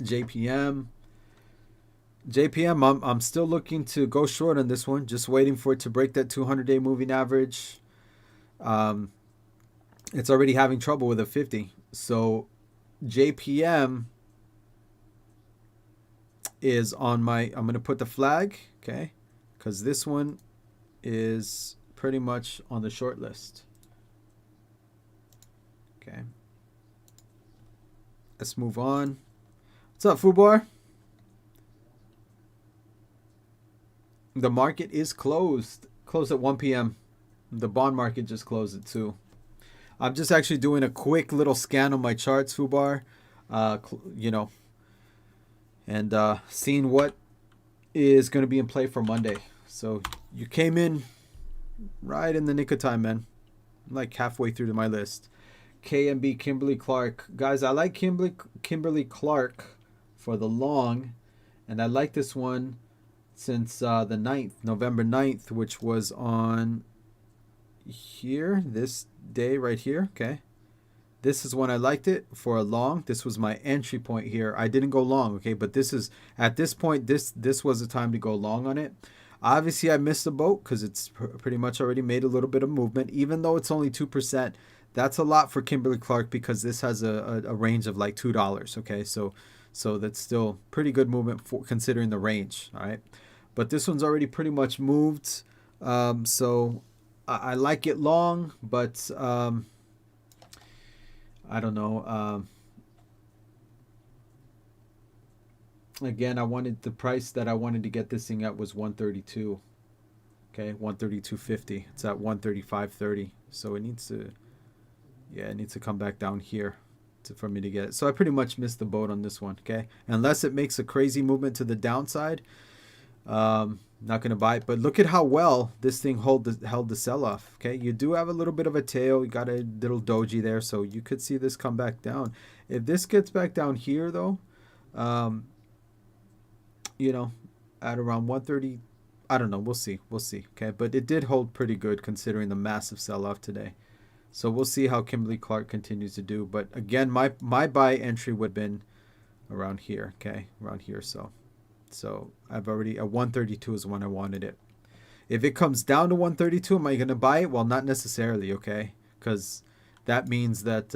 JPM, I'm still looking to go short on this one. Just waiting for it to break that 200-day moving average. It's already having trouble with a 50. So JPM is on my, I'm going to put the flag, okay? Because this one is pretty much on the short list. Okay. Let's move on. What's up, Fubar? The market is closed. Closed at 1 p.m. The bond market just closed at 2. I'm just actually doing a quick little scan on my charts, Fubar. And seeing what is going to be in play for Monday. So You came in right in the nick of time, man. I'm like halfway through to my list. KMB Kimberly Clark. Guys, I like Kimberly Clark for the long. And I like this one since the 9th, November 9th, which was on here, this day right here. Okay. This is when I liked it for a long. This was my entry point here. I didn't go long, okay, but this is at this point. This was the time to go long on it. Obviously, I missed the boat because it's pretty much already made a little bit of movement, even though it's only 2%. That's a lot for Kimberly Clark because this has a range of like $2. Okay, so that's still pretty good movement for considering the range. All right, but this one's already pretty much moved. So I like it long, but I don't know. Again, I wanted the price that I wanted to get this thing at was 132. Okay, 132.50. It's at 135.30. So it needs to, yeah, it needs to come back down here for me to get it. So I pretty much missed the boat on this one. Okay, unless it makes a crazy movement to the downside, not gonna buy it. But look at how well this thing held the sell-off. Okay, you do have a little bit of a tail. You got a little doji there, so you could see this come back down. If this gets back down here though, you know, at around 130, I don't know. We'll see. Okay, but it did hold pretty good considering the massive sell-off today. So we'll see how Kimberly Clark continues to do. But again, my buy entry would have been around here. Okay, around here. So I've already, at 132 is when I wanted it. If it comes down to 132, am I going to buy it? Well, not necessarily, okay? Because that means that,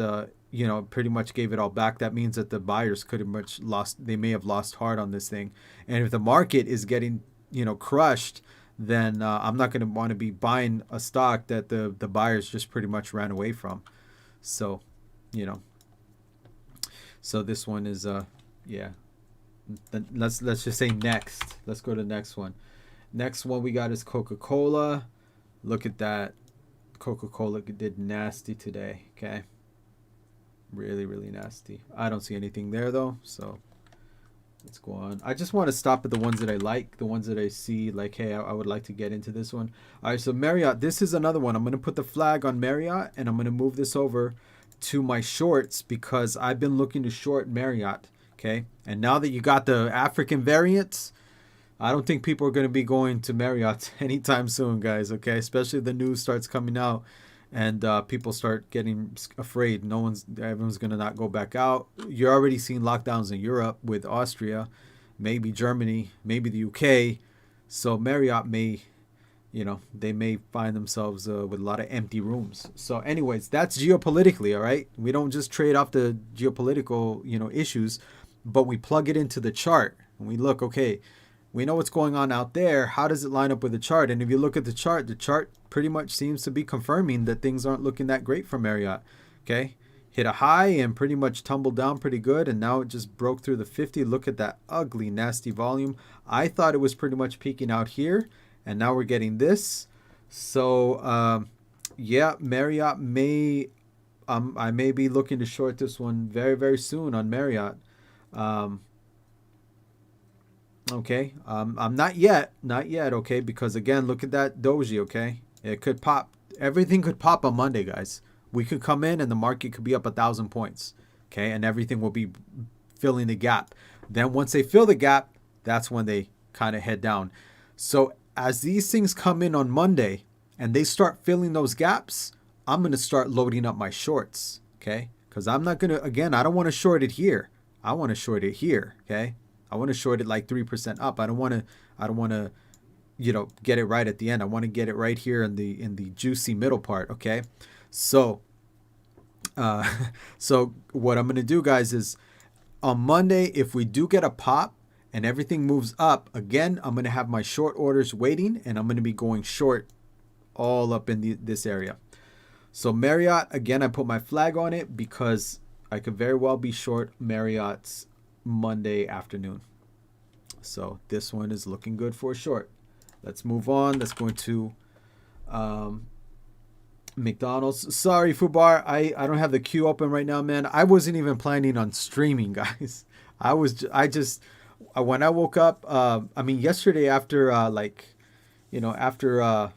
you know, pretty much gave it all back. That means that the buyers could have much lost. They may have lost hard on this thing. And if the market is getting, you know, crushed, then I'm not going to want to be buying a stock that the buyers just pretty much ran away from. So, you know. So this one is, yeah. Let's just say next. Let's go to the next one. Next one we got is Coca-Cola. Look at that. Coca-Cola did nasty today. Okay. Really, really nasty. I don't see anything there though. So let's go on. I just want to stop at the ones that I like. The ones that I see like, hey, I would like to get into this one. All right. So Marriott, this is another one. I'm going to put the flag on Marriott and I'm going to move this over to my shorts because I've been looking to short Marriott. Okay. And now that you got the African variants, I don't think people are going to be going to Marriott anytime soon, guys. Okay. Especially if the news starts coming out and people start getting afraid. Everyone's going to not go back out. You're already seeing lockdowns in Europe with Austria, maybe Germany, maybe the UK. So Marriott may, you know, they may find themselves with a lot of empty rooms. So anyways, that's geopolitically, all right? We don't just trade off the geopolitical, you know, issues, but we plug it into the chart and we look, okay, we know what's going on out there. How does it line up with the chart? And if you look at the chart pretty much seems to be confirming that things aren't looking that great for Marriott. Okay. Hit a high and pretty much tumbled down pretty good. And now it just broke through the 50. Look at that ugly, nasty volume. I thought it was pretty much peaking out here. And now we're getting this. So, yeah, Marriott may, I may be looking to short this one very, very soon on Marriott. Okay. I'm not yet. Okay. Because again, look at that doji. Okay. It could pop. Everything could pop on Monday, guys. We could come in and the market could be up 1,000 points. Okay. And everything will be filling the gap. Then once they fill the gap, that's when they kind of head down. So as these things come in on Monday and they start filling those gaps, I'm going to start loading up my shorts. Okay. Because I'm not going to, again, I don't want to short it here. I want to short it here. Okay. I want to short it like 3% up. I don't want to, you know, get it right at the end. I want to get it right here in the juicy middle part. Okay. So, so what I'm going to do, guys, is on Monday, if we do get a pop and everything moves up again, I'm going to have my short orders waiting and I'm going to be going short all up in this area. So Marriott, again, I put my flag on it because I could very well be short Marriott's Monday afternoon. So this one is looking good for a short. Let's move on. Let's go into McDonald's. Sorry, Fubar. I don't have the queue open right now, man. I wasn't even planning on streaming, guys. I just when I woke up, I mean, yesterday after after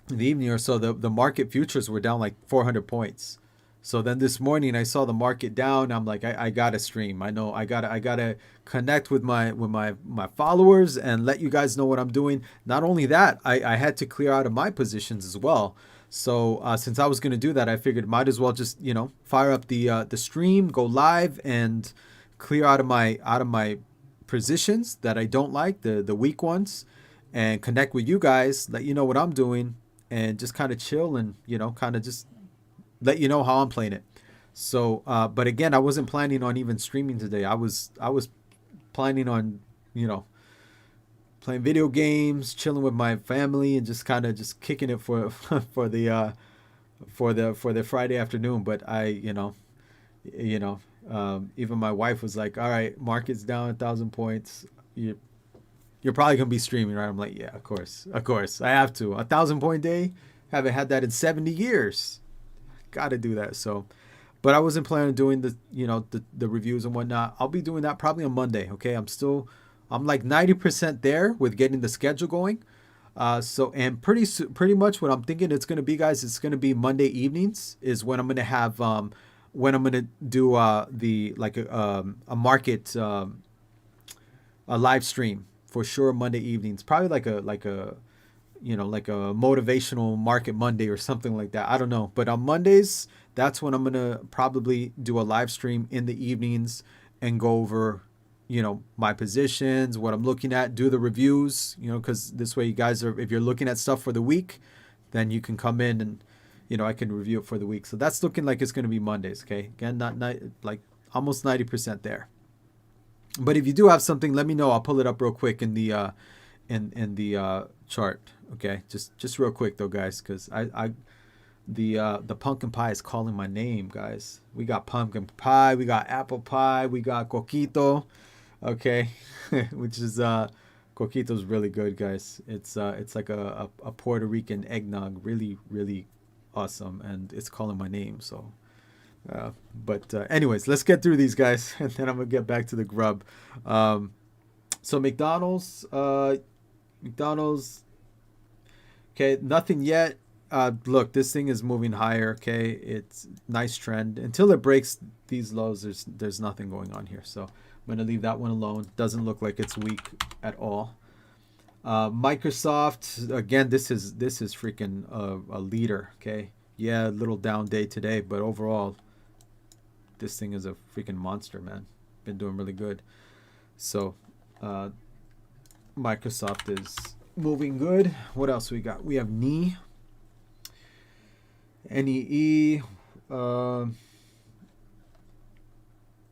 the evening or so, the market futures were down like 400 points. So then this morning I saw the market down. I'm like, I gotta stream. I know I gotta connect with my followers and let you guys know what I'm doing. Not only that, I had to clear out of my positions as well. So since I was gonna do that, I figured might as well just fire up the stream, go live, and clear out of my positions that I don't like, the weak ones, and connect with you guys, let you know what I'm doing, and just kind of chill and kind of just let you know how I'm playing it. So, but again, I wasn't planning on even streaming today. I was planning on you know playing video games, chilling with my family, and just kind of just kicking it for for the Friday afternoon. But you know, even my wife was like, "All right, market's down 1,000 points. You're probably gonna be streaming, right?" I'm like, "Yeah, of course, I have to. 1,000 point day. Haven't had that in 70 years. Got to do that." So, but I wasn't planning on doing the reviews and whatnot. I'll be doing that probably on Monday. Okay, I'm like 90% there with getting the schedule going. So and pretty much what I'm thinking it's gonna be, guys. It's gonna be Monday evenings is when I'm gonna have when I'm gonna do the like a market a live stream for sure Monday evenings. Probably like a motivational market Monday or something like that. I don't know. But on Mondays, that's when I'm going to probably do a live stream in the evenings and go over, my positions, what I'm looking at, do the reviews, because this way you guys if you're looking at stuff for the week, then you can come in and, I can review it for the week. So that's looking like it's going to be Mondays. Okay. Again, not like almost 90% there. But if you do have something, let me know. I'll pull it up real quick in the in the chart. Okay, just real quick though, guys, because the pumpkin pie is calling my name, guys. We got pumpkin pie, we got apple pie, we got coquito. Okay, which is coquito's really good, guys. It's like a Puerto Rican eggnog, really really awesome, and it's calling my name. So but anyways, let's get through these, guys, and then I'm gonna get back to the grub. So McDonald's, okay, nothing yet. Look, this thing is moving higher. Okay, it's nice trend until it breaks these lows. There's nothing going on here, so I'm gonna leave that one alone. Doesn't look like it's weak at all. Microsoft, again, this is freaking a leader. Okay, yeah, a little down day today, but overall, this thing is a freaking monster, man. Been doing really good. So, Microsoft is moving good. What else we got? We have Nyse. NEE.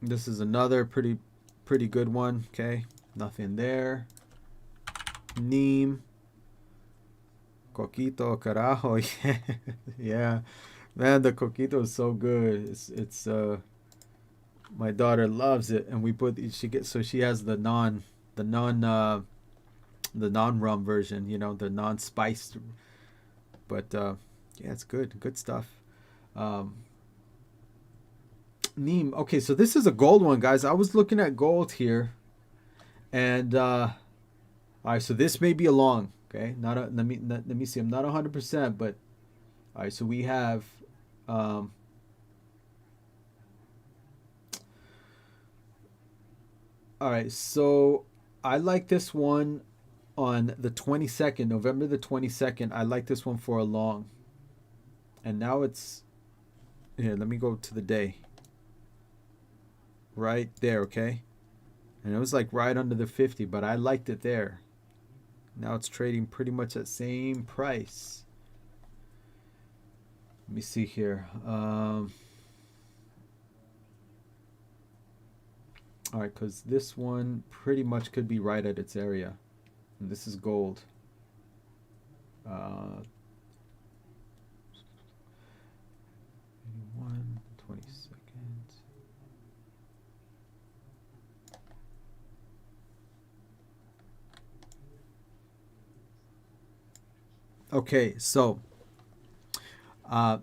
This is another pretty good one. Okay, nothing there. Neem. Coquito, carajo. Yeah, yeah, man, the coquito is so good. It's my daughter loves it, and she has the non rum version, the non spiced. But yeah, it's good stuff. Neem. Okay, so this is a gold one, guys. I was looking at gold here, and all right, so this may be a long. Okay, let me see. I'm not 100%, but all right. So we have. All right, so I like this one on the 22nd, November the 22nd. I like this one for a long. And now it's, here, let me go to the day. Right there, okay? And it was like right under the 50, but I liked it there. Now it's trading pretty much at same price. Let me see here. All right, because this one pretty much could be right at its area. And this is gold. 22nd. Okay, so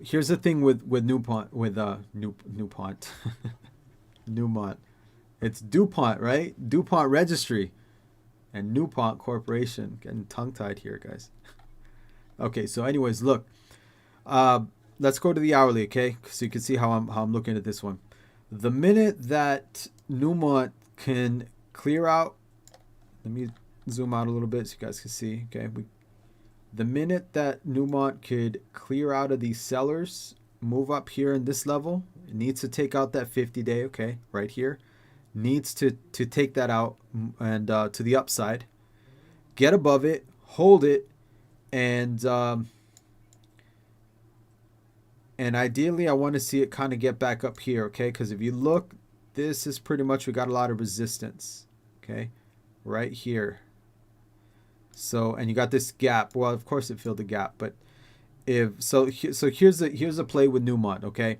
here's the thing with Newpont, with Newpont, Newmont. It's DuPont, right? DuPont Registry. and DuPont Corporation. Getting tongue-tied here, guys. Okay, so anyways, look. Uh, let's go to the hourly, okay? So you can see how I'm looking at this one. The minute that Newmont can clear out, let me zoom out a little bit so you guys can see. Okay, the minute that Newmont could clear out of these sellers, move up here in this level, it needs to take out that 50-day. Okay, right here, needs to take that out and to the upside, get above it, hold it, and ideally I want to see it kind of get back up here. Okay, because if you look, this is pretty much, we got a lot of resistance. Okay, right here. So, and you got this gap. Well, of course it filled the gap, but here's the play with Newmont. Okay,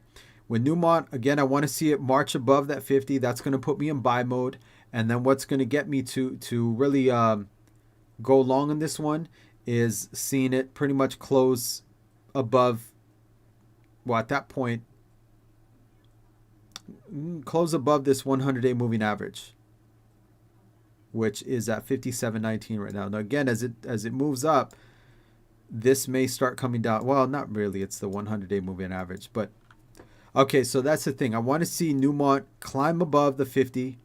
with Newmont, again, I want to see it march above that 50. That's going to put me in buy mode, and then what's going to get me to really go long on this one is seeing it pretty much close above. Well, at that point, close above this 100-day moving average, which is at 57.19 right now. Now again, as it moves up, this may start coming down. Well, not really. It's the 100-day moving average, but okay. So that's the thing. I want to see Newmont climb above the 50,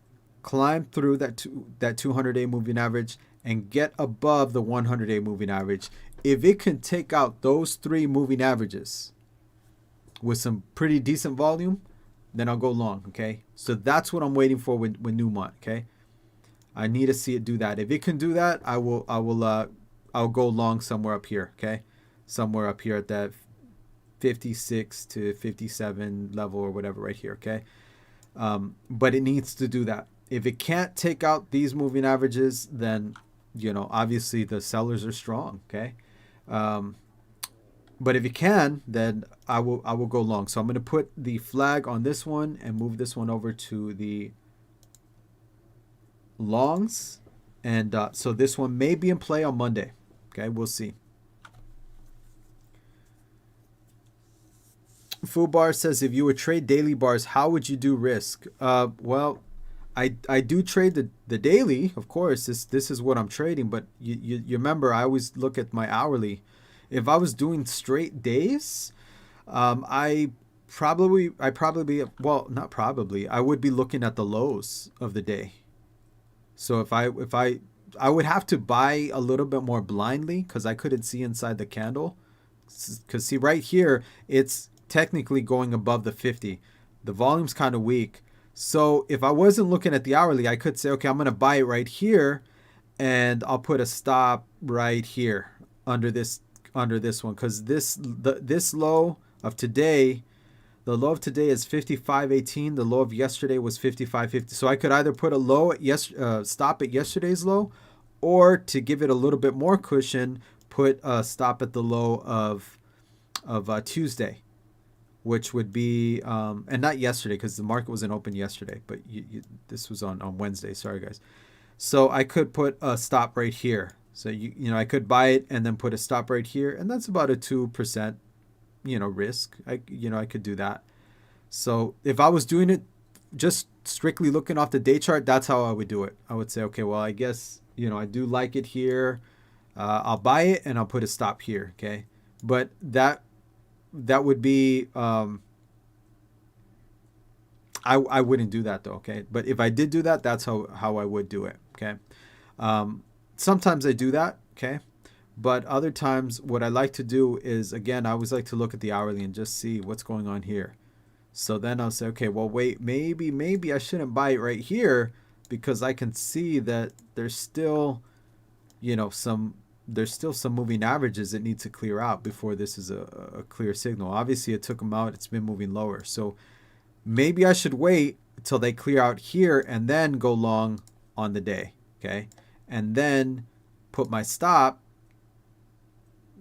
climb through that 200-day moving average, and get above the 100-day moving average. If it can take out those three moving averages with some pretty decent volume, then I'll go long. Okay. So that's what I'm waiting for with Newmont. Okay. I need to see it do that. If it can do that, I'll go long somewhere up here, okay? Somewhere up here at that 56 to 57 level or whatever right here, okay? But it needs to do that. If it can't take out these moving averages, then, obviously the sellers are strong, okay? But if it can, then I will go long. So I'm going to put the flag on this one and move this one over to the longs, and so this one may be in play on Monday. Okay, we'll see. Fubar says, if you would trade daily bars, how would you do risk? Well, I do trade the daily, of course. This is what I'm trading, but you remember I always look at my hourly. If I was doing straight days, I would be looking at the lows of the day. So I would have to buy a little bit more blindly because I couldn't see inside the candle. Because see right here, it's technically going above the 50. The volume's kind of weak. So if I wasn't looking at the hourly, I could say, okay, I'm going to buy it right here, and I'll put a stop right here under this one, because this low of today. The low of today is 55.18. The low of yesterday was 55.50. So I could either put a low at stop at yesterday's low, or to give it a little bit more cushion, put a stop at the low of Tuesday, which would be and not yesterday because the market wasn't open yesterday, but this was on Wednesday. Sorry guys. So I could put a stop right here. So I could buy it and then put a stop right here, and that's about a 2%. Risk. I could do that. So if I was doing it just strictly looking off the day chart, that's how I would do it. I would say, okay, well, I guess, I do like it here. I'll buy it and I'll put a stop here. Okay. But that would be, I wouldn't do that though. Okay. But if I did do that, that's how I would do it. Okay. Sometimes I do that. Okay. But other times, what I like to do is, again, I always like to look at the hourly and just see what's going on here. So then I'll say, okay, well, wait, maybe I shouldn't buy it right here because I can see that there's still, some moving averages that need to clear out before this is a clear signal. Obviously, it took them out. It's been moving lower. So maybe I should wait until they clear out here and then go long on the day, okay? And then put my stop,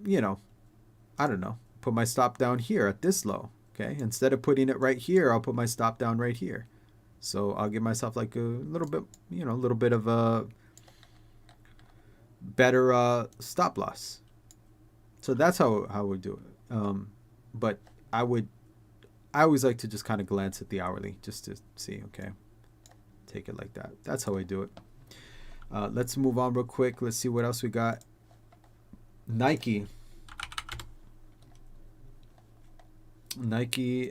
I don't know, put my stop down here at this low, okay? Instead of putting it right here, I'll put my stop down right here. So I'll give myself like a little bit of a better stop loss. So that's how I would do it. But I always like to just kind of glance at the hourly just to see, okay, take it like that. That's how I do it. Let's move on real quick. Let's see what else we got. Nike.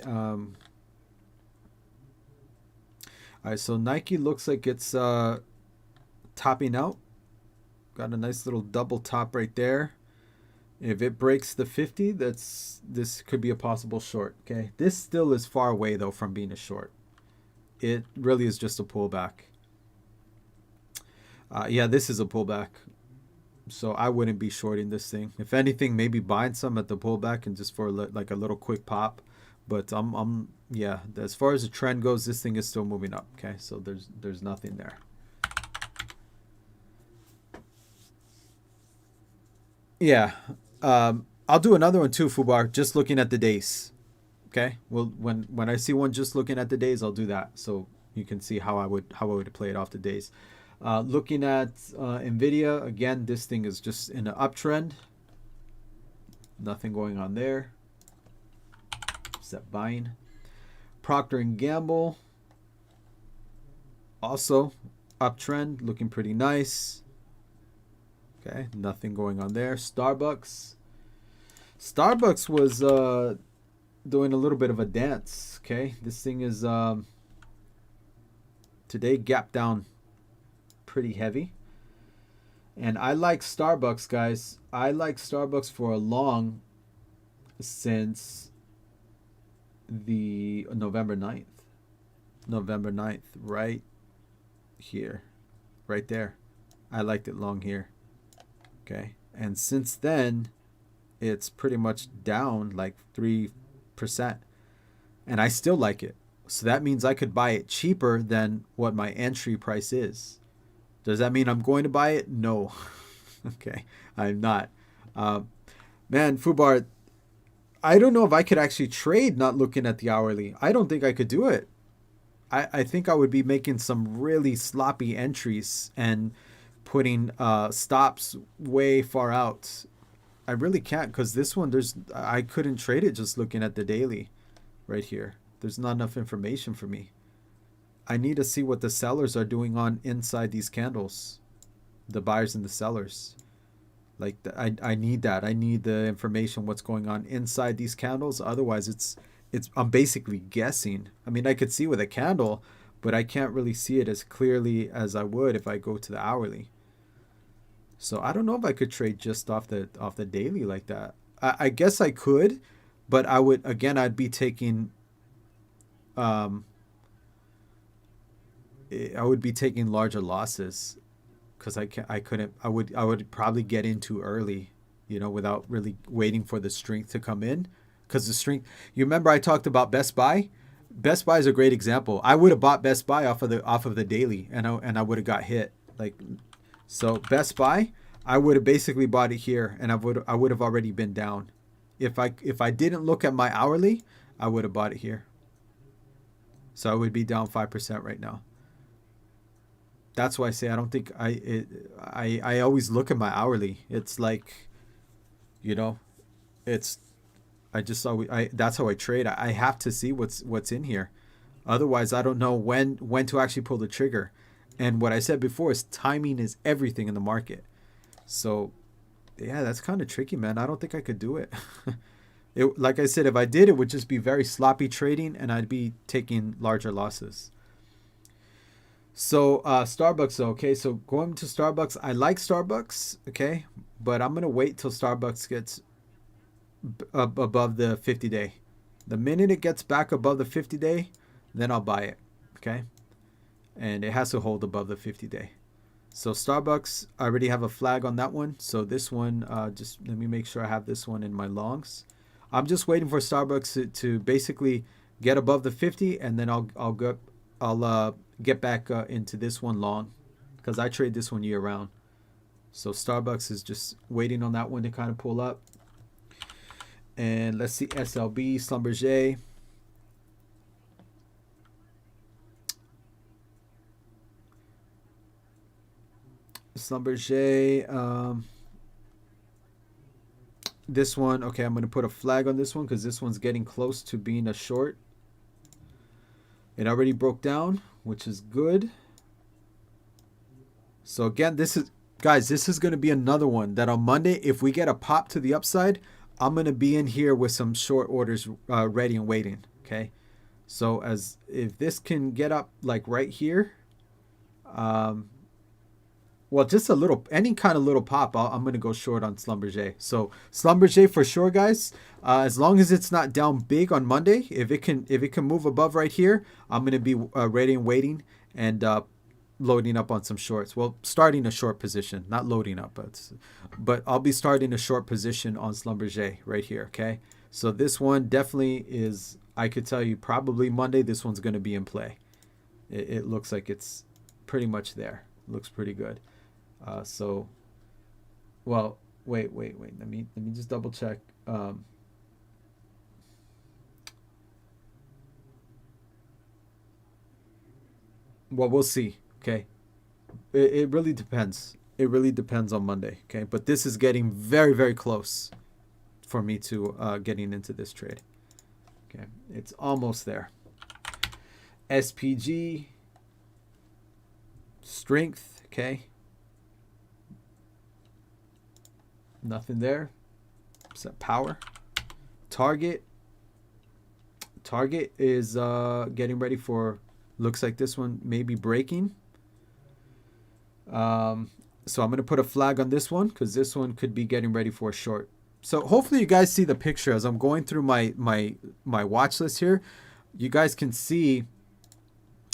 All right, so Nike looks like it's topping out. Got a nice little double top right there. If it breaks the 50, this could be a possible short. Okay, this still is far away though from being a short. It really is just a pullback. Yeah, this is a pullback. So I wouldn't be shorting this thing. If anything, maybe buying some at the pullback and just for like a little quick pop. But yeah, as far as the trend goes, this thing is still moving up. Okay, so there's nothing there. Yeah, I'll do another one too, Fubar. Just looking at the days. Okay, well when I see one just looking at the days, I'll do that so you can see how I would play it off the days. Looking at Nvidia again, this thing is just in an uptrend. Nothing going on there. Except buying. Procter and Gamble also uptrend, looking pretty nice. Okay, nothing going on there. Starbucks was doing a little bit of a dance. Okay, this thing is today gapped down pretty heavy. And I like Starbucks, guys. I like Starbucks for a long since the November 9th. November 9th, right here. Right there. I liked it long here. Okay. And since then, it's pretty much down like 3%. And I still like it. So that means I could buy it cheaper than what my entry price is. Does that mean I'm going to buy it? No. Okay. I'm not. Man, Fubar, I don't know if I could actually trade not looking at the hourly. I don't think I could do it. I think I would be making some really sloppy entries and putting stops way far out. I really can't because this one, I couldn't trade it just looking at the daily right here. There's not enough information for me. I need to see what the sellers are doing on inside these candles, the buyers and the sellers. Like I need that. I need the information what's going on inside these candles. Otherwise, I'm basically guessing. I mean, I could see with a candle, but I can't really see it as clearly as I would if I go to the hourly. So I don't know if I could trade just off the daily like that. I guess I could, but I'd be taking I would be taking larger losses because I would probably get in too early, without really waiting for the strength to come in. Because the strength, you remember I talked about Best Buy. Best Buy is a great example. I would have bought Best Buy off of the daily, and I would have got hit. So Best Buy, I would have basically bought it here, and I would have already been down. If I didn't look at my hourly, I would have bought it here. So I would be down 5% right now. That's why I say I don't think I always look at my hourly. It's like, it's that's how I trade. I have to see what's in here. Otherwise, I don't know when to actually pull the trigger. And what I said before is timing is everything in the market. So, yeah, that's kind of tricky, man. I don't think I could do it. Like I said, if I did, it would just be very sloppy trading, and I'd be taking larger losses. So Starbucks, okay. So going to Starbucks, I like Starbucks, okay, but I'm gonna wait till Starbucks gets above the 50-day. The minute it gets back above the 50-day, then I'll buy it, okay. And it has to hold above the 50-day. So Starbucks, I already have a flag on that one. So this one, just let me make sure I have this one in my longs. I'm just waiting for Starbucks to basically get above the 50, and then I'll get back into this one long, because I trade this one year round. So Starbucks is just waiting on that one to kind of pull up. And let's see, SLB, Schlumberger. This one, okay, I'm going to put a flag on this one because this one's getting close to being a short. It already broke down, which is good. So again, this is, guys, this is going to be another one that on Monday, if we get a pop to the upside, I'm going to be in here with some short orders ready and waiting. Okay. So as if this can get up like right here, um, well, just a little, any kind of little pop, I'm going to go short on Schlumberger. So Schlumberger for sure, guys. As long as it's not down big on Monday, if it can move above right here, I'm going to be ready and waiting and loading up on some shorts. Well, starting a short position, not loading up, but I'll be starting a short position on Schlumberger right here. Okay, so this one definitely is. I could tell you probably Monday this one's going to be in play. It looks like it's pretty much there. Looks pretty good. So, well, wait. Let me just double check. Well, we'll see. Okay, it really depends. It really depends on Monday. Okay, but this is getting very very close for me to getting into this trade. Okay, it's almost there. SPG strength. Okay. Nothing there. Set power. Target. Target is getting ready for, looks like this one may be breaking. So I'm going to put a flag on this one because this one could be getting ready for a short. So hopefully you guys see the picture as I'm going through my watch list here. You guys can see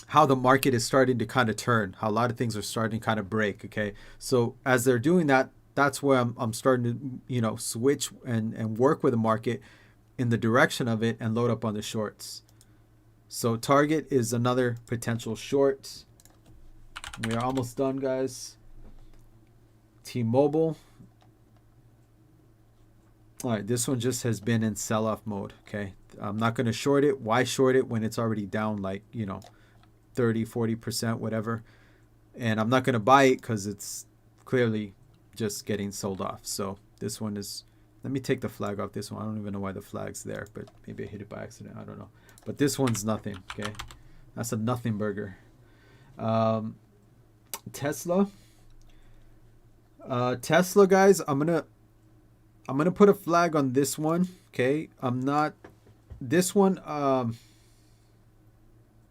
how the market is starting to kind of turn, how a lot of things are starting to kind of break. Okay. So as they're doing that, that's where I'm starting to, switch and work with the market in the direction of it and load up on the shorts. So Target is another potential short. We are almost done, guys. T-Mobile. All right, this one just has been in sell-off mode, okay? I'm not going to short it. Why short it when it's already down like, 30, 40%, whatever. And I'm not going to buy it because it's clearly just getting sold off. So this one is, let me take the flag off this one. I don't even know why the flag's there, but maybe I hit it by accident. I don't know. But this one's nothing, okay? That's a nothing burger. Tesla. Tesla, guys, I'm gonna put a flag on this one, okay? I'm not, this one,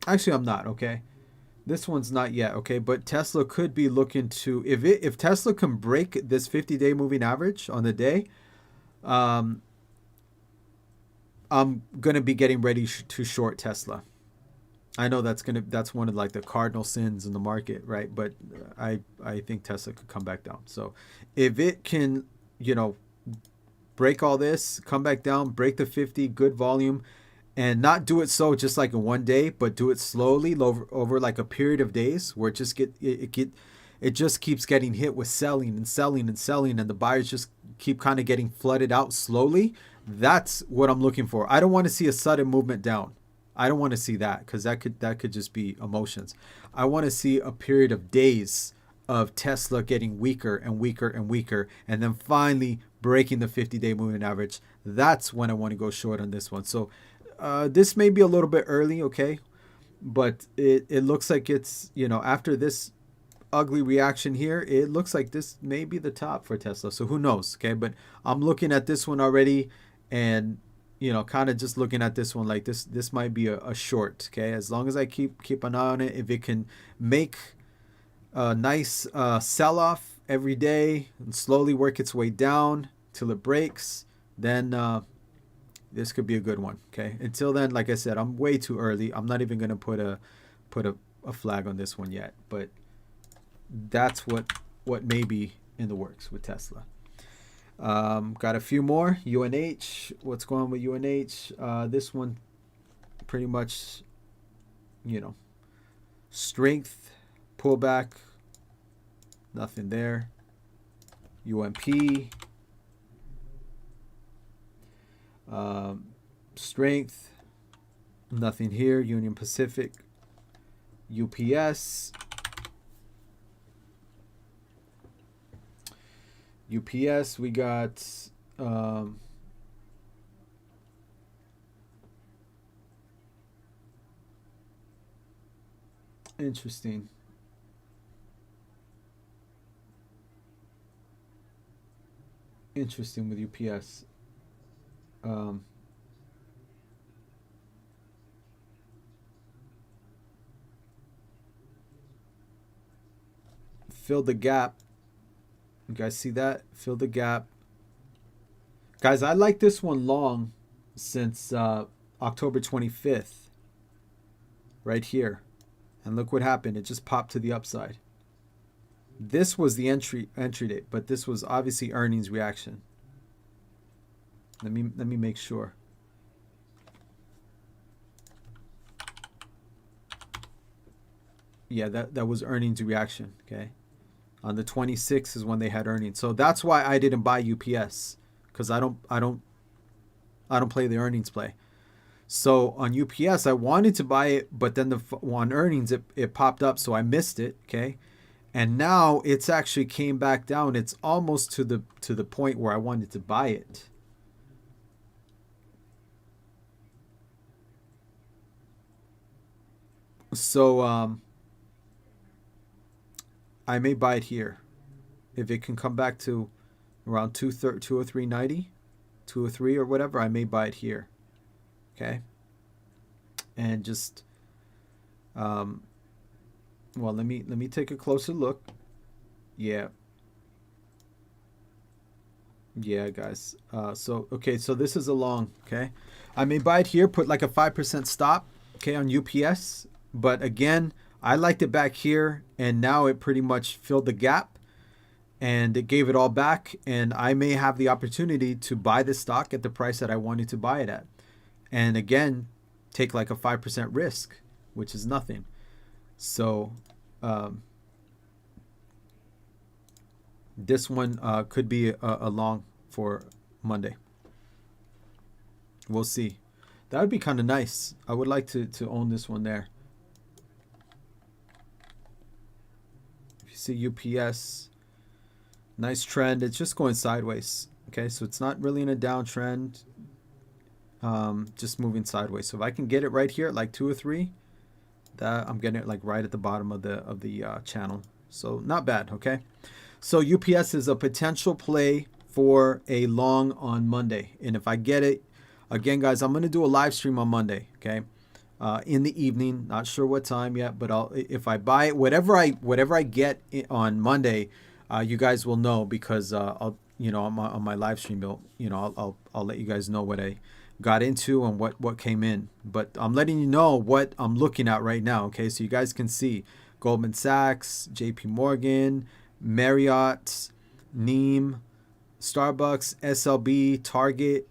actually I'm not, okay? This one's not yet, okay? But Tesla could be looking to, if Tesla can break this 50-day moving average on the day, I'm gonna be getting ready to short Tesla. I know that's one of like the cardinal sins in the market, right? But I think Tesla could come back down. So if it can, break all this, come back down, break the 50, good volume, and not do it so just like in one day, but do it slowly over like a period of days where it just keeps getting hit with selling and selling and selling, and the buyers just keep kind of getting flooded out slowly. That's what I'm looking for. I don't want to see a sudden movement down. I don't want to see that because that could just be emotions. I want to see a period of days of Tesla getting weaker and weaker and weaker, and then finally breaking the 50-day moving average. That's when I want to go short on this one. So this may be a little bit early, okay? But it looks like it's, after this ugly reaction here, it looks like this may be the top for Tesla. So who knows, okay? But I'm looking at this one already and, kind of just looking at this one like this might be a short, okay? As long as I keep an eye on it, if it can make a nice sell-off every day and slowly work its way down till it breaks, then this could be a good one, okay? Until then, like I said, I'm way too early. I'm not even going to put a flag on this one yet, but that's what may be in the works with Tesla. Got a few more. UNH. What's going on with UNH? This one pretty much, strength, pullback, nothing there. UMP. Strength, nothing here. Union Pacific. UPS. UPS, we got interesting. Interesting with UPS. Um, fill the gap. You guys see that? Fill the gap. Guys, I like this one long since October 25th. Right here. And look what happened. It just popped to the upside. This was the entry date, but this was obviously earnings reaction. Let me make sure. Yeah, that was earnings reaction, okay? On the 26th is when they had earnings. So that's why I didn't buy UPS, cuz I don't play the earnings play. So on UPS I wanted to buy it, but then on earnings it popped up, so I missed it, okay? And now it's actually came back down. It's almost to the point where I wanted to buy it. So I may buy it here. If it can come back to around 203.90, 203 or whatever, I may buy it here. Okay. And just well, let me take a closer look. Yeah. Yeah, guys. So okay, so this is a long, okay? I may buy it here, put like a 5% stop, okay, on UPS. But again, I liked it back here, and now it pretty much filled the gap and it gave it all back. And I may have the opportunity to buy the stock at the price that I wanted to buy it at. And again, take like a 5% risk, which is nothing. So this one could be a long for Monday. We'll see. That would be kind of nice. I would like to own this one there. If you see UPS, nice trend. It's just going sideways. Okay, so it's not really in a downtrend. Just moving sideways. So if I can get it right here at like 2 or 3, that I'm getting it like right at the bottom of the channel. So not bad. Okay. So UPS is a potential play for a long on Monday. And if I get it, again, guys, I'm going to do a live stream on Monday, okay? In the evening, not sure what time yet, but if I buy it, whatever I get on Monday, you guys will know, because I'll, on my live stream, I'll let you guys know what I got into and what came in. But I'm letting you know what I'm looking at right now, okay? So you guys can see Goldman Sachs, JP Morgan, Marriott, Neem, Starbucks, SLB, Target,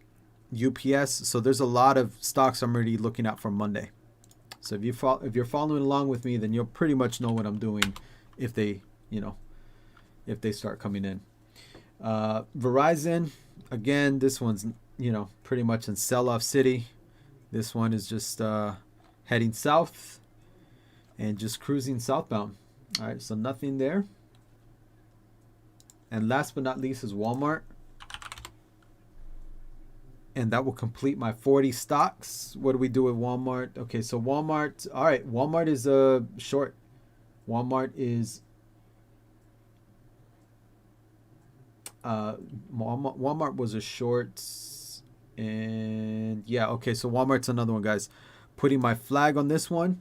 UPS. So there's a lot of stocks I'm already looking at for Monday. So if you're following along with me, then you'll pretty much know what I'm doing if they start coming in. Verizon, again, this one's pretty much in sell-off city. This one is just heading south and just cruising southbound. All right, so nothing there. And last but not least is Walmart. And that will complete my 40 stocks. What do we do with Walmart? Okay, so Walmart. All right, Walmart is a short. Walmart is Walmart was a short. And yeah, okay, so Walmart's another one, guys. Putting my flag on this one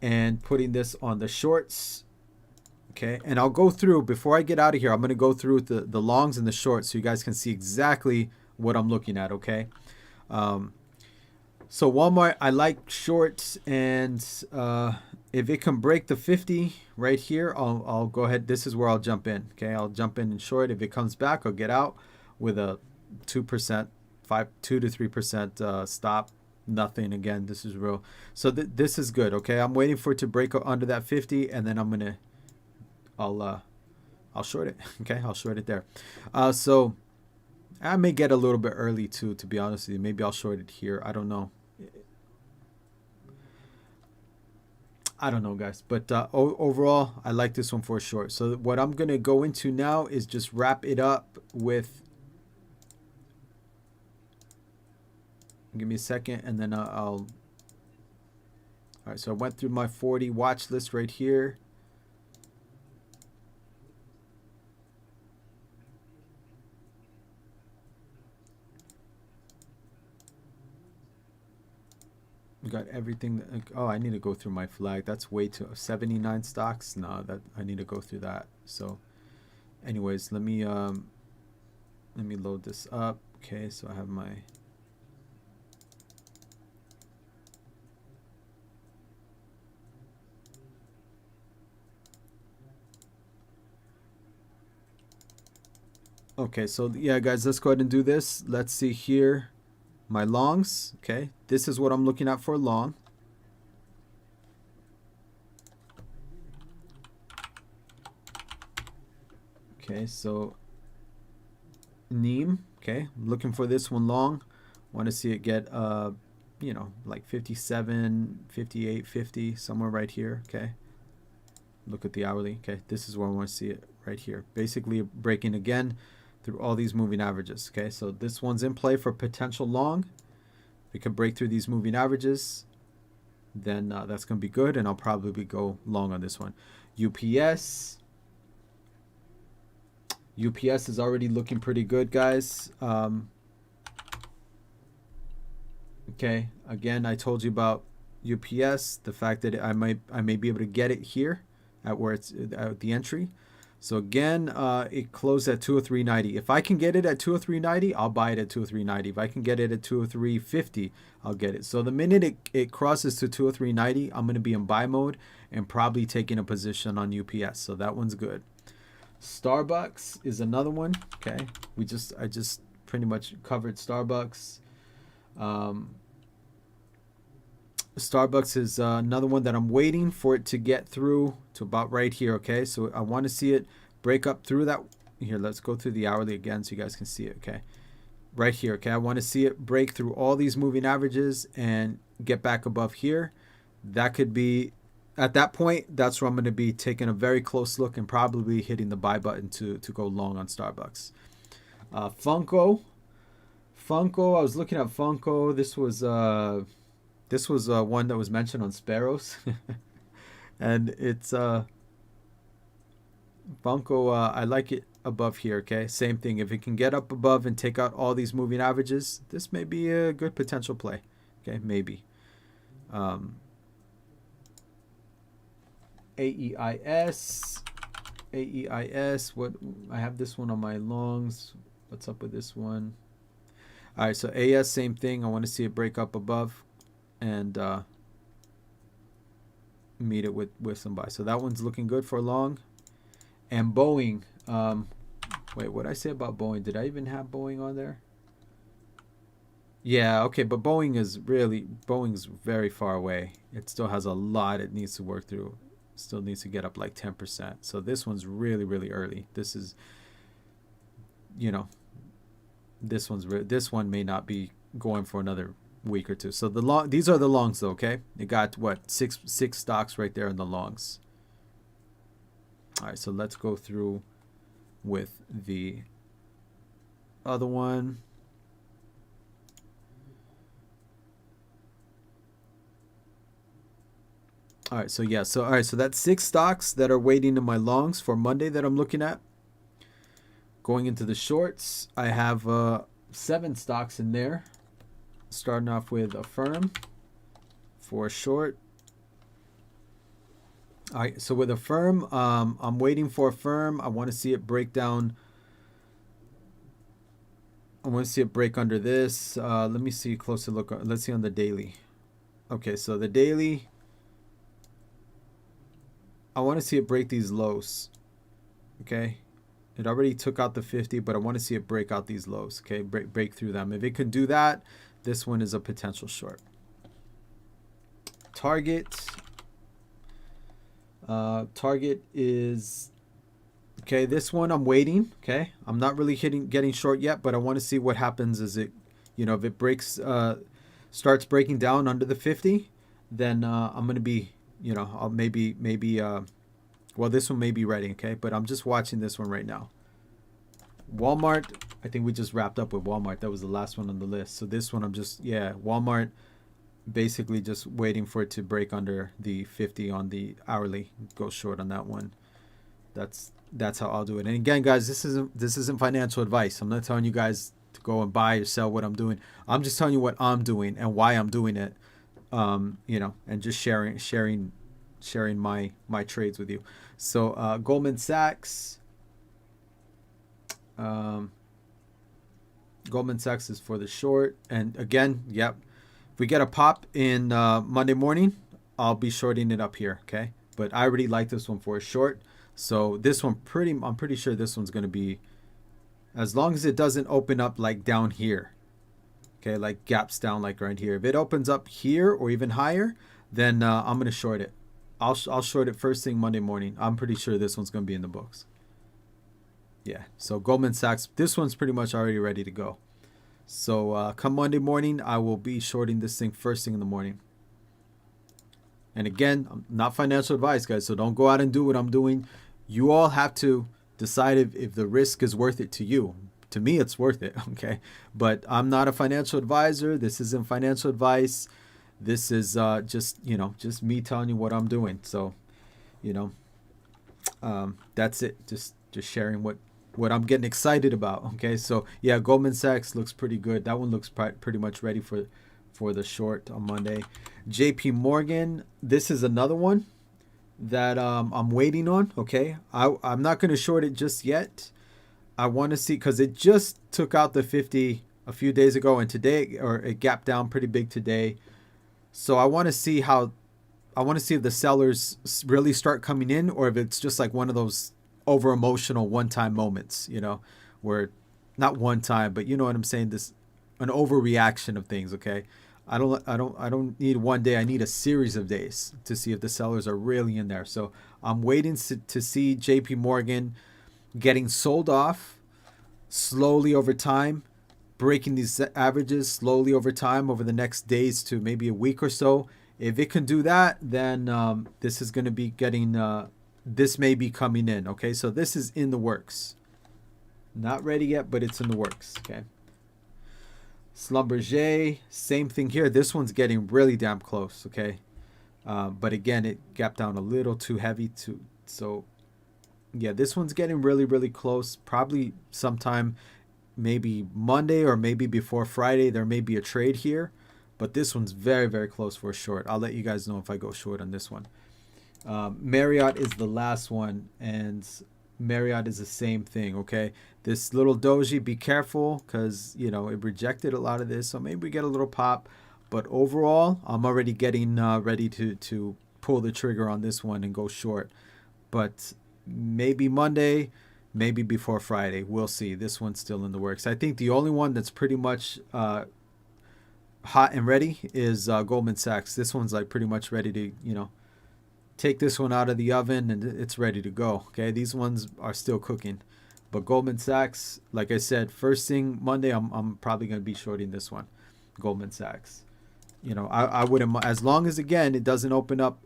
and putting this on the shorts. Okay, and I'll go through, before I get out of here, I'm going to go through the longs and the shorts so you guys can see exactly what I'm looking at, okay? So Walmart, I like shorts, and if it can break the 50 right here, I'll go ahead. This is where I'll jump in, okay? I'll jump in and short. If it comes back, I'll get out with a 2%, 2 to 3% stop. Nothing. Again, this is real. So this is good, okay? I'm waiting for it to break under that 50, and then I'll short it. Okay, I'll short it there. So I may get a little bit early too, to be honest with you. Maybe I'll short it here. I don't know. Guys. But overall, I like this one for a short. So what I'm gonna go into now is just wrap it up with. Give me a second, and then I'll. All right. So I went through my 40 watch list right here. We got everything. Oh, I need to go through my flag. That's way too 79 stocks. No, that I need to go through that. So, anyways, let me load this up. Okay, so I have my. Okay, so yeah, guys, let's go ahead and do this. Let's see here. My longs. Okay, this is what I'm looking at for long. Okay, so Neem. Okay, I'm looking for this one long. Want to see it get you know, like 57, 58, 50, somewhere right here. Okay, look at the hourly. Okay, this is where I want to see it right here. Basically breaking again through all these moving averages. Okay, so this one's in play for potential long. We can break through these moving averages, then that's going to be good, and I'll probably go long on this one. UPS is already looking pretty good, guys. Okay, again, I told you about UPS, the fact that I may be able to get it here at where it's at the entry. So again, it closed at 203.90. If I can get it at 203.90, I'll buy it at 203.90. If I can get it at 203.50, I'll get it. So the minute it crosses to 203.90, I'm going to be in buy mode and probably taking a position on UPS. So that one's good. Starbucks is another one. Okay, I just pretty much covered Starbucks. Starbucks is another one that I'm waiting for it to get through to about right here. Okay, so I want to see it break up through that. Here, let's go through the hourly again so you guys can see it. Okay, right here. Okay, I want to see it break through all these moving averages and get back above here. That could be, at that point, that's where I'm going to be taking a very close look and probably hitting the buy button to go long on Starbucks. Funko, I was looking at Funko. This was one that was mentioned on Sparrows. And it's Funko, I like it above here. Okay, same thing. If it can get up above and take out all these moving averages, this may be a good potential play. Okay, maybe. AEIS, what, I have this one on my longs. What's up with this one? All right, so AS, same thing. I want to see it break up above and meet it with some buy. So that one's looking good for long. And Boeing, wait, what did I say about Boeing? Did I even have Boeing on there? Yeah, okay, but Boeing's very far away. It still has a lot it needs to work through. Still needs to get up like 10%. So this one's really, really early. This is, you know, this one may not be going for another week or two. So these are the longs though. Okay, it got what, six stocks right there in the longs. All right, so let's go through with the other one. All right, so yeah, so that's 6 stocks that are waiting in my longs for Monday that I'm looking at. Going into the shorts, I have 7 stocks in there. Starting off with Affirm for a short. All right, so with Affirm, I'm waiting for Affirm. I want to see it break down. I want to see it break under this. Let me see a closer look. Let's see on the daily. Okay, so the daily, I want to see it break these lows. Okay, it already took out the 50, but I want to see it break out these lows. Okay, break through them. If it can do that, this one is a potential short. Target. Target is, okay, this one I'm waiting. Okay, I'm not really getting short yet, but I want to see what happens as it, you know, if it breaks, starts breaking down under the 50, then I'm going to be, you know, I'll maybe well, this one may be ready. Okay, but I'm just watching this one right now. Walmart, I think we just wrapped up with Walmart. That was the last one on the list. So this one I'm just, yeah, Walmart, basically just waiting for it to break under the 50 on the hourly, go short on that one. That's how I'll do it. And again, guys, this isn't financial advice. I'm not telling you guys to go and buy or sell what I'm doing. I'm just telling you what I'm doing and why I'm doing it. you know, and just sharing my trades with you. So Goldman Sachs. Um, Goldman Sachs is for the short, and again, yep. If we get a pop in Monday morning, I'll be shorting it up here, okay? But I already like this one for a short, so this one I'm pretty sure this one's gonna be, as long as it doesn't open up like down here, okay, like gaps down like right here. If it opens up here or even higher, then I'm gonna short it. I'll short it first thing Monday morning. I'm pretty sure this one's gonna be in the books. Yeah, so Goldman Sachs, this one's pretty much already ready to go. So come Monday morning, I will be shorting this thing first thing in the morning. And again, I'm not financial advice, guys, so don't go out and do what I'm doing. You all have to decide if the risk is worth it to you. To me, it's worth it, okay? But I'm not a financial advisor. This isn't financial advice. This is just, you know, just me telling you what I'm doing. So, you know, that's it. Just sharing what I'm getting excited about. Okay, so yeah, Goldman Sachs looks pretty good. That one looks pretty much ready for the short on Monday. JP Morgan, this is another one that I'm waiting on. Okay, I'm not going to short it just yet. I want to see, because it just took out the 50 a few days ago, and today, or it gapped down pretty big today. So I want to see if the sellers really start coming in, or if it's just like one of those over emotional one-time moments, you know, where not one time, but you know what I'm saying, this an overreaction of things. Okay, I don't need one day. I need a series of days to see if the sellers are really in there. So I'm waiting to see JP Morgan getting sold off slowly over time, breaking these averages slowly over time over the next days to maybe a week or so. If it can do that, then this is going to be getting this may be coming in. Okay, so this is in the works. Not ready yet, but it's in the works. Okay. Schlumberger, same thing here. This one's getting really damn close. Okay, but again, it gapped down a little too heavy. So yeah, this one's getting really close. Probably sometime, maybe Monday or maybe before Friday, there may be a trade here. But this one's very close for a short. I'll let you guys know if I go short on this one. Marriott is the last one, and Marriott is the same thing. Okay, this little doji, be careful, because you know it rejected a lot of this, so maybe we get a little pop. But overall, I'm already getting ready to pull the trigger on this one and go short. But maybe Monday, maybe before Friday, we'll see. This one's still in the works. I think the only one that's pretty much hot and ready is Goldman Sachs. This one's like pretty much ready to, you know, take this one out of the oven and it's ready to go. Okay, these ones are still cooking, but Goldman Sachs, like I said, first thing Monday, I'm probably going to be shorting this one, Goldman Sachs. You know, I wouldn't, as long as again it doesn't open up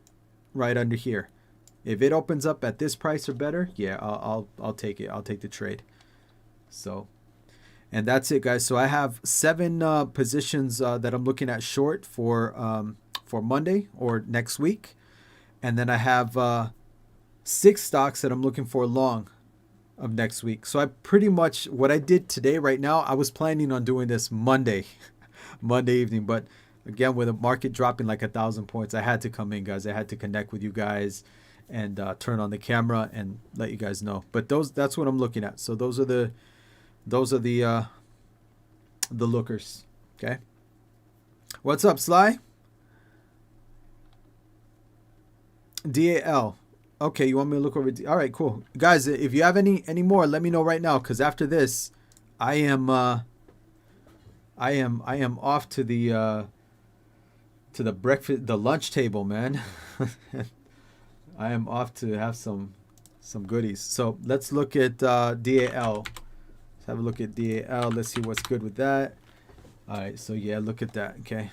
right under here. If it opens up at this price or better, yeah, I'll take it. I'll take the trade. So, and that's it, guys. So I have 7 positions that I'm looking at short for Monday or next week. And then I have 6 stocks that I'm looking for long of next week. So I pretty much, what I did today right now, I was planning on doing this Monday evening. But again, with the market dropping like 1,000 points, I had to come in, guys. I had to connect with you guys and turn on the camera and let you guys know. But that's what I'm looking at. So those are the lookers. Okay. What's up, Sly? DAL. Okay, you want me to look over? All right, cool, guys. If you have any more, let me know right now. Because after this, I am off to the breakfast, the lunch table, man. I am off to have some goodies. So let's look at DAL. Let's have a look at DAL. Let's see what's good with that. All right, so yeah, look at that. Okay,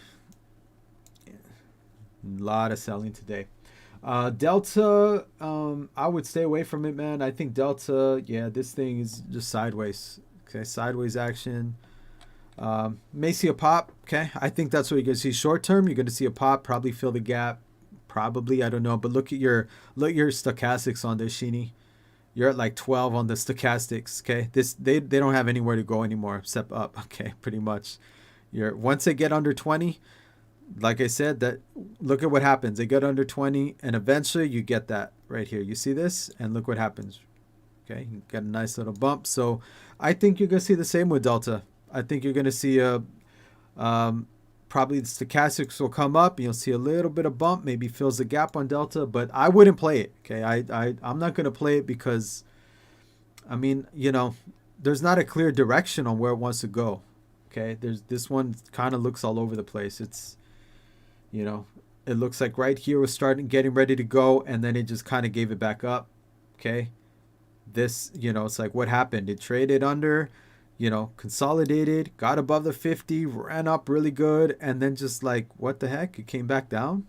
a lot of selling today. Delta, I would stay away from it, man. I think Delta, yeah, this thing is just sideways. Okay, sideways action. May see a pop. Okay, I think that's what you're gonna see short term. You're gonna see a pop, probably fill the gap. Probably, I don't know, but look at your stochastics on this, Sheeny. You're at like 12 on the stochastics. Okay, they don't have anywhere to go anymore except up. Okay, pretty much. Once they get under 20, like I said, that look at what happens. They get under 20, and eventually you get that right here. You see this, and look what happens. Okay, you get a nice little bump. So I think you're gonna see the same with Delta. I think you're gonna see a probably the stochastics will come up. You'll see a little bit of bump, maybe fills the gap on Delta, but I wouldn't play it. Okay, I'm not gonna play it because I mean, there's not a clear direction on where it wants to go. Okay, there's this one kind of looks all over the place. It's you know, it looks like right here was starting getting ready to go, and then it just kind of gave it back up. Okay, this it's like what happened? It traded under, consolidated, got above the 50, ran up really good, and then just like what the heck? It came back down.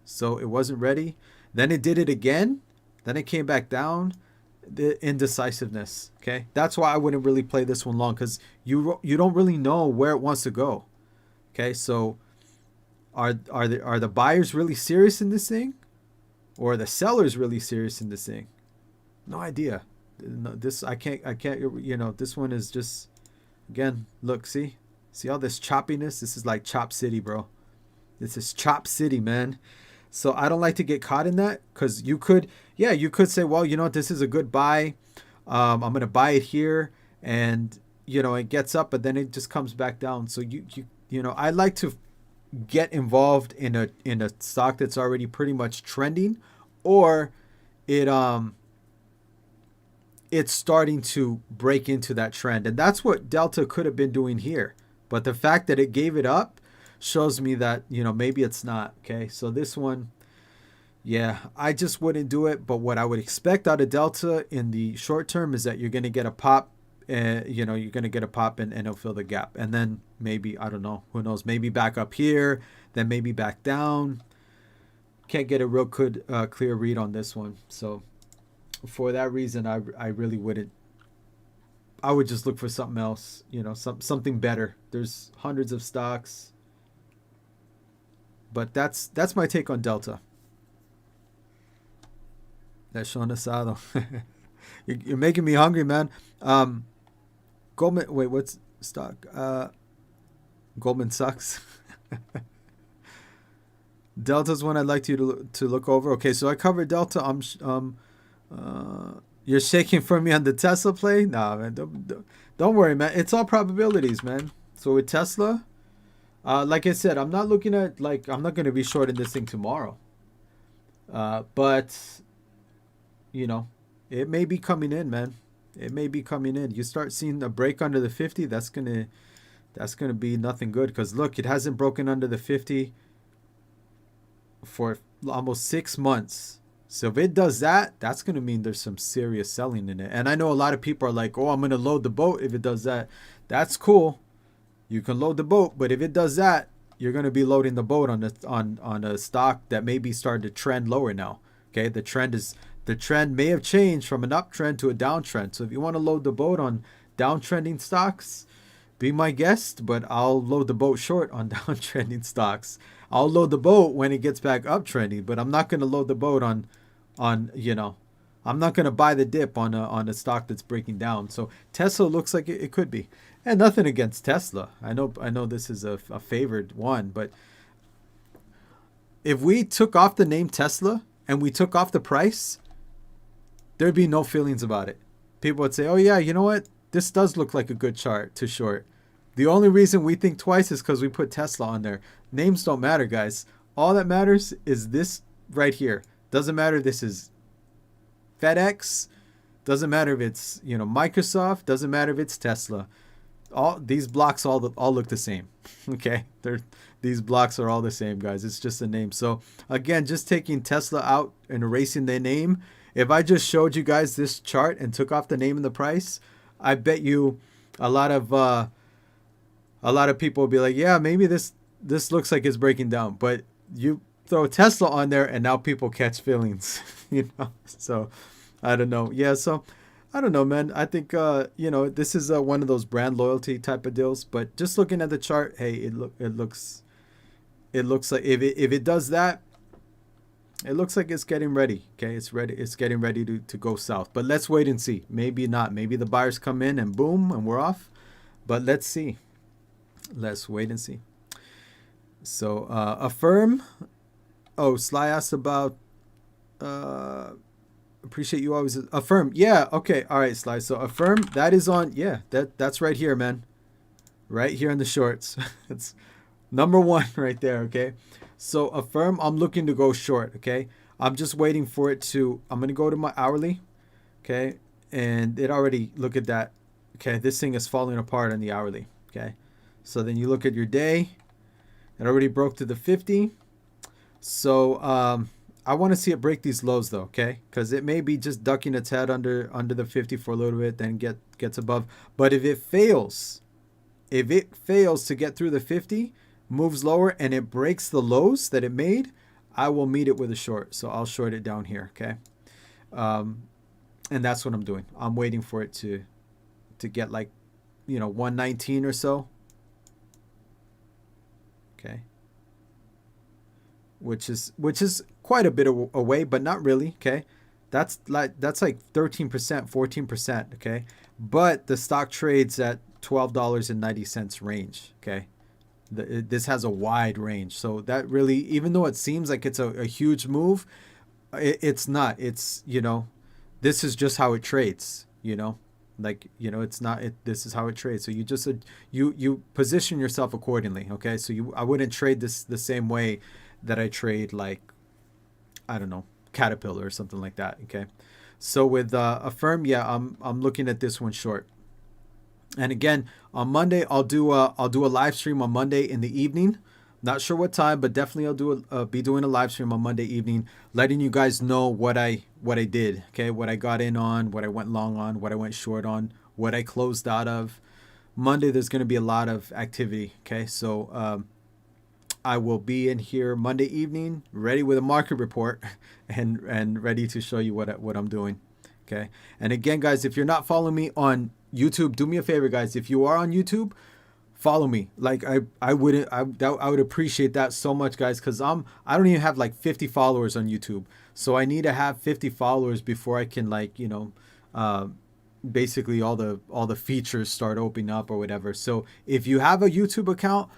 So it wasn't ready. Then it did it again. Then it came back down. The indecisiveness. Okay, that's why I wouldn't really play this one long, because you don't really know where it wants to go. Okay, so are the buyers really serious in this thing, or are the sellers really serious in this thing? No idea. No, this I can't. This one is just, again, look, see all this choppiness. This is like Chop City, bro. This is Chop City, man. So I don't like to get caught in that, because you could say, well, this is a good buy. I'm gonna buy it here, and it gets up, but then it just comes back down. So I like to get involved in a stock that's already pretty much trending, or it's starting to break into that trend, and that's what Delta could have been doing here. But the fact that it gave it up shows me that maybe it's not. Okay, so this one, yeah, I just wouldn't do it. But what I would expect out of Delta in the short term is that you're going to get a pop. You're going to get a pop, and it'll fill the gap, and then maybe, I don't know, who knows, maybe back up here, then maybe back down. Can't get a real good clear read on this one. So for that reason, I really wouldn't. I would just look for something else, something better. There's hundreds of stocks, but that's my take on Delta. That's Sean Asado. You're making me hungry, man. Goldman. Wait, what's stock? Goldman sucks. Delta's one I'd like you to look over. Okay, so I covered Delta. You're shaking for me on the Tesla play? Nah, man. Don't worry, man. It's all probabilities, man. So with Tesla, like I said, I'm not looking at I'm not gonna be shorting this thing tomorrow. But it may be coming in, man. It may be coming in. You start seeing a break under the 50, that's gonna be nothing good. Because look, it hasn't broken under the 50 for almost 6 months. So if it does that, that's gonna mean there's some serious selling in it. And I know a lot of people are like, "Oh, I'm gonna load the boat if it does that." That's cool. You can load the boat, but if it does that, you're gonna be loading the boat on a stock that may be starting to trend lower now. Okay, the trend may have changed from an uptrend to a downtrend. So if you want to load the boat on downtrending stocks, be my guest, but I'll load the boat short on downtrending stocks. I'll load the boat when it gets back uptrending, but I'm not going to load the boat on I'm not going to buy the dip on a stock that's breaking down. So Tesla looks like it could be. And nothing against Tesla. I know this is a favored one, but if we took off the name Tesla and we took off the price, there'd be no feelings about it. People would say, "Oh yeah, you know what? This does look like a good chart to short." The only reason we think twice is because we put Tesla on there. Names don't matter, guys. All that matters is this right here. Doesn't matter if this is FedEx. Doesn't matter if it's Microsoft. Doesn't matter if it's Tesla. All these blocks all look the same. Okay, these blocks are all the same, guys. It's just a name. So again, just taking Tesla out and erasing their name. If I just showed you guys this chart and took off the name and the price, I bet you a lot of people will be like, "Yeah, maybe this looks like it's breaking down." But you throw Tesla on there, and now people catch feelings, So I don't know. Yeah, so I don't know, man. I think this is one of those brand loyalty type of deals. But just looking at the chart, hey, it looks like if it does that, it looks like it's getting ready. Okay, it's ready. It's getting ready to go south. But let's wait and see. Maybe not. Maybe the buyers come in and boom, and we're off. But let's see. Let's wait and see. So Affirm. Oh, Sly asked about appreciate you always. Affirm. Yeah, okay. All right, Sly. So Affirm, that is on. Yeah, that's right here, man. Right here in the shorts. It's number one right there, okay? So Affirm, I'm looking to go short, okay? I'm just waiting for it to, I'm going to go to my hourly, okay? And it already, look at that. Okay, this thing is falling apart on the hourly, okay? So then you look at your day. It already broke to the 50. So I want to see it break these lows though, okay? Because it may be just ducking its head under the 50 for a little bit, then gets above. But if it fails to get through the 50, moves lower, and it breaks the lows that it made, I will meet it with a short. So I'll short it down here, okay? And that's what I'm doing. I'm waiting for it to get like, 119 or so. Okay. Which is quite a bit away, but not really, okay? That's like 13%, 14%, okay? But the stock trades at $12.90 range, okay? This has a wide range. So that really, even though it seems like it's a huge move, it's not. It's, this is just how it trades, it's not, this is how it trades. So you just, you position yourself accordingly, okay? So I wouldn't trade this the same way that I trade, like, I don't know, Caterpillar or something like that, okay? So with Affirm, yeah, I'm looking at this one short. And again, on Monday, I'll do a live stream on Monday in the evening. Not sure what time, but definitely I'll be doing a live stream on Monday evening, letting you guys know what I did, okay? What I got in on, what I went long on, what I went short on, what I closed out of. Monday, there's going to be a lot of activity, okay? So I will be in here Monday evening, ready with a market report, and ready to show you what I'm doing, okay? And again, guys, if you're not following me on YouTube, do me a favor, guys. If you are on YouTube, follow me. Like I would appreciate that so much, guys, because I don't even have like 50 followers on YouTube. So I need to have 50 followers before I can, like, basically all the features start opening up or whatever. So if you have a YouTube account,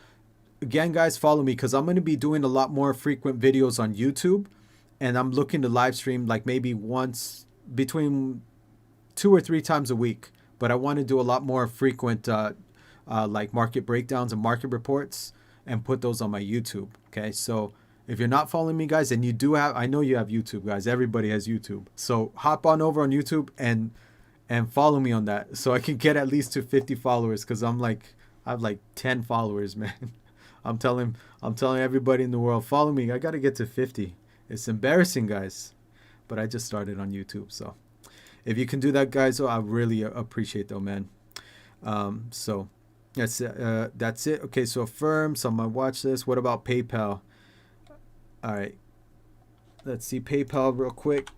again, guys, follow me, because I'm going to be doing a lot more frequent videos on YouTube, and I'm looking to live stream like maybe once, between 2 or 3 times a week. But I want to do a lot more frequent like market breakdowns and market reports, and put those on my YouTube. Okay, so if you're not following me, guys, and you do have, I know you have YouTube, guys. Everybody has YouTube. So hop on over on YouTube and follow me on that, so I can get at least to 50 followers, because I have like 10 followers, man. I'm telling everybody in the world, follow me. I got to get to 50. It's embarrassing, guys. But I just started on YouTube, so if you can do that, guys, I really appreciate that, man. So that's it. Okay, so Affirm. So I'm gonna watch this. What about PayPal? All right, let's see PayPal real quick.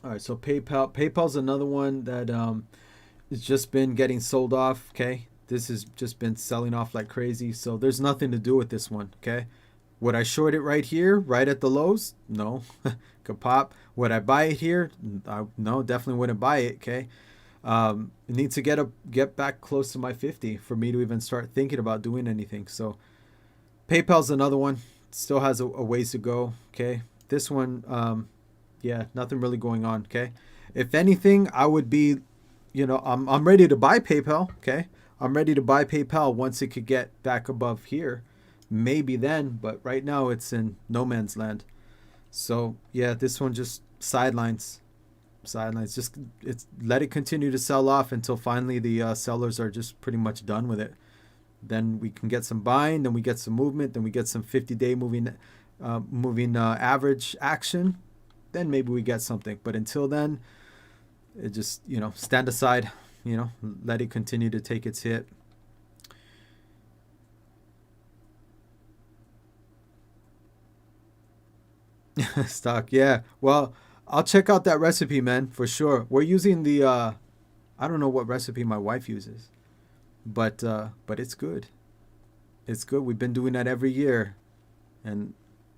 All right, so PayPal's another one that it's just been getting sold off, okay? This has just been selling off like crazy, so there's nothing to do with this one, okay? Would I short it right here, right at the lows? No. Could pop. Would I buy it here? No, definitely wouldn't buy it, okay? It needs to get back close to my 50 for me to even start thinking about doing anything. So PayPal's another one. Still has a ways to go, okay? This one, yeah, nothing really going on, okay? If anything, I would be, I'm ready to buy PayPal, okay? I'm ready to buy PayPal once it could get back above here. Maybe then, but right now it's in no man's land. So yeah, this one just sidelines. Just let it continue to sell off until finally the sellers are just pretty much done with it. Then we can get some buying, then we get some movement, then we get some 50-day moving average action. Then maybe we get something. But until then, it just, stand aside, let it continue to take its hit. Stock, yeah. Well, I'll check out that recipe, man, for sure. We're using the I don't know what recipe my wife uses, but it's good. It's good. We've been doing that every year, and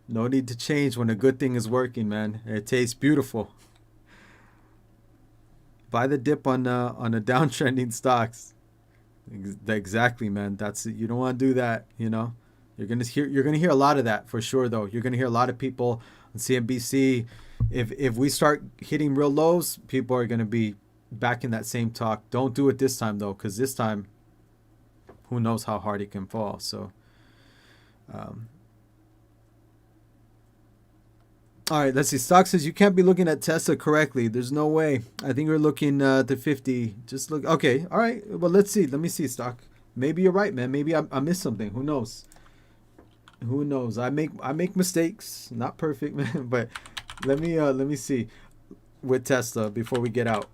no need to change when a good thing is working, man. It tastes beautiful. Buy the dip on the downtrending stocks. Exactly, man. That's it. You don't want to do that. You're gonna hear a lot of that for sure, though. You're gonna hear a lot of people on CNBC. If we start hitting real lows, people are gonna be back in that same talk. Don't do it this time though, because this time, who knows how hard it can fall. So, um, all right, let's see. Stock says you can't be looking at Tesla correctly. There's no way. I think we're looking to 50. Just look. Okay. All right. Well, let's see. Let me see, Stock. Maybe you're right, man. Maybe I missed something. Who knows? Who knows? I make mistakes. Not perfect, man. But let me see with Tesla before we get out.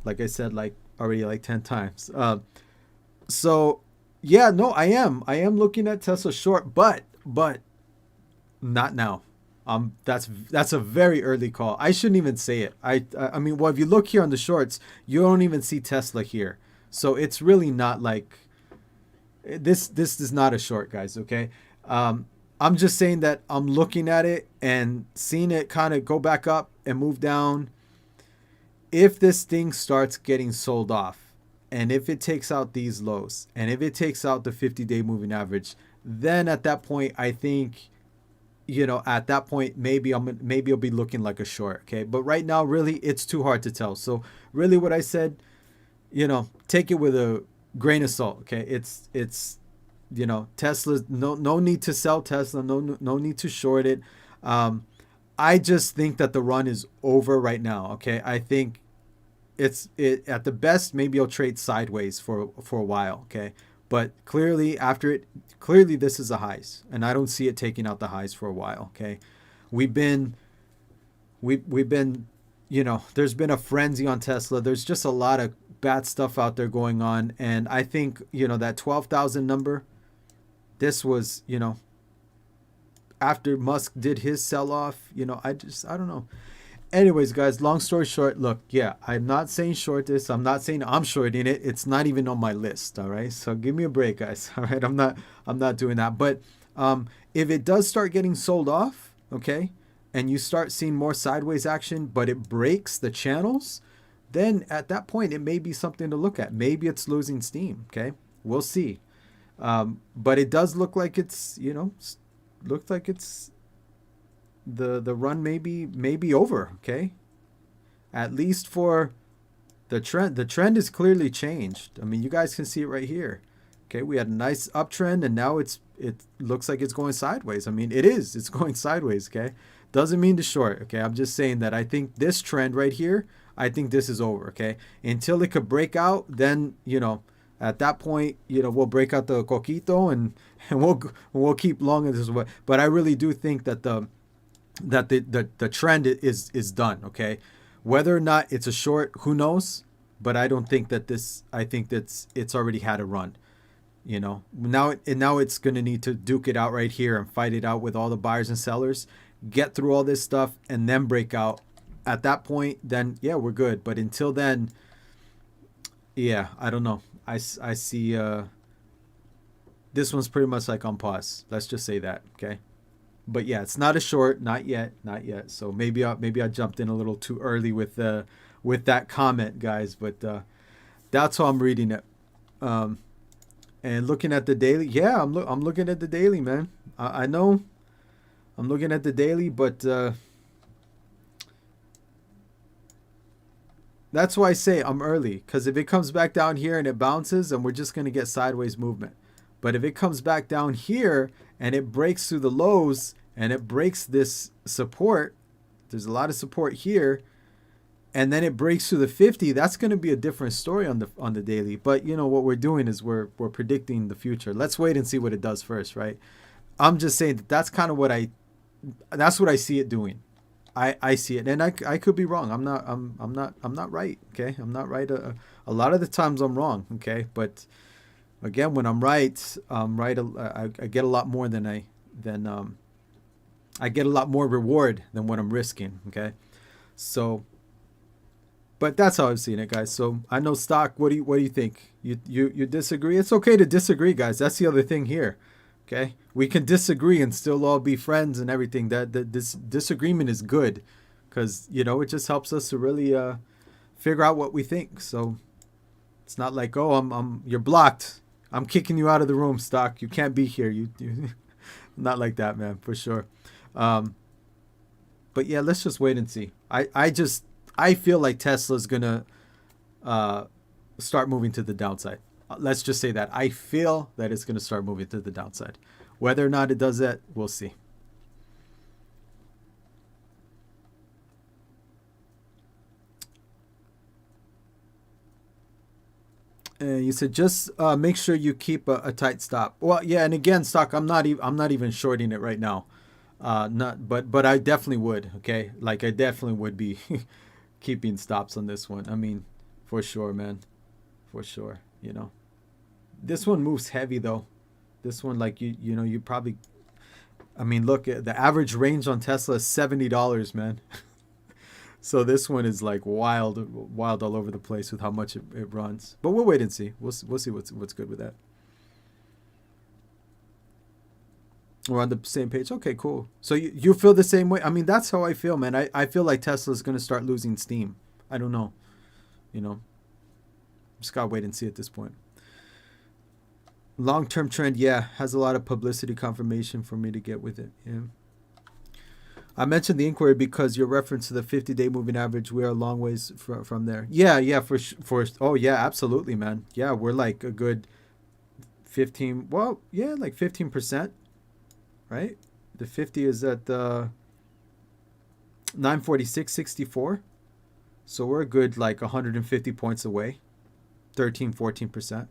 Like I said, like already like 10 times. So yeah, no, I am looking at Tesla short, but not now. That's a very early call. I shouldn't even say it. I mean, well, if you look here on the shorts, you don't even see Tesla here. So it's really not like this is not a short, guys, okay? I'm just saying that I'm looking at it and seeing it kind of go back up and move down. If this thing starts getting sold off, and if it takes out these lows, and if it takes out the 50-day moving average, then at that point, I think, at that point, maybe I'll be looking like a short, okay? But right now, really, it's too hard to tell. So really what I said, take it with a grain of salt, okay? It's Tesla, no need to sell Tesla, no need to short it. I just think that the run is over right now, okay? I think it at the best, maybe I'll trade sideways for a while, okay? But clearly this is the highs, and I don't see it taking out the highs for a while, okay? We've been there's been a frenzy on Tesla. There's just a lot of bad stuff out there going on, and I think, that 12,000 number, this was, after Musk did his sell off, I don't know. Anyways, guys, long story short, look, yeah, I'm not saying short this. I'm not saying I'm shorting it. It's not even on my list. All right. So give me a break, guys. All right. I'm not doing that. But if it does start getting sold off, okay, and you start seeing more sideways action, but it breaks the channels, then at that point, it may be something to look at. Maybe it's losing steam. Okay. We'll see. But it does look like it's, looks like it's the run may be over, okay? At least for the trend. The trend is clearly changed. I mean, you guys can see it right here. Okay, we had a nice uptrend, and now it looks like it's going sideways. I mean, it's going sideways, okay? Doesn't mean to short, okay? I'm just saying that I think this trend right here, I think this is over, okay? Until it could break out, then, at that point, we'll break out the coquito and we'll keep long as this way. But I really do think that the trend is done, okay? Whether or not it's a short, who knows? But I don't think that I think that it's already had a run. Now it's going to need to duke it out right here and fight it out with all the buyers and sellers, get through all this stuff, and then break out. At that point, then, yeah, we're good. But until then, yeah, I don't know. I see this one's pretty much like on pause. Let's just say that, okay? But yeah, it's not a short, not yet. So maybe I jumped in a little too early with that comment, guys. But that's how I'm reading it. And looking at the daily, yeah, I'm looking at the daily, man. I know I'm looking at the daily, but that's why I say I'm early, because if it comes back down here and it bounces, then we're just going to get sideways movement. But if it comes back down here and it breaks through the lows and it breaks this support, there's a lot of support here, and then it breaks through the 50, that's going to be a different story on the daily. But what we're doing is we're predicting the future. Let's wait and see what it does first, right? I'm just saying that's kind of what I see it doing. I see it, and I could be wrong. I'm not right. Okay, I'm not right. A lot of the times I'm wrong. Okay, but again, when I'm right, I get a lot more I get a lot more reward than what I'm risking. Okay, so, but that's how I've seen it, guys. So I know stock. What do you think? You disagree? It's okay to disagree, guys. That's the other thing here. Okay, we can disagree and still all be friends and everything. This disagreement is good, because it just helps us to really figure out what we think. So It's not like, oh, you're blocked. I'm kicking you out of the room, stock. You can't be here. You not like that, man, for sure. But yeah, let's just wait and see. I feel like Tesla's gonna start moving to the downside. Let's just say that I feel that it's gonna start moving to the downside. Whether or not it does that, we'll see. You said just make sure you keep a tight stop. Well, yeah, and again, stock. I'm not even shorting it right now. But I definitely would. Okay, like I definitely would be keeping stops on this one. I mean, for sure, man, for sure. This one moves heavy though. This one, like you probably. I mean, look, the average range on Tesla is $70, man. So this one is like wild all over the place with how much it runs. But we'll wait and see. We'll see what's good with that. We're on the same page. Okay, cool. So you feel the same way? I mean, that's how I feel, man. I feel like Tesla's going to start losing steam. I don't know. Just got to wait and see at this point. Long-term trend, yeah, has a lot of publicity confirmation for me to get with it. Yeah. I mentioned the inquiry because your reference to the 50-day moving average, we are a long ways from there. Yeah, oh yeah, absolutely, man. Yeah, we're like a good 15, well, yeah, like 15%, right? The 50 is at 946.64. So we're a good like 150 points away, 14%.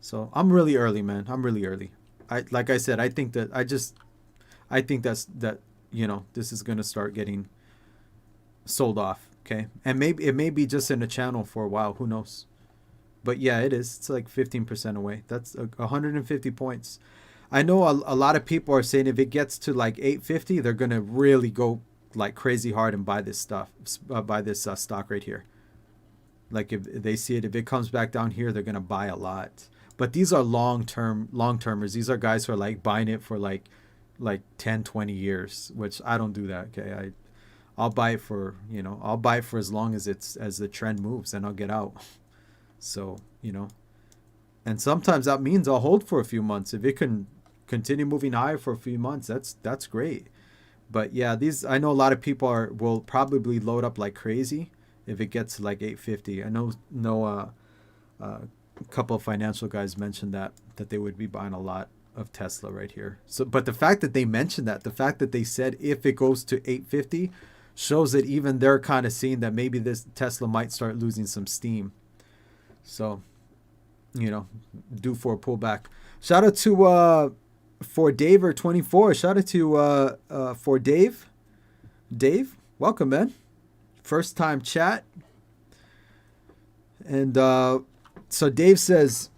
So I'm really early, man. I'm really early. Like I said, I think that's this is going to start getting sold off. Okay. And maybe it may be just in a channel for a while. Who knows? But yeah, it is. It's like 15% away. That's 150 points. I know a lot of people are saying if it gets to like 850, they're going to really go like crazy hard and buy this stuff, buy this stock right here. Like if they see it, if it comes back down here, they're going to buy a lot. But these are long-termers. These are guys who are like buying it for like 10, 20 years, which I don't do that. Okay. I'll buy it for as long as as the trend moves, and I'll get out. So, and sometimes that means I'll hold for a few months. If it can continue moving higher for a few months, that's great. But yeah, I know a lot of people will probably load up like crazy if it gets to like 850. I know a couple of financial guys mentioned that they would be buying a lot of Tesla right here. So, but the fact that they mentioned that, the fact that they said if it goes to 850, shows that even they're kind of seeing that maybe this Tesla might start losing some steam. So, due for a pullback. Shout out to for Dave 24. Shout out to for Dave. Dave, welcome, man. First time chat. And so Dave says,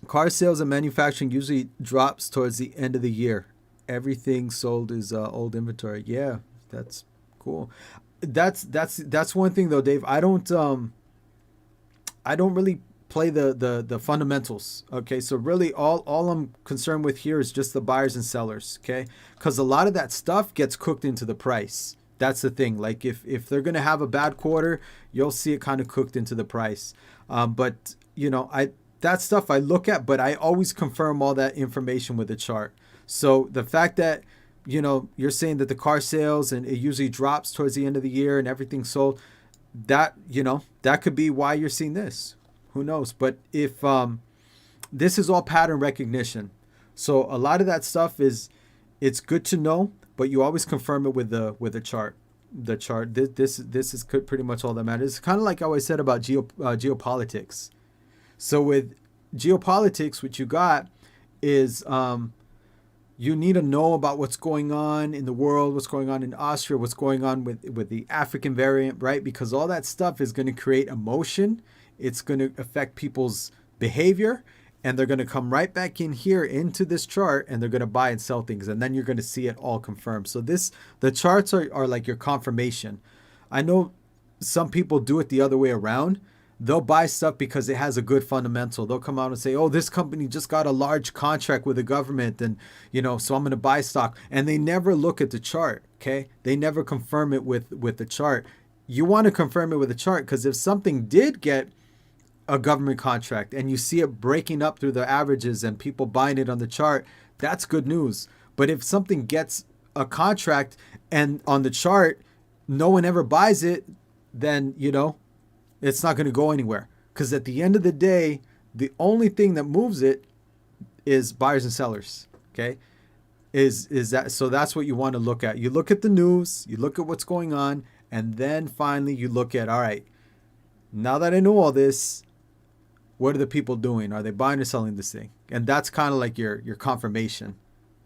car sales and manufacturing usually drops towards the end of the year. Everything sold is old inventory. Yeah, that's cool. That's one thing though, Dave. I don't really play the fundamentals. Okay, so really all I'm concerned with here is just the buyers and sellers. Okay, because a lot of that stuff gets cooked into the price. That's the thing. Like if they're gonna have a bad quarter, you'll see it kind of cooked into the price. But that stuff I look at, but I always confirm all that information with a chart. So the fact that, you're saying that the car sales and it usually drops towards the end of the year and everything's sold, that could be why you're seeing this. Who knows? But if this is all pattern recognition. So a lot of that stuff it's good to know, but you always confirm it with a chart. The chart, this is pretty much all that matters. It's kind of like how I said about geopolitics. So with geopolitics, what you got is you need to know about what's going on in the world, what's going on in Austria, what's going on with the African variant, right? Because all that stuff is going to create emotion. It's going to affect people's behavior, and they're going to come right back in here into this chart, and they're going to buy and sell things, and then you're going to see it all confirmed. So the charts are like your confirmation. I know some people do it the other way around. They'll buy stuff because it has a good fundamental. They'll come out and say, oh, this company just got a large contract with the government, and so I'm going to buy stock. And they never look at the chart, okay? They never confirm it with the chart. You want to confirm it with the chart, because if something did get a government contract and you see it breaking up through the averages and people buying it on the chart, that's good news. But if something gets a contract and on the chart no one ever buys it, then it's not going to go anywhere. Because at the end of the day, the only thing that moves it is buyers and sellers. Okay, is that so? That's what you want to look at. You look at the news, you look at what's going on, and then finally you look at, all right, now that I know all this, what are the people doing? Are they buying or selling this thing? And that's kind of like your confirmation.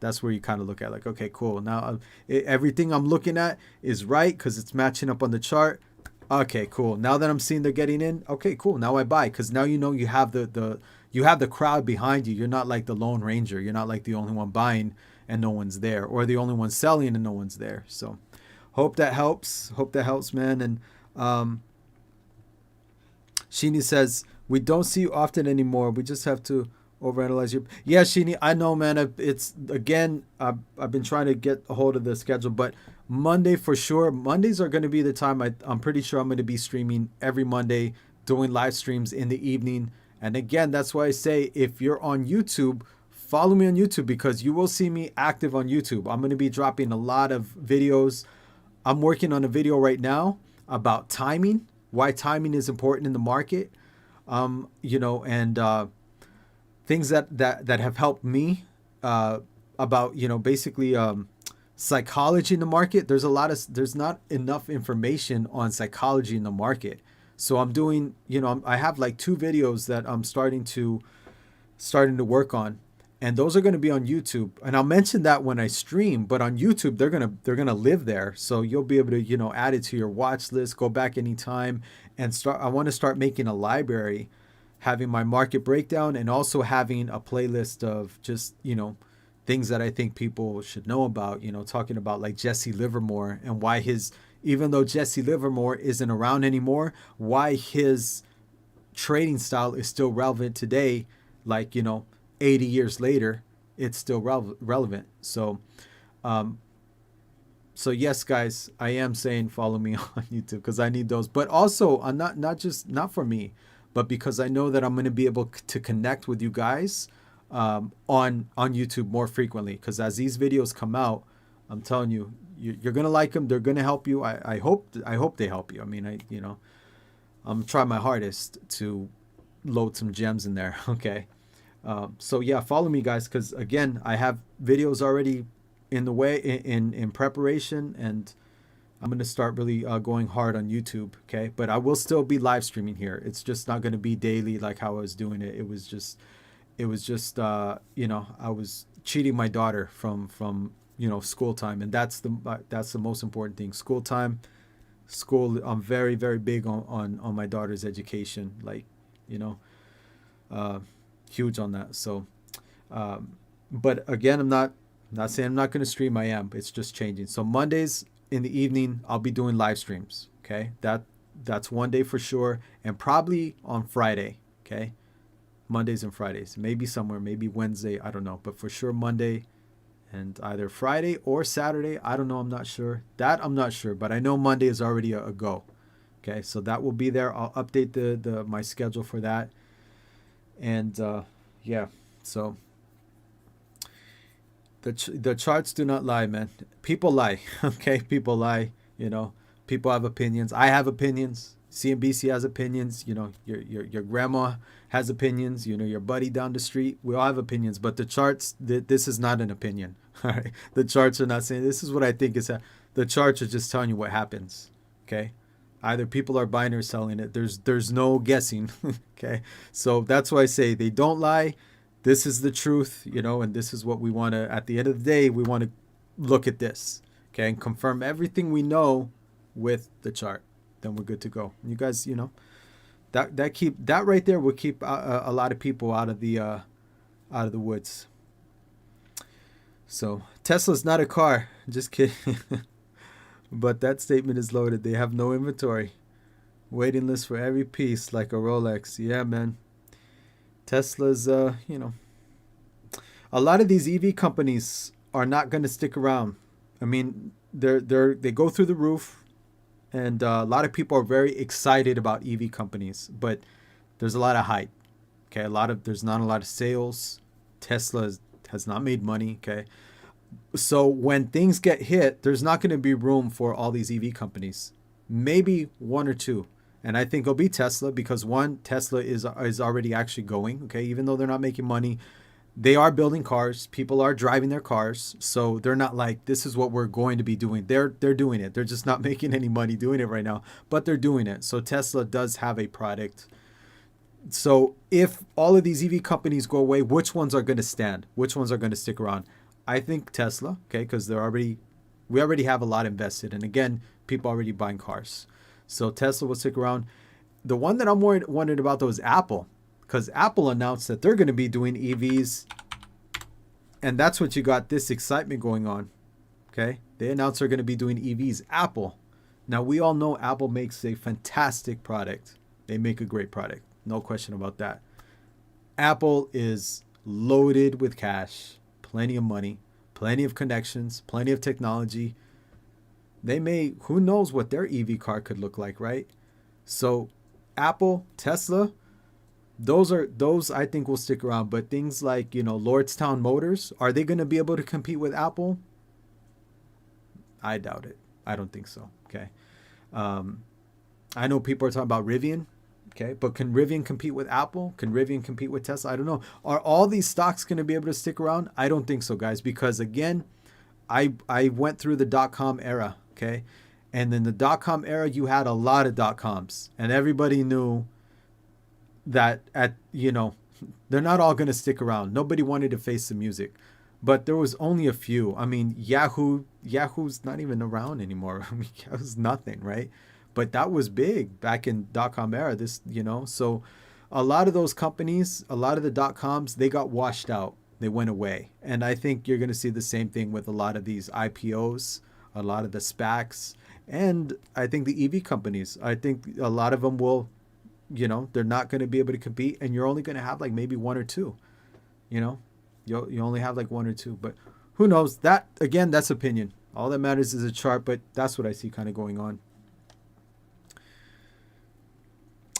That's where you kind of look at like, okay, cool. Now everything I'm looking at is right because it's matching up on the chart. Okay, cool. Now that I'm seeing they're getting in, okay, cool. Now I buy because now you have the crowd behind you. You're not like the Lone Ranger. You're not like the only one buying and no one's there, or the only one selling and no one's there. So, hope that helps. Hope that helps, man. And Sheeny says we don't see you often anymore. We just have to overanalyze your. Yeah, Sheeny, I know, man. It's again. I've been trying to get a hold of the schedule, but Monday for sure. Mondays are going to be the time. I'm pretty sure I'm going to be streaming every Monday, doing live streams in the evening. And again, that's why I say if you're on YouTube, follow me on YouTube because you will see me active on YouTube. I'm going to be dropping a lot of videos. I'm working on a video right now about timing, why timing is important in the market, and things that have helped me about, basically psychology in the market. There's not enough information on psychology in the market. So I'm doing, I have like 2 videos that I'm starting to work on. And those are going to be on YouTube. And I'll mention that when I stream, but on YouTube, they're going to live there. So you'll be able to, add it to your watch list, go back anytime and I want to start making a library, having my market breakdown and also having a playlist of just, things that I think people should know about, talking about like Jesse Livermore and why even though Jesse Livermore isn't around anymore, why his trading style is still relevant today, like, 80 years later, it's still relevant. So, yes, guys, I am saying follow me on YouTube because I need those. But also, not for me, but because I know that I'm going to be able to connect with you guys on YouTube more frequently. Because as these videos come out, I'm telling you, you're going to like them. They're going to help you. I hope they help you. I mean, I'm trying my hardest to load some gems in there. Okay. So yeah, follow me, guys, because again, I have videos already in the way in preparation, and I'm gonna start really going hard on YouTube. Okay, but I will still be live streaming here. It's just not gonna be daily like how I was doing it. It was just I was cheating my daughter from school time, and that's the most important thing. School time, I'm very, very big on my daughter's education. Like, huge on that. So, but again, I'm not saying I'm not going to stream. I am. It's just changing. So Mondays in the evening, I'll be doing live streams. Okay, that's one day for sure, and probably on Friday. Okay, Mondays and Fridays, maybe somewhere, maybe Wednesday. I don't know, but for sure Monday, and either Friday or Saturday. I don't know. I'm not sure. I'm not sure, but I know Monday is already a go. Okay, so that will be there. I'll update my schedule for that. And yeah, so the charts do not lie, man. People lie. Okay, people lie. People have opinions. I have opinions. CNBC has opinions. Your grandma has opinions. Your buddy down the street. We all have opinions. But the charts, this is not an opinion. All right, the charts are not saying this is what I think is. The charts are just telling you what happens. Okay. Either people are buying or selling it. There's no guessing. Okay. So that's why I say they don't lie. This is the truth, and this is what we want to, at the end of the day, we want to look at this. Okay. And confirm everything we know with the chart. Then we're good to go. And you guys, that right there will keep a lot of people out of the woods. So Tesla's not a car. Just kidding. But that statement is loaded. They have no inventory. Waiting list for every piece like a Rolex. Yeah, man. Tesla's, a lot of these EV companies are not going to stick around. I mean, they go through the roof, and a lot of people are very excited about EV companies. But there's a lot of hype. Okay, there's not a lot of sales. Tesla has not made money. Okay, so when things get hit, there's not going to be room for all these EV companies. Maybe one or two. And I think it'll be Tesla because one, Tesla is already actually going, okay? Even though they're not making money, they are building cars. People are driving their cars. So they're not like, this is what we're going to be doing. They're doing it. They're just not making any money doing it right now, but they're doing it. So Tesla does have a product. So if all of these EV companies go away, which ones are going to stand? Which ones are going to stick around? I think Tesla, okay, because we already have a lot invested. And again, people already buying cars. So Tesla will stick around. The one that I'm wondering about though is Apple, because Apple announced that they're going to be doing EVs. And that's what you got this excitement going on. Okay. They announced they're going to be doing EVs. Apple. Now we all know Apple makes a fantastic product. They make a great product. No question about that. Apple is loaded with cash, plenty of money, plenty of connections, plenty of technology. Who knows what their EV car could look like, right? So Apple, Tesla, those I think will stick around. But things like, Lordstown Motors, are they going to be able to compete with Apple? I doubt it. I don't think so. Okay. I know people are talking about Rivian. Okay. But can Rivian compete with Apple? Can Rivian compete with Tesla? I don't know. Are all these stocks going to be able to stick around? I don't think so, guys, because again, I went through the dot-com era. Okay. And in the dot-com era, you had a lot of dot-coms and everybody knew that they're not all going to stick around. Nobody wanted to face the music, but there was only a few. I mean, Yahoo's not even around anymore. I mean, Yahoo's nothing, right? But that was big back in dot-com era. So a lot of those companies, a lot of the dot-coms, they got washed out. They went away. And I think you're going to see the same thing with a lot of these IPOs, a lot of the SPACs, and I think the EV companies. I think a lot of them will, they're not going to be able to compete, and you're only going to have like maybe one or two. You only have like one or two, but who knows? That again, that's opinion. All that matters is a chart, but that's what I see kind of going on.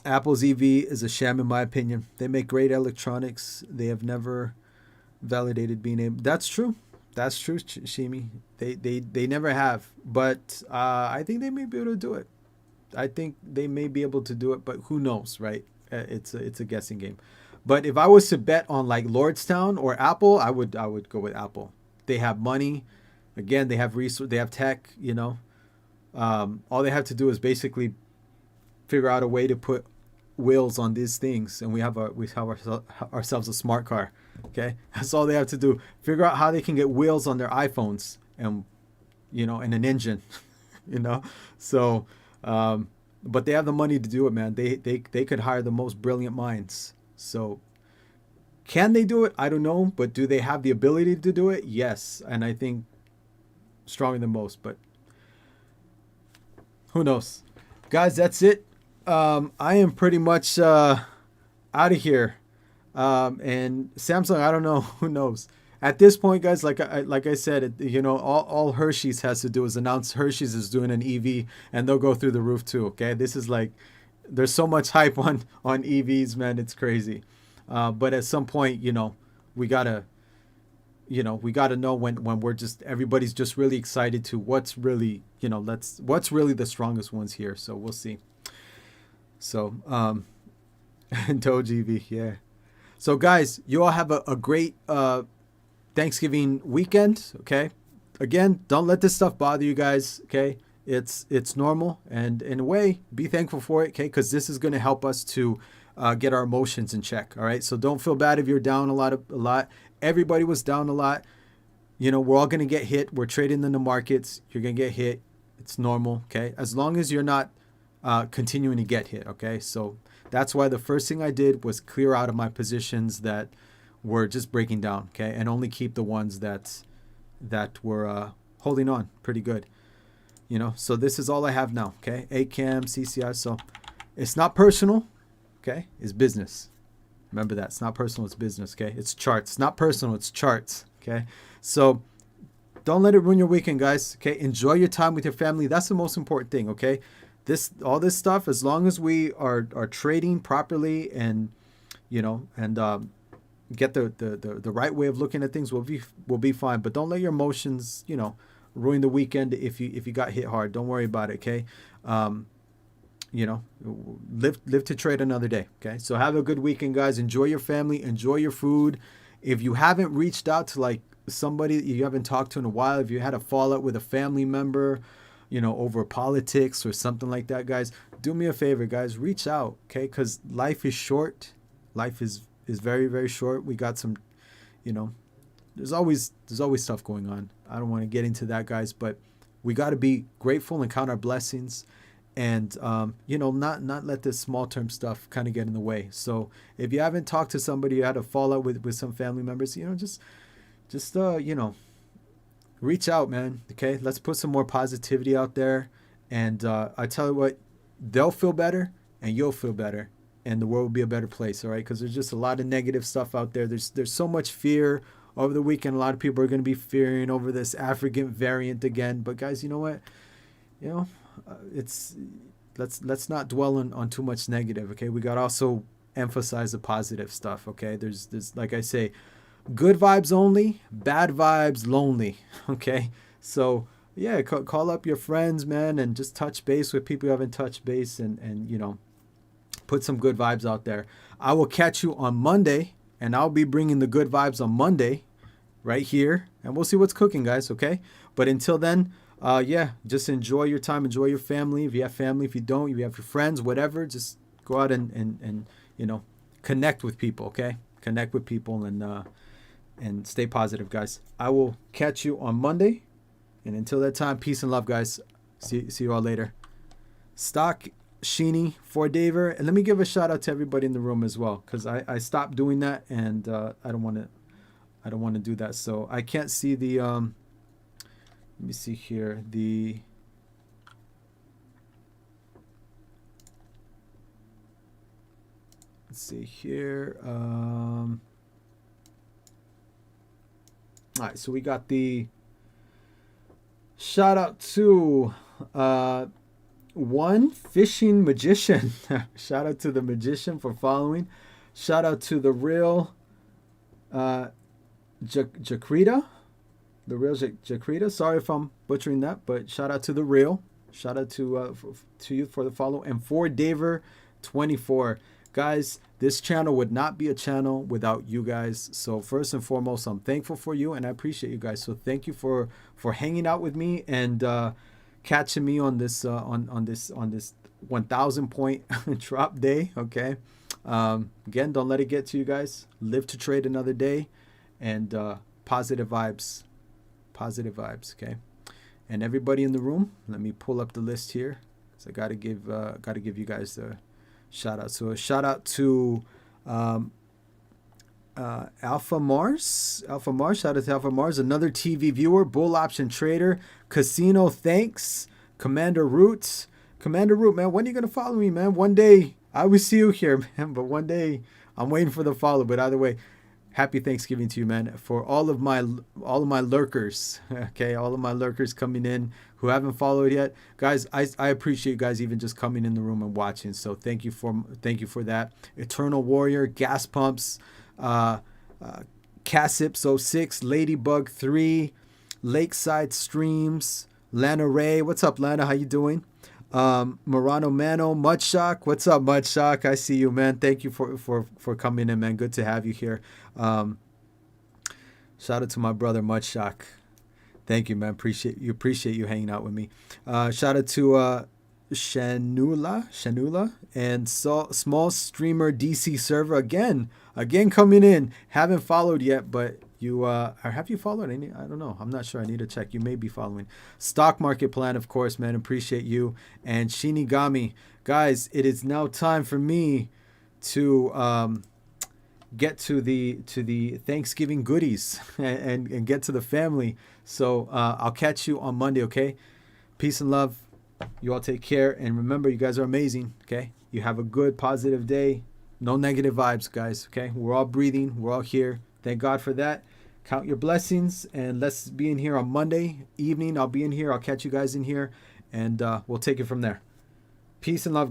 Apple's EV is a sham in my opinion. They make great electronics. They have never validated being able. That's true. That's true, Shimi. They never have, but I think they may be able to do it. I think they may be able to do it, but who knows, right? It's a guessing game. But if I was to bet on like Lordstown or Apple, I would go with Apple. They have money. Again, they have resource. They have tech. All they have to do is basically figure out a way to put wheels on these things, and we have ourselves a smart car. Okay, that's all they have to do. Figure out how they can get wheels on their iPhones and and an engine. So but they have the money to do it, man. They could hire the most brilliant minds. So can they do it? I don't know, but do they have the ability to do it? Yes, and I think stronger than most, but who knows? Guys, that's it. I am pretty much out of here. And Samsung, I don't know. Who knows? At this point, guys, like I said, all Hershey's has to do is announce Hershey's is doing an EV, and they'll go through the roof too. Okay, this is like, there's so much hype on EVs, man. It's crazy. But at some point, we gotta know when everybody's just really excited to what's really the strongest ones here. So we'll see. So, Doge EV, yeah. So guys, you all have a great Thanksgiving weekend. Okay. Again, don't let this stuff bother you guys. Okay. It's normal, and in a way, be thankful for it. Okay. Because this is going to help us to get our emotions in check. All right. So don't feel bad if you're down a lot. Everybody was down a lot. We're all going to get hit. We're trading in the markets. You're going to get hit. It's normal. Okay. As long as you're not continuing to get hit. Okay. So that's why the first thing I did was clear out of my positions that were just breaking down. Okay. And only keep the ones that were holding on pretty good. So this is all I have now. Okay. ACAM, CCI. So it's not personal. Okay. It's business. Remember that. It's not personal. It's business. Okay. It's charts. It's not personal. It's charts. Okay. So don't let it ruin your weekend, guys. Okay. Enjoy your time with your family. That's the most important thing. Okay. all this stuff, as long as we are trading properly and get the right way of looking at things, we'll be fine. But don't let your emotions, ruin the weekend if you got hit hard. Don't worry about it, okay? You know, live to trade another day, okay? So have a good weekend, guys. Enjoy your family, enjoy your food. If you haven't reached out to like somebody you haven't talked to in a while, if you had a fallout with a family member, over politics or something like that, guys, do me a favor, guys, reach out, okay? Because life is short. Life is very, very short. We got some, there's always stuff going on. I don't want to get into that, guys, but we got to be grateful and count our blessings, and not let this small term stuff kind of get in the way. So if you haven't talked to somebody, you had a fallout with some family members, just reach out, man. Okay, let's put some more positivity out there, and I tell you what, they'll feel better and you'll feel better, and the world will be a better place. All right, because there's just a lot of negative stuff out there. There's so much fear. Over the weekend, a lot of people are going to be fearing over this African variant again. But guys, you know what? It's let's not dwell on too much negative. Okay, we got to also emphasize the positive stuff. Okay, there's like I say, good vibes only, bad vibes lonely. Okay, so yeah, call up your friends, man, and just touch base with people you haven't touched base, and put some good vibes out there. I will catch you on Monday, and I'll be bringing the good vibes on Monday right here, and we'll see what's cooking, guys, okay? But until then, just enjoy your time, enjoy your family. If you have family, if you don't, if you have your friends, whatever, just go out and connect with people, okay? Connect with people and stay positive, guys. I will catch you on Monday, and until that time, peace and love, guys. See you all later. Stock Sheeny for Daver, and let me give a shout out to everybody in the room as well, because I stopped doing that, and I don't want to do that. So I can't see the let me see here, let's see here, all right, so we got the shout out to One Fishing Magician. Shout out to the magician for following. Shout out to the real Jacrita. The real Jacrita. Sorry if I'm butchering that, but shout out to the real. Shout out to you for the follow. And for Daver 24. Guys, this channel would not be a channel without you guys. So first and foremost, I'm thankful for you, and I appreciate you guys. So thank you for hanging out with me and catching me on this 1,000 point drop day. Okay. Again, don't let it get to you, guys. Live to trade another day, and positive vibes. Okay. And everybody in the room, let me pull up the list here, so I gotta give you guys a shout out. So a shout out to Alpha Mars. Shout out to Alpha Mars, another TV viewer, bull option trader, Casino. Thanks, Commander Root, man. When are you gonna follow me, man? One day I will see you here, man. But one day I'm waiting for the follow. But either way, happy Thanksgiving to you, man. For all of my lurkers, okay, all of my lurkers coming in who haven't followed yet, guys. I appreciate you guys even just coming in the room and watching. So thank you for that. Eternal Warrior, Gas Pumps, Cassips 06, Ladybug 3, Lakeside Streams, Lana Ray. What's up, Lana? How you doing? Morano Mano, Mudshock. What's up, Mudshock? I see you, man. Thank you for coming in, man. Good to have you here. Shout out to my brother Mudshock. Thank you, man. Appreciate you hanging out with me. Shout out to Shanula and Small Streamer DC Server again coming in. Haven't followed yet, but you have you followed any? I don't know. I'm not sure. I need to check. You may be following. Stock Market Plan, of course, man. Appreciate you. And Shinigami, guys. It is now time for me to get to the Thanksgiving goodies and get to the family. So I'll catch you on Monday. Okay. Peace and love. You all take care, and remember, you guys are amazing. Okay. You have a good, positive day. No negative vibes, guys. Okay. We're all breathing. We're all here. Thank God for that. Count your blessings, and let's be in here on Monday evening. I'll be in here. I'll catch you guys in here, and we'll take it from there. Peace and love.